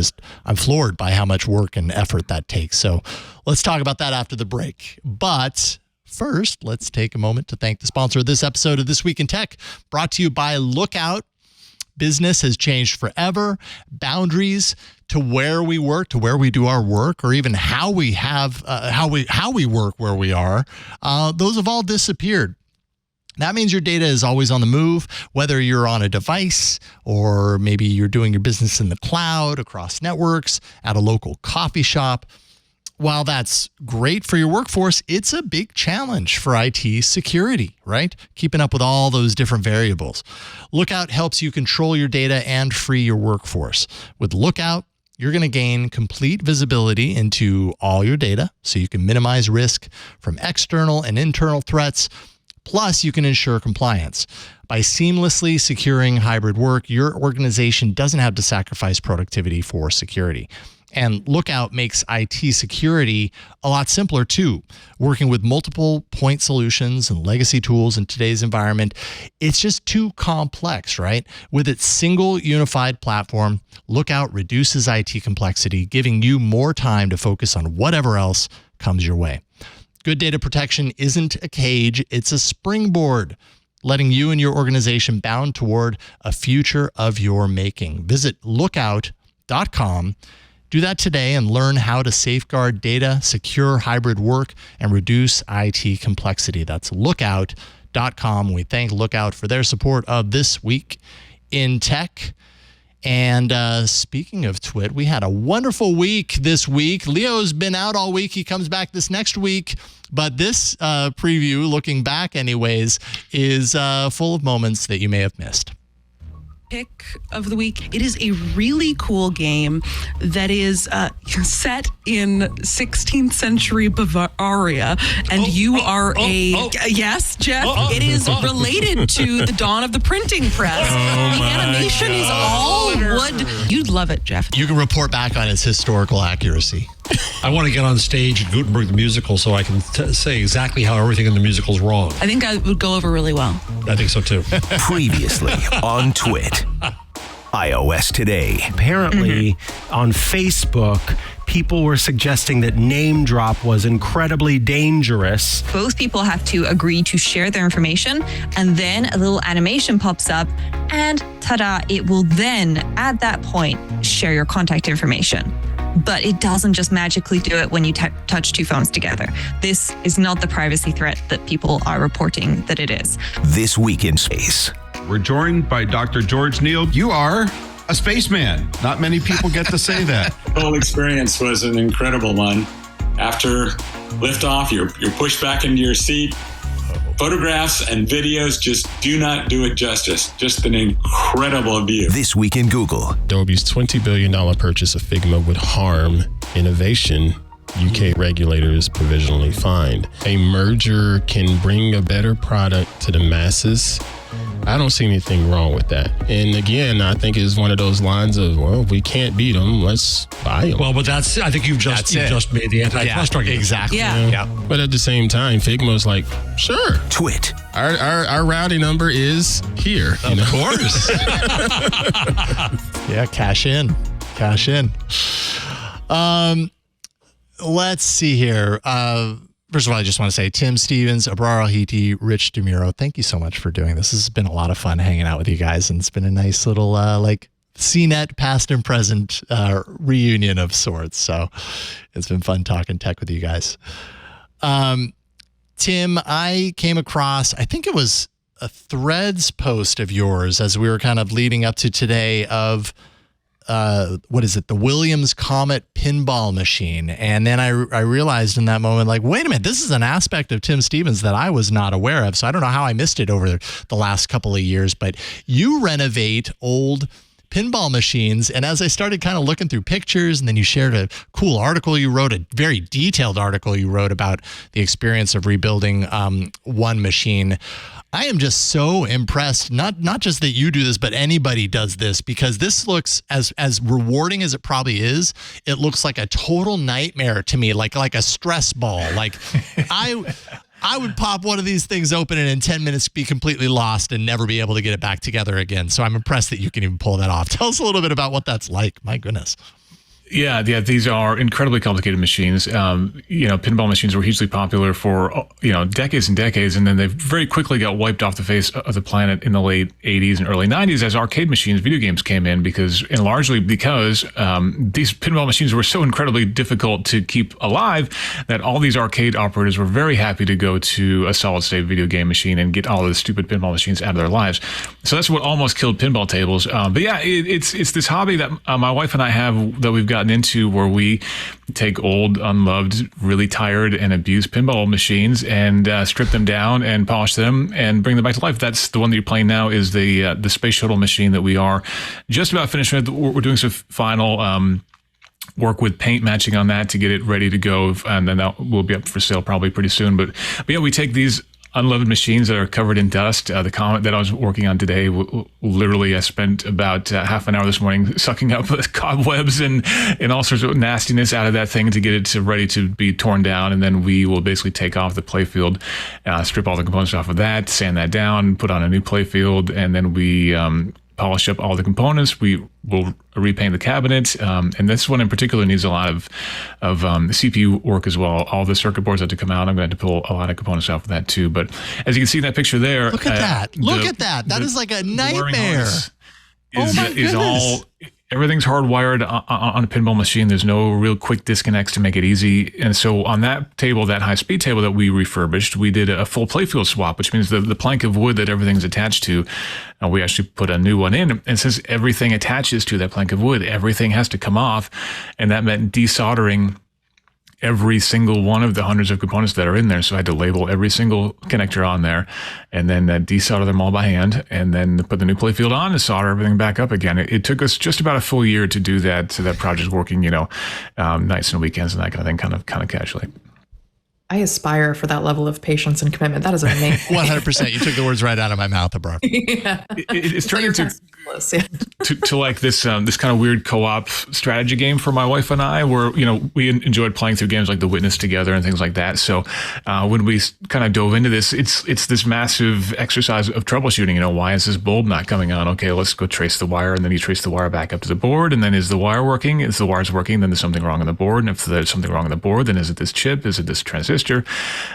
floored by how much work and effort that takes. So let's talk about that after the break. But first, let's take a moment to thank the sponsor of this episode of This Week in Tech, brought to you by Lookout. Business has changed forever. Boundaries to where we work, to where we do our work, or even how we work where we are, those have all disappeared. That means your data is always on the move, whether you're on a device or maybe you're doing your business in the cloud, across networks, at a local coffee shop. While that's great for your workforce, it's a big challenge for IT security, right? Keeping up with all those different variables. Lookout helps you control your data and free your workforce. With Lookout, you're going to gain complete visibility into all your data so you can minimize risk from external and internal threats. Plus, you can ensure compliance. By seamlessly securing hybrid work, your organization doesn't have to sacrifice productivity for security. And Lookout makes IT security a lot simpler too. Working with multiple point solutions and legacy tools in today's environment, it's just too complex, right? With its single unified platform, Lookout reduces IT complexity, giving you more time to focus on whatever else comes your way. Good data protection isn't a cage, it's a springboard, letting you and your organization bound toward a future of your making. Visit lookout.com. Do that today and learn how to safeguard data, secure hybrid work, and reduce IT complexity. That's lookout.com. We thank Lookout for their support of This Week in Tech. And speaking of Twit, we had a wonderful week this week. Leo's been out all week. He comes back this next week. But this preview, looking back anyways, is full of moments that you may have missed. Pick of the week. It is a really cool game that is set in 16th century Bavaria, and you are yes, Jeff. It is related to the dawn of the printing press. The animation is all wood. You'd love it, Jeff. You can report back on its historical accuracy. I want to get on stage at Gutenberg the Musical so I can say exactly how everything in the musical is wrong. I think I would go over really well. I think so too. Previously on Twit. iOS Today. Apparently, on Facebook, people were suggesting that NameDrop was incredibly dangerous. Both people have to agree to share their information, and then a little animation pops up, and ta-da, it will then, at that point, share your contact information. But it doesn't just magically do it when you touch two phones together. This is not the privacy threat that people are reporting that it is. This Week in Space. We're joined by Dr. George Neal. You are a spaceman. Not many people get to say that. The whole experience was an incredible one. After liftoff, you're pushed back into your seat. Photographs and videos just do not do it justice. Just an incredible view. This Week in Google. Adobe's $20 billion purchase of Figma would harm innovation. UK regulators provisionally fined. A merger can bring a better product to the masses. I don't see anything wrong with that. And again, I think it's one of those lines of, well, if we can't beat them, let's buy them. Well, but I think you've just made the antitrust argument. Exactly. Yeah. But at the same time, Figma's like, sure. Twit. Our routing number is here. Of course. Yeah, cash in. Let's see here. First of all, I just want to say Tim Stevens, Abrar al-Heeti, Rich DeMuro, thank you so much for doing this. This has been a lot of fun hanging out with you guys, and it's been a nice little CNET past and present reunion of sorts. So it's been fun talking tech with you guys. Tim, I came across, I think it was a Threads post of yours as we were kind of leading up to today of what is it? The Williams Comet pinball machine. And then I realized in that moment, like, wait a minute, this is an aspect of Tim Stevens that I was not aware of. So I don't know how I missed it over the last couple of years, but you renovate old pinball machines. And as I started kind of looking through pictures, and then you shared a cool article you wrote, a very detailed article you wrote about the experience of rebuilding one machine. I am just so impressed, not just that you do this, but anybody does this, because this looks as rewarding as it probably is. It looks like a total nightmare to me, like a stress ball. Like I would pop one of these things open and in 10 minutes be completely lost and never be able to get it back together again. So I'm impressed that you can even pull that off. Tell us a little bit about what that's like. My goodness. Yeah, these are incredibly complicated machines. Pinball machines were hugely popular for, decades and decades, and then they very quickly got wiped off the face of the planet in the late 80s and early 90s as arcade machines, video games came in, largely because these pinball machines were so incredibly difficult to keep alive that all these arcade operators were very happy to go to a solid-state video game machine and get all of the stupid pinball machines out of their lives. So that's what almost killed pinball tables. But yeah, it's this hobby that my wife and I have that we've gotten into, where we take old, unloved, really tired and abused pinball machines and strip them down and polish them and bring them back to life. That's the one that you're playing now, is the space shuttle machine that we are just about finished with. We're doing some final work with paint matching on that to get it ready to go, and then that will be up for sale probably pretty soon. But yeah, we take these unloved machines that are covered in dust. The Comet that I was working on today, literally I spent about half an hour this morning sucking up cobwebs and all sorts of nastiness out of that thing to get it ready to be torn down. And then we will basically take off the playfield, strip all the components off of that, sand that down, put on a new playfield, and then we polish up all the components. We will repaint the cabinet, and this one in particular needs a lot of CPU work as well. All the circuit boards have to come out. I'm going to have to pull a lot of components off of that too. But as you can see in that picture there, look at that! Look at that! That is like a nightmare. Everything's hardwired on a pinball machine. There's no real quick disconnects to make it easy. And so on that table, that high-speed table that we refurbished, we did a full playfield swap, which means the plank of wood that everything's attached to, we actually put a new one in. And since everything attaches to that plank of wood, everything has to come off. And that meant desoldering every single one of the hundreds of components that are in there. So I had to label every single connector on there and then desolder them all by hand and then put the new playfield on and solder everything back up again. It took us just about a full year to do that. So that project working, nights and weekends and that kind of thing, kind of casually. I aspire for that level of patience and commitment. That is amazing. 100%. You took the words right out of my mouth, Abrar. Yeah. It's turning into to like this kind of weird co-op strategy game for my wife and I, where we enjoyed playing through games like The Witness together and things like that. So when we kind of dove into this, it's this massive exercise of troubleshooting. Why is this bulb not coming on? Okay, let's go trace the wire, and then you trace the wire back up to the board, and then is the wire working? Is the wires working? Then there's something wrong on the board, and if there's something wrong on the board, then is it this chip? Is it this transistor?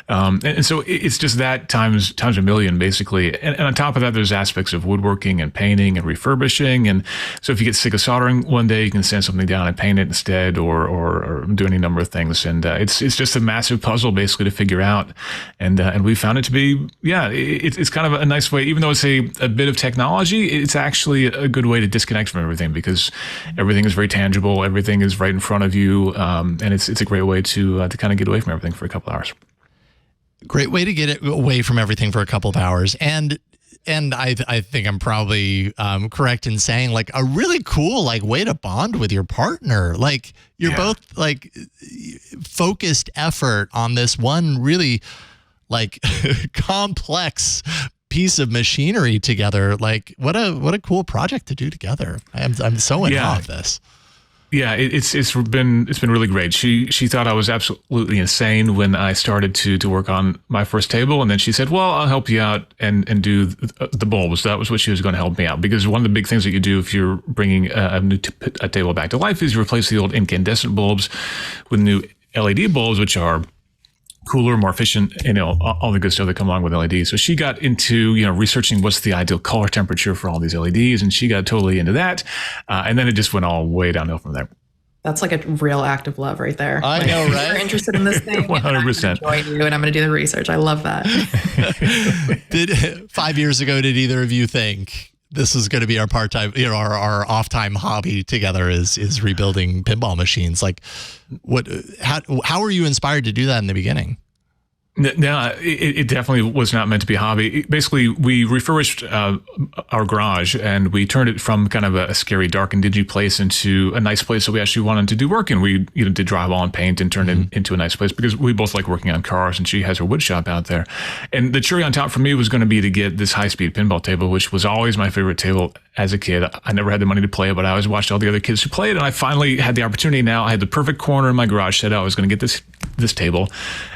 And so it's just that times a million, basically. And on top of that, there's aspects of woodworking and painting and refurbishing. And so if you get sick of soldering one day, you can sand something down and paint it instead, or do any number of things. And it's just a massive puzzle, basically, to figure out. And we found it to be, it's kind of a nice way, even though it's a bit of technology, it's actually a good way to disconnect from everything, because everything is very tangible, everything is right in front of you, and it's a great way to kind of get away from everything for a couple hours. Great way to get it away from everything for a couple of hours. And I think I'm probably correct in saying, like, a really cool way to bond with your partner. Like, you're both focused effort on this one really complex piece of machinery together. Like, what a cool project to do together. I'm so in awe of this. Yeah, it's been really great. She thought I was absolutely insane when I started to work on my first table, and then she said, "Well, I'll help you out and do the bulbs." That was what she was going to help me out, because one of the big things that you do if you're bringing a table back to life is you replace the old incandescent bulbs with new LED bulbs, which are cooler, more efficient, all the good stuff that come along with LEDs. So she got into, researching what's the ideal color temperature for all these LEDs, and she got totally into that. And then it just went all way downhill from there. That's like a real act of love right there. I know, right? You're interested in this thing. 100%. Join you, and I'm going to do the research. I love that. 5 years ago, did either of you think this is going to be our part-time, our off-time hobby together is rebuilding pinball machines? Like, how were you inspired to do that in the beginning? No, it definitely was not meant to be a hobby. Basically, we refurbished our garage, and we turned it from kind of a scary, dark and dingy place into a nice place that we actually wanted to do work in. We did drywall and paint and turned it into a nice place, because we both like working on cars, and she has her wood shop out there. And the cherry on top for me was going to be to get this high-speed pinball table, which was always my favorite table as a kid. I never had the money to play it, but I always watched all the other kids who played, and I finally had the opportunity. Now I had the perfect corner in my garage set out. I was going to get this table,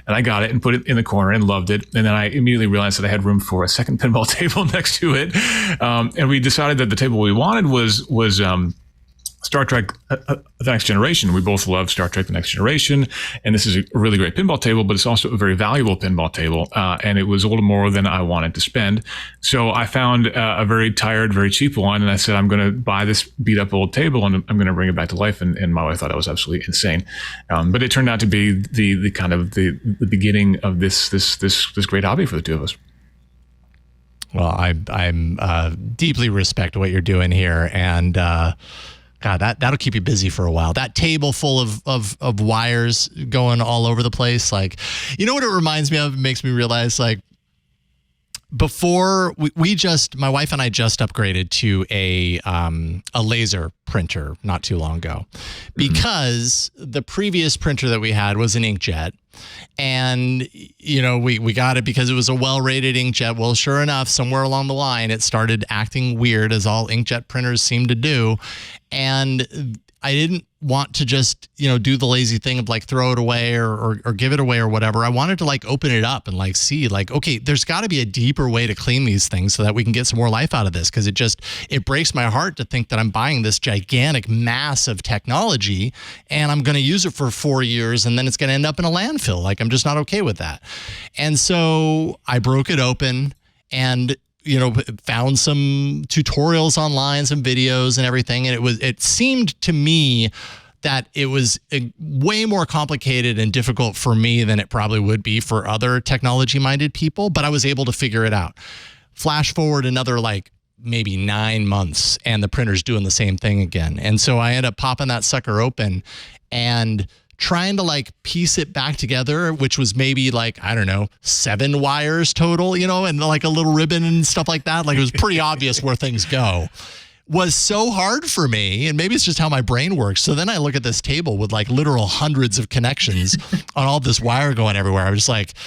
and I got it and put it in the corner and loved it. And then I immediately realized that I had room for a second pinball table next to it. And we decided that the table we wanted was Star Trek The Next Generation. We both love Star Trek The Next Generation. And this is a really great pinball table, but it's also a very valuable pinball table. And it was a little more than I wanted to spend. So I found a very tired, very cheap one. And I said, I'm going to buy this beat up old table, and I'm going to bring it back to life. And my wife thought I was absolutely insane. But it turned out to be the kind of the beginning of this great hobby for the two of us. Well, I'm deeply respect what you're doing here. And, God, that'll keep you busy for a while. That table full of wires going all over the place. Like, you know what it reminds me of? It makes me realize, like, before my wife and I just upgraded to a laser printer not too long ago, because the previous printer that we had was an inkjet. And, we got it because it was a well-rated inkjet. Well, sure enough, somewhere along the line, it started acting weird, as all inkjet printers seem to do. And I didn't want to just, do the lazy thing of throw it away or give it away or whatever. I wanted to open it up and see okay, there's got to be a deeper way to clean these things so that we can get some more life out of this. Cause it breaks my heart to think that I'm buying this gigantic mass of technology and I'm going to use it for 4 years and then it's going to end up in a landfill. I'm just not okay with that. And so I broke it open and found some tutorials online, some videos and everything. And it seemed to me that it was way more complicated and difficult for me than it probably would be for other technology-minded people, but I was able to figure it out. Flash forward another maybe 9 months and the printer's doing the same thing again. And so I end up popping that sucker open and trying to piece it back together, which was maybe 7 wires total, and a little ribbon and stuff like that. It was pretty obvious where things go. Was so hard for me, and maybe it's just how my brain works. So then I look at this table with literal hundreds of connections on all this wire going everywhere. I was just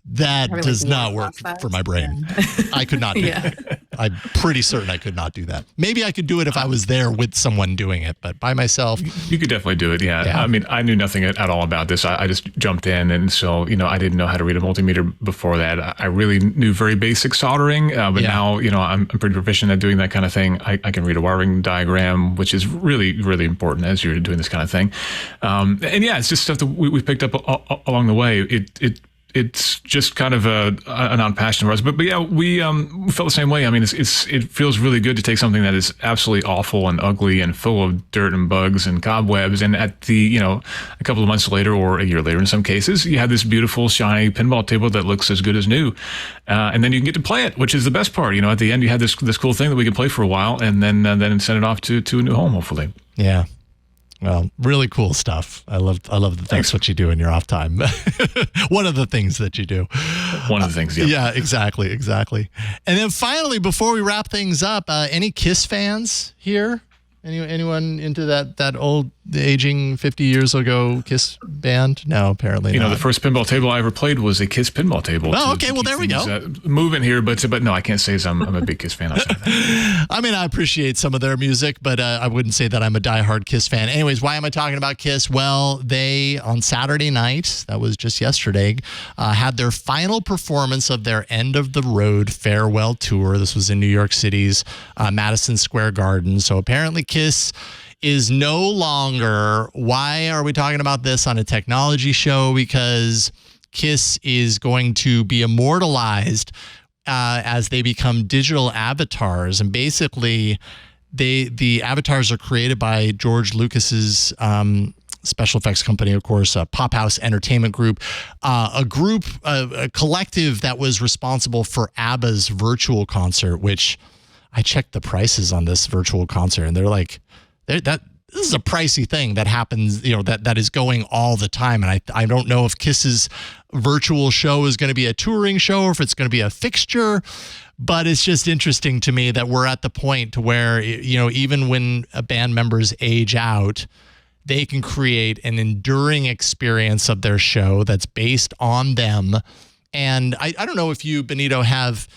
That does not work for my brain. I could not do that. I'm pretty certain I could not do that. Maybe I could do it if I was there with someone doing it, but by myself. You could definitely do it, yeah. I mean, I knew nothing at all about this. I just jumped in, and so, I didn't know how to read a multimeter before that. I really knew very basic soldering, but now, I'm pretty proficient at doing that kind of thing. I can read a wiring diagram, which is really, really important as you're doing this kind of thing. And it's just stuff that we picked up along the way. It's just kind of a non-passion for us, but yeah, we felt the same way. I mean, it feels really good to take something that is absolutely awful and ugly and full of dirt and bugs and cobwebs, and at the a couple of months later or a year later in some cases, you have this beautiful shiny pinball table that looks as good as new, and then you can get to play it, which is the best part. At the end, you have this cool thing that we can play for a while, and then send it off to a new home, hopefully. Yeah. Well, really cool stuff. I love that that's what you do in your off time. One of the things that you do. One of the things, yeah. Yeah, exactly. And then finally, before we wrap things up, any Kiss fans here? Anyone into that old aging 50 years ago Kiss band? No, apparently not. The first pinball table I ever played was a Kiss pinball table. Oh, okay. Well, there we go. Moving here, but no, I can't say I'm a big Kiss fan. I mean, I appreciate some of their music, but I wouldn't say that I'm a diehard Kiss fan. Anyways, why am I talking about Kiss? Well, they, on Saturday night, that was just yesterday, had their final performance of their End of the Road farewell tour. This was in New York City's Madison Square Garden. So apparently Kiss is no longer. Why are we talking about this on a technology show? Because Kiss is going to be immortalized as they become digital avatars, and basically the avatars are created by George Lucas's special effects company, of course, Pop House Entertainment Group, a collective that was responsible for ABBA's virtual concert, which I checked the prices on this virtual concert, and they're like, this is a pricey thing that happens, that is going all the time. And I don't know if Kiss's virtual show is going to be a touring show or if it's going to be a fixture, but it's just interesting to me that we're at the point to where, even when band members age out, they can create an enduring experience of their show that's based on them. And I don't know if you, Benito, have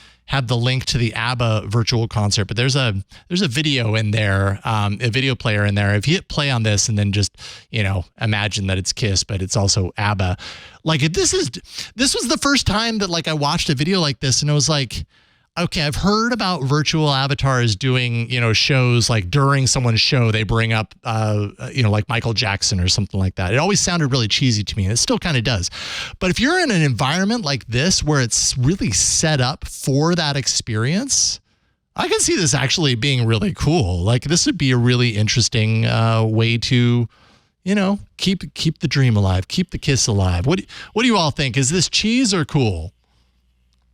the link to the ABBA virtual concert, but there's a video in there, a video player in there. If you hit play on this and then just, imagine that it's Kiss, but it's also ABBA. Like, this was the first time that I watched a video like this, and it was like, okay, I've heard about virtual avatars doing, shows like during someone's show, they bring up, like Michael Jackson or something like that. It always sounded really cheesy to me, and it still kind of does. But if you're in an environment like this where it's really set up for that experience, I can see this actually being really cool. Like, this would be a really interesting way to, keep the dream alive, keep the Kiss alive. What do you all think? Is this cheese or cool?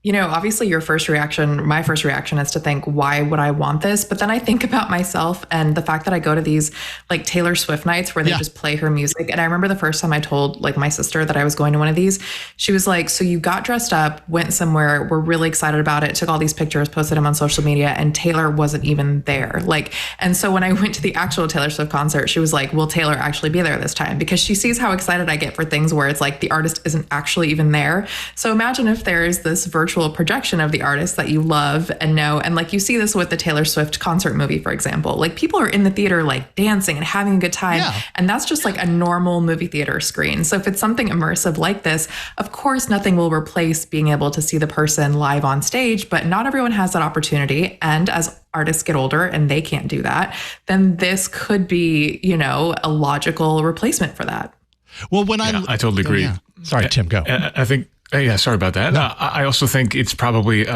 Obviously my first reaction is to think, why would I want this? But then I think about myself and the fact that I go to these like Taylor Swift nights where they just play her music. And I remember the first time I told my sister that I was going to one of these, she was like, so you got dressed up, went somewhere, we're really excited about it, took all these pictures, posted them on social media, and Taylor wasn't even there. And so when I went to the actual Taylor Swift concert, she was like, will Taylor actually be there this time? Because she sees how excited I get for things where it's like the artist isn't actually even there. So imagine if there's this virtual projection of the artist that you love and know. And you see this with the Taylor Swift concert movie, for example, people are in the theater, dancing and having a good time. Yeah. And that's just a normal movie theater screen. So if it's something immersive like this, of course, nothing will replace being able to see the person live on stage, but not everyone has that opportunity. And as artists get older and they can't do that, then this could be, a logical replation for that. Well, I totally agree. Yeah. Sorry, Tim, go. I think, yeah, sorry about that. No. I also think it's probably,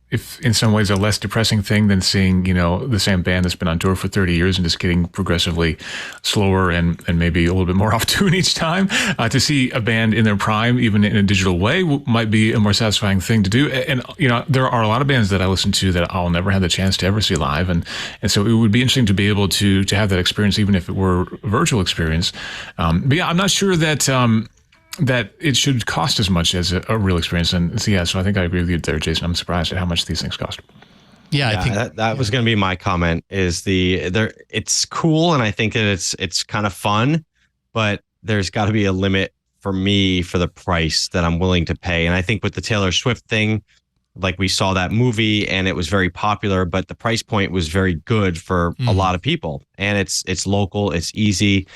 if in some ways, a less depressing thing than seeing, the same band that's been on tour for 30 years and just getting progressively slower and maybe a little bit more off tune each time. To see a band in their prime, even in a digital way, might be a more satisfying thing to do. And, there are a lot of bands that I listen to that I'll never have the chance to ever see live. And so it would be interesting to be able to have that experience, even if it were a virtual experience. But yeah, I'm not sure that it should cost as much as a real experience. And so I think I agree with you there, Jason. I'm surprised at how much these things cost. Yeah, I think that was going to be my comment. It's cool, and I think that it's kind of fun, but there's got to be a limit for me for the price that I'm willing to pay. And I think with the Taylor Swift thing, like we saw that movie and it was very popular, but the price point was very good for a lot of people. And it's local, it's easy.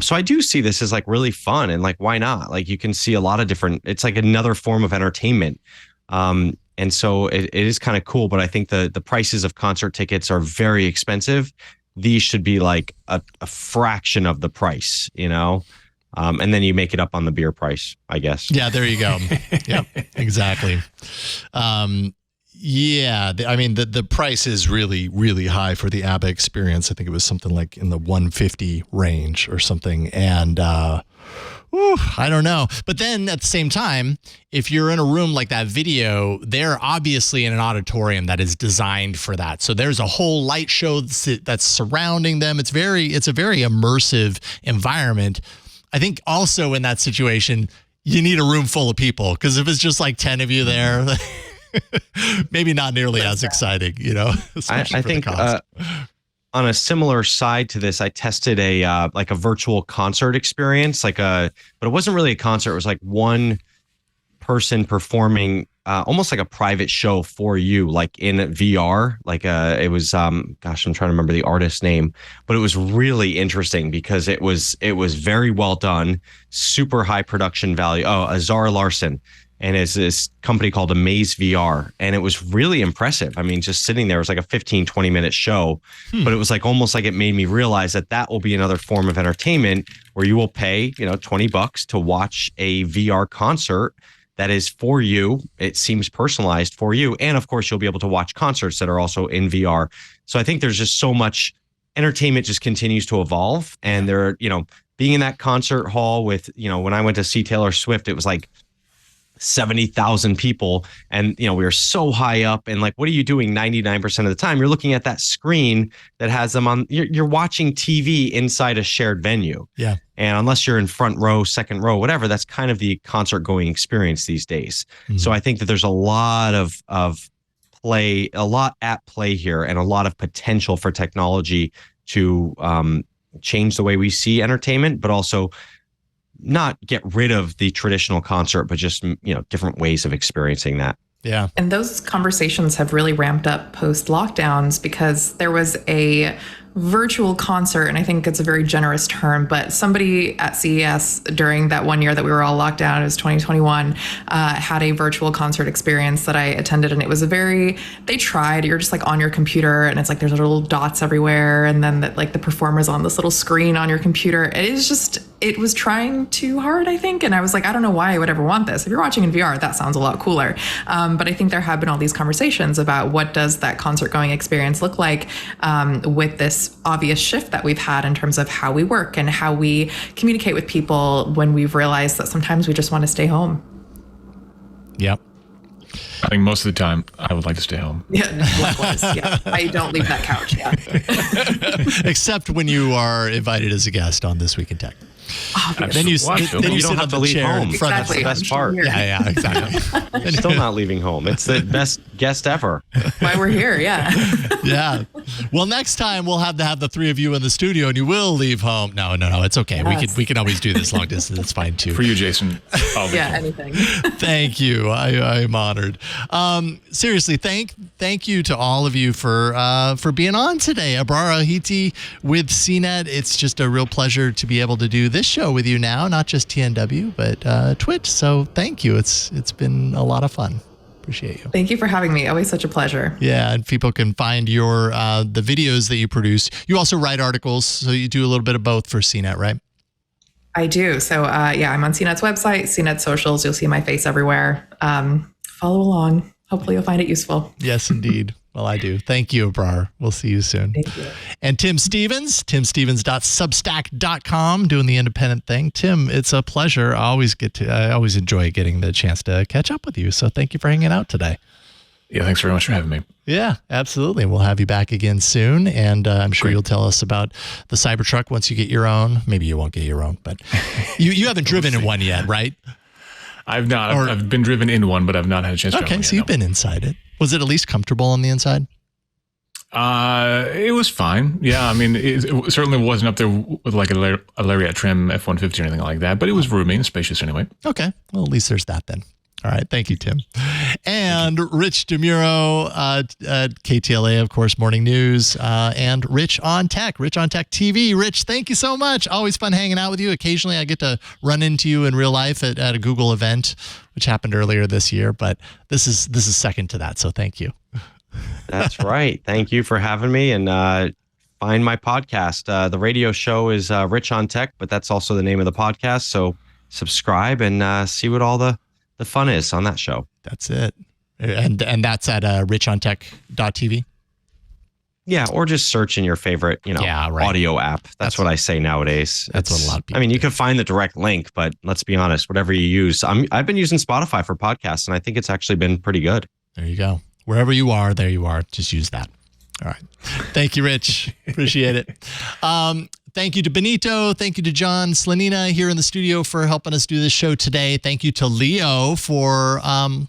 So I do see this as like really fun, and like, why not? Like you can see a lot of different, it's like another form of entertainment. And so it is kind of cool, but I think the prices of concert tickets are very expensive. These should be like a fraction of the price, you know? And then you make it up on the beer price, I guess. Yeah, there you go. Yep, exactly. Yeah, I mean, the price is really, really high for the ABBA experience. I think it was something like in the 150 range or something. And I don't know. But then at the same time, if you're in a room like that video, they're obviously in an auditorium that is designed for that. So there's a whole light show that's surrounding them. It's a very immersive environment. I think also in that situation, you need a room full of people, because if it's just like 10 of you there, maybe not nearly as exciting, you know? I think on a similar side to this, I tested a virtual concert experience, but it wasn't really a concert. It was like one person performing almost like a private show for you, like in VR. It was I'm trying to remember the artist's name, but it was really interesting because it was very well done, super high production value. Azar Larson. And it's this company called Amaze VR. And it was really impressive. I mean, just sitting there, it was like a 15, 20-minute show. But it was like almost like it made me realize that will be another form of entertainment where you will pay, $20 to watch a VR concert that is for you. It seems personalized for you. And of course, you'll be able to watch concerts that are also in VR. So I think there's just so much entertainment just continues to evolve. And there, being in that concert hall with, when I went to see Taylor Swift, it was like 70,000 people, and we were so high up, and like, what are you doing 99% of the time? You're looking at that screen that has them on. You're watching TV inside a shared venue. Yeah. And unless you're in front row, second row, whatever, that's kind of the concert going experience these days. So I think that there's a lot of play, a lot at play here, and a lot of potential for technology to change the way we see entertainment, but also not get rid of the traditional concert, but just, different ways of experiencing that. Yeah. And those conversations have really ramped up post lockdowns, because there was a virtual concert, and I think it's a very generous term, but somebody at CES during that one year that we were all locked down, it was 2021, had a virtual concert experience that I attended. And it was they tried, you're just like on your computer, and it's like there's little dots everywhere. And then the performer's on this little screen on your computer. It was trying too hard, I think. And I was like, I don't know why I would ever want this. If you're watching in VR, that sounds a lot cooler. But I think there have been all these conversations about what does that concert going experience look like with this obvious shift that we've had in terms of how we work and how we communicate with people, when we've realized that sometimes we just want to stay home. Yep. I think most of the time I would like to stay home. Yeah, likewise. Yeah, I don't leave that couch. Yeah. Except when you are invited as a guest on This Week in Tech. Obviously. Then you don't sit have on to the leave chair home. in front That's of the best part. Yeah, exactly. You're still not leaving home. It's the best guest ever. Why we're here, yeah. Yeah. Well, next time we'll have to have the three of you in the studio, and you will leave home. No, it's okay. Yes. We can always do this long distance. It's fine too. For you, Jason. Yeah, anything. Thank you. I'm honored. Seriously, thank you to all of you for being on today. Abrar al-Heeti with CNET. It's just a real pleasure to be able to do this show with you now, not just TNW, but Twitch. So thank you. It's been a lot of fun. Appreciate you. Thank you for having me. Always such a pleasure. Yeah, and people can find your the videos that you produce. You also write articles, so you do a little bit of both for CNET, right? I do. So I'm on CNET's website, CNET socials. You'll see my face everywhere. Follow along. Hopefully you'll find it useful. Yes, indeed. Well, I do. Thank you, Abrar. We'll see you soon. Thank you. And Tim Stevens, timstevens.substack.com, doing the independent thing. Tim, it's a pleasure. I always enjoy getting the chance to catch up with you. So thank you for hanging out today. Yeah, thanks very much for having me. Yeah, absolutely. We'll have you back again soon. And I'm sure you'll tell us about the Cybertruck once you get your own. Maybe you won't get your own, but you haven't driven in one yet, right? I've not. I've been driven in one, but I've not had a chance to drive one yet, so you've been inside it. Was it at least comfortable on the inside? It was fine. Yeah, I mean, it certainly wasn't up there with like a Lariat trim F-150 or anything like that, but it was roomy and spacious anyway. Okay. Well, at least there's that then. All right. Thank you, Tim. And Rich DeMuro, KTLA, of course, Morning News, and Rich on Tech TV. Rich, thank you so much. Always fun hanging out with you. Occasionally, I get to run into you in real life at a Google event, which happened earlier this year, but this is second to that. So thank you. That's right. Thank you for having me. And find my podcast. The radio show is Rich on Tech, but that's also the name of the podcast. So subscribe and see what all the fun is on that show. That's it. And that's at richontech.tv. Yeah, or just search in your favorite, audio app. That's what I say nowadays. That's what a lot of people I mean, you can find the direct link, but let's be honest, whatever you use. I've been using Spotify for podcasts, and I think it's actually been pretty good. There you go. Wherever you are, there you are. Just use that. All right. Thank you, Rich. Appreciate it. Thank you to Benito. Thank you to John Slanina here in the studio for helping us do this show today. Thank you to Leo for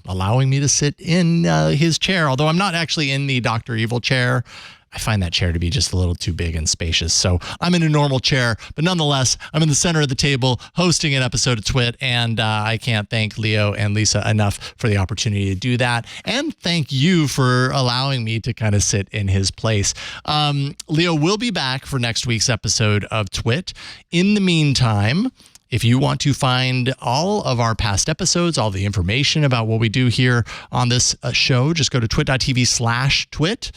allowing me to sit in his chair, although I'm not actually in the Dr. Evil chair. I find that chair to be just a little too big and spacious. So I'm in a normal chair, but nonetheless, I'm in the center of the table hosting an episode of Twit, and I can't thank Leo and Lisa enough for the opportunity to do that. And thank you for allowing me to kind of sit in his place. Leo will be back for next week's episode of Twit. In the meantime, if you want to find all of our past episodes, all the information about what we do here on this show, just go to twit.tv/twit.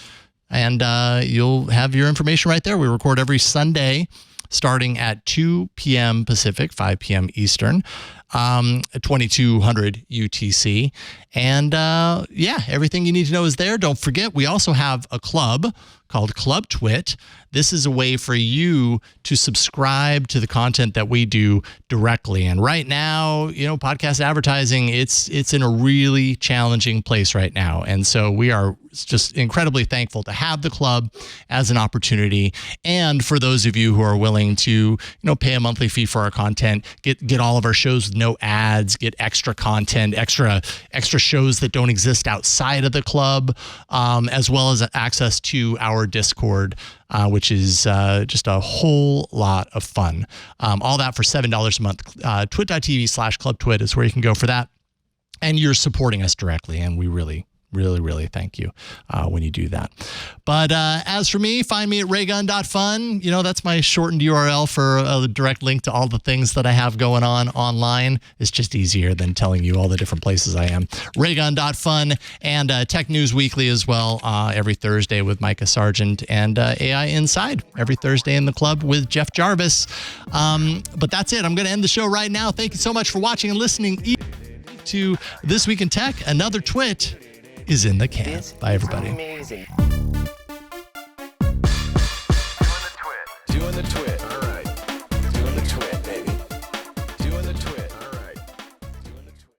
And you'll have your information right there. We record every Sunday starting at 2 p.m. Pacific, 5 p.m. Eastern, 2200 UTC. And everything you need to know is there. Don't forget, we also have a club called Club Twit. This is a way for you to subscribe to the content that we do directly. And right now, podcast advertising, it's in a really challenging place right now. And so we are just incredibly thankful to have the club as an opportunity. And for those of you who are willing to, pay a monthly fee for our content, get all of our shows with no ads, get extra content, extra shows that don't exist outside of the club, as well as access to our Discord, which is just a whole lot of fun. All that for $7 a month. Twit.tv/clubtwit is where you can go for that. And you're supporting us directly, and we really thank you when you do that. But as for me, find me at raygun.fun. That's my shortened URL for a direct link to all the things that I have going on online. It's just easier than telling you all the different places I am. Raygun.fun and Tech News Weekly as well, every Thursday with Micah Sargent, and AI Inside every Thursday in the club with Jeff Jarvis. But that's it. I'm going to end the show right now. Thank you so much for watching and listening to This Week in Tech. Another Twit is in the can. Bye, everybody.